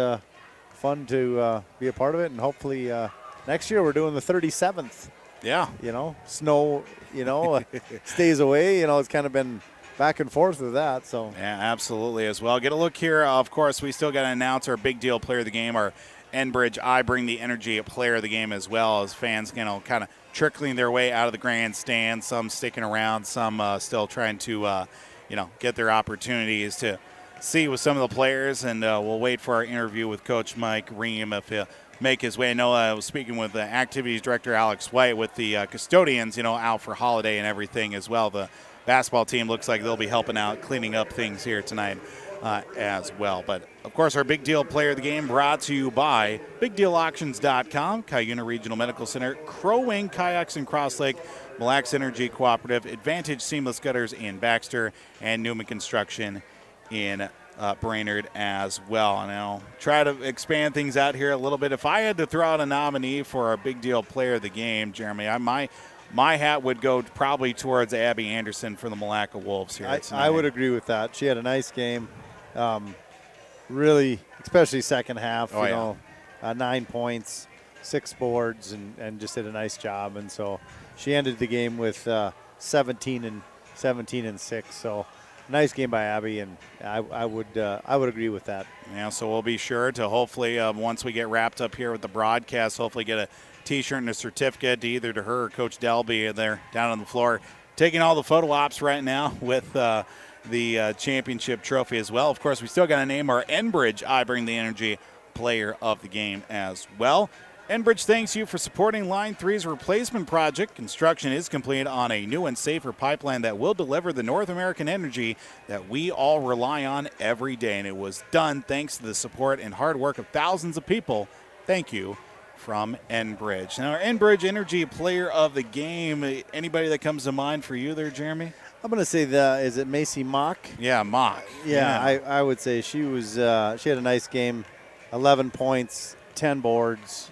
fun to be a part of it. And hopefully next year we're doing the 37th. Yeah. Snow, stays away. It's kind of been back and forth with that. So yeah, absolutely as well. Get a look here. Of course, we still got to announce our big deal player of the game, our Enbridge I Bring the Energy player of the game, as well as fans, kind of trickling their way out of the grandstand. Some sticking around, some still trying to, get their opportunities to see with some of the players. And we'll wait for our interview with Coach Mike Ream if he'll make his way. I know I was speaking with the Activities Director Alex White with the custodians, out for holiday and everything as well. The basketball team looks like they'll be helping out, cleaning up things here tonight as well. But, of course, our big deal player of the game brought to you by BigDealAuctions.com, Cuyuna Regional Medical Center, Crow Wing Kayaks in Cross Lake, Mille Lacs Energy Cooperative, Advantage Seamless Gutters in Baxter, and Newman Construction in Brainerd as well. And I'll try to expand things out here a little bit. If I had to throw out a nominee for our big deal player of the game, Jeremy, my hat would go probably towards Abby Anderson for the Milaca Wolves here. I would agree with that. She had a nice game. Really, especially second half, 9 points, 6 boards, and just did a nice job. And so she ended the game with 17 and 6. So nice game by Abby, and I would agree with that. Yeah, so we'll be sure to hopefully once we get wrapped up here with the broadcast, hopefully get a T-shirt and a certificate either to her or Coach Delby. They're down on the floor taking all the photo ops right now with the championship trophy as well. Of course, we still got to name our Enbridge I Bring the Energy player of the game as well. Enbridge thanks you for supporting Line 3's replacement project. Construction is complete on a new and safer pipeline that will deliver the North American energy that we all rely on every day. And it was done thanks to the support and hard work of thousands of people. Thank you from Enbridge. Now, our Enbridge Energy player of the game, anybody that comes to mind for you there, Jeremy? I'm going to say is it Macy Mock? Yeah, Mock. Yeah. I would say she was. She had a nice game, 11 points, 10 boards.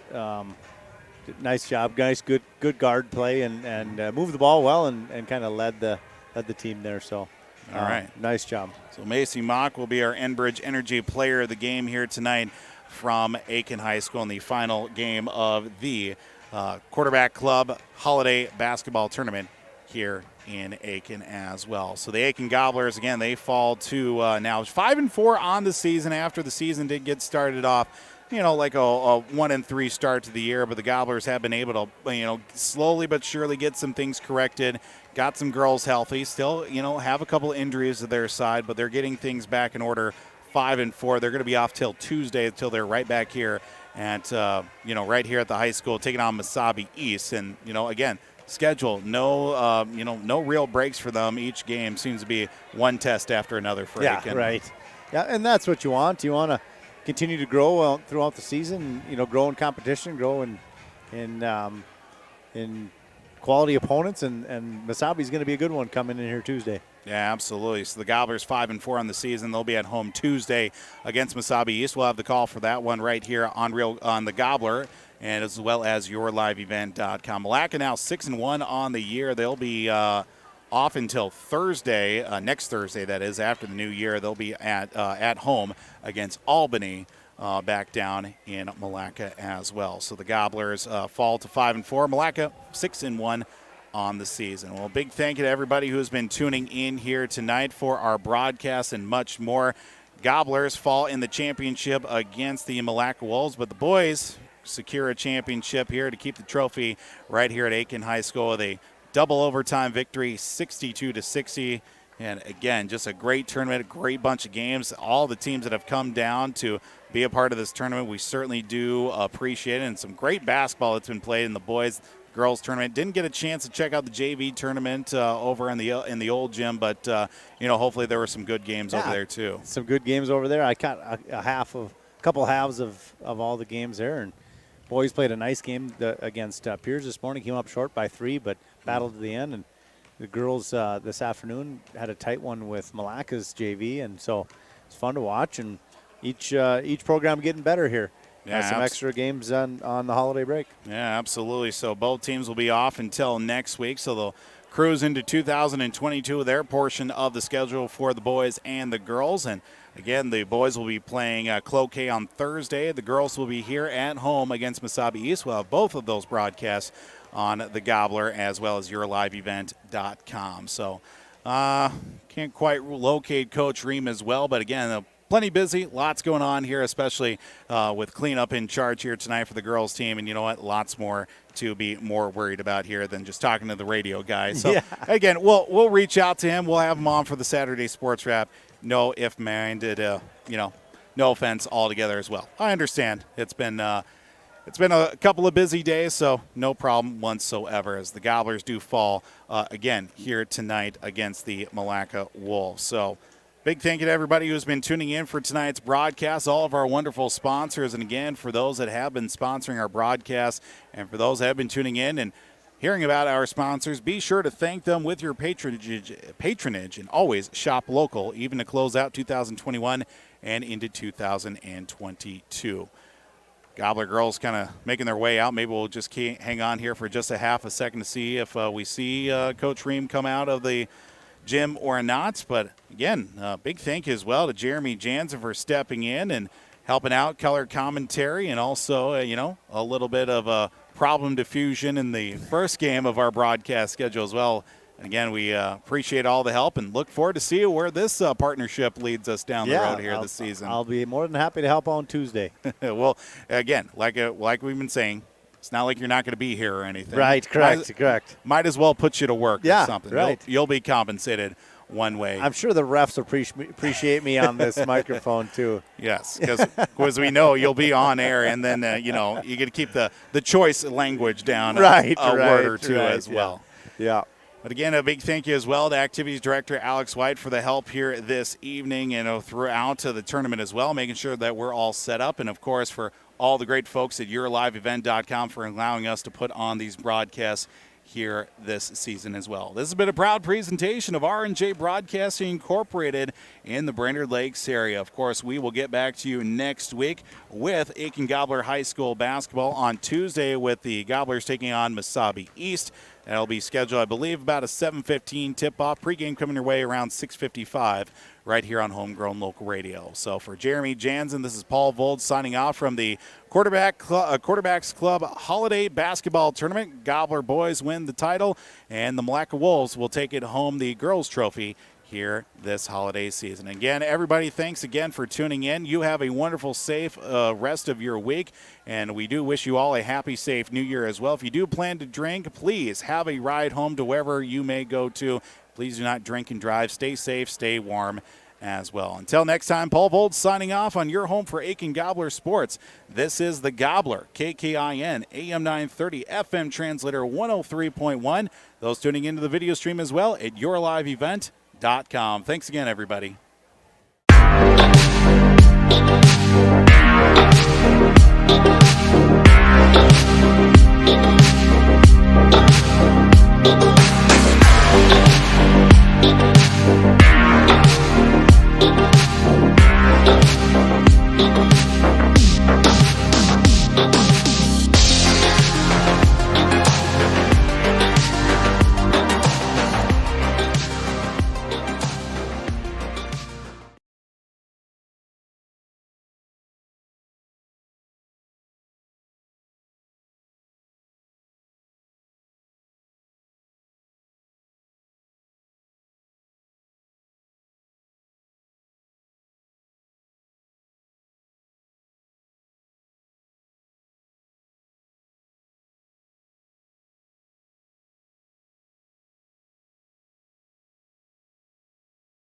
Nice job, guys. Good guard play and moved the ball well and kind of led the team there. So, all right, nice job. So Macy Mock will be our Enbridge Energy player of the game here tonight from Aitkin High School in the final game of the Quarterback Club Holiday Basketball Tournament here in Aitkin as well. So the Aitkin Gobblers, again, they fall to now 5-4 on the season after the season did get started off, like a 1-3 start to the year, but the Gobblers have been able to, slowly but surely get some things corrected, got some girls healthy, still, have a couple injuries to their side, but they're getting things back in order. 5-4. They're going to be off till Tuesday until they're right back here at, right here at the high school taking on Mesabi East. And, again, schedule, no real breaks for them. Each game seems to be one test after another for Aitkin. Yeah, right. Yeah, and that's what you want. You want to continue to grow throughout the season, grow in competition, grow in quality opponents, and Mesabi's going to be a good one coming in here Tuesday. Yeah, absolutely. So the Gobblers 5-4 on the season. They'll be at home Tuesday against Mesabi East. We'll have the call for that one right here on the Gobbler, and as well as yourliveevent.com. Milaca now 6-1 on the year. They'll be off until Thursday, next Thursday, that is, after the new year. They'll be at home against Albany, back down in Milaca as well. So the Gobblers fall to 5-4. Milaca 6-1 on the season. Well, big thank you to everybody who's been tuning in here tonight for our broadcast and much more. Gobblers fall in the championship against the Milaca Wolves, but the boys secure a championship here to keep the trophy right here at Aitkin High School with a double overtime victory, 62-60. And again, just a great tournament, a great bunch of games. All the teams that have come down to be a part of this tournament, we certainly do appreciate it. And some great basketball that's been played in the boys' girls tournament. Didn't get a chance to check out the JV tournament over in the old gym, but hopefully there were some good games over there too. Some good games over there. I caught a couple halves of all the games there, and boys played a nice game against Piers this morning. Came up short by 3, but battled to the end. And the girls this afternoon had a tight one with Milaca's JV, and so it's fun to watch. And each program getting better here. Yeah, some extra games on the holiday break. Yeah, absolutely. So both teams will be off until next week, so they'll cruise into 2022 with their portion of the schedule for the boys and the girls. And again, the boys will be playing Cloquet on Thursday. The girls will be here at home against Mesabi East. We'll have both of those broadcasts on the Gobbler as well as yourliveevent.com. So can't quite locate Coach Ream as well, but again, plenty busy, lots going on here, especially with cleanup in charge here tonight for the girls team. And you know what? Lots more to be more worried about here than just talking to the radio guy. So again, we'll reach out to him. We'll have him on for the Saturday Sports Wrap. No if minded, no offense altogether as well. I understand. It's been a couple of busy days, so no problem whatsoever as the Gobblers do fall again here tonight against the Milaca Wolves. So big thank you to everybody who's been tuning in for tonight's broadcast, all of our wonderful sponsors. And again, for those that have been sponsoring our broadcast and for those that have been tuning in and hearing about our sponsors, be sure to thank them with your patronage and always shop local, even to close out 2021 and into 2022. Gobbler girls kind of making their way out. Maybe we'll just hang on here for just a half a second to see if we see Coach Ream come out of the gym or not. But again, big thank you as well to Jeremy Jansen for stepping in and helping out color commentary, and also a little bit of a problem diffusion in the first game of our broadcast schedule as well. And again, we appreciate all the help and look forward to see where this partnership leads us down the road here this season. I'll be more than happy to help on Tuesday. Well, again, like we've been saying, it's not like you're not going to be here or anything. Right, correct. Might as well put you to work or something. Right. You'll be compensated one way. I'm sure the refs appreciate me on this microphone too. Yes, because we know you'll be on air, and then you get to keep the choice language down a word or two as well. Yeah. But again, a big thank you as well to Activities Director Alex White for the help here this evening and throughout the tournament as well, making sure that we're all set up. And, of course, for all the great folks at yourliveevent.com for allowing us to put on these broadcasts here this season as well. This has been a proud presentation of R&J Broadcasting Incorporated in the Brainerd Lakes area. Of course, we will get back to you next week with Aitkin Gobbler High School basketball on Tuesday with the Gobblers taking on Mesabi East. That'll be scheduled, I believe, about a 7:15 tip-off. Pregame coming your way around 6:55 right here on Homegrown Local Radio. So for Jeremy Jansen, this is Paul Vold signing off from the Quarterbacks Club Holiday Basketball Tournament. Gobbler boys win the title, and the Milaca Wolves will take it home the girls' trophy here this holiday season. Again, everybody, thanks again for tuning in. You have a wonderful, safe rest of your week, and we do wish you all a happy, safe New Year as well. If you do plan to drink, please have a ride home to wherever you may go to. Please do not drink and drive. Stay safe, stay warm as well. Until next time, Paul Vold signing off on your home for Aitkin Gobbler Sports. This is The Gobbler, KKIN, AM 930, FM translator 103.1. Those tuning into the video stream as well at yourliveevent.com. Thanks again, everybody.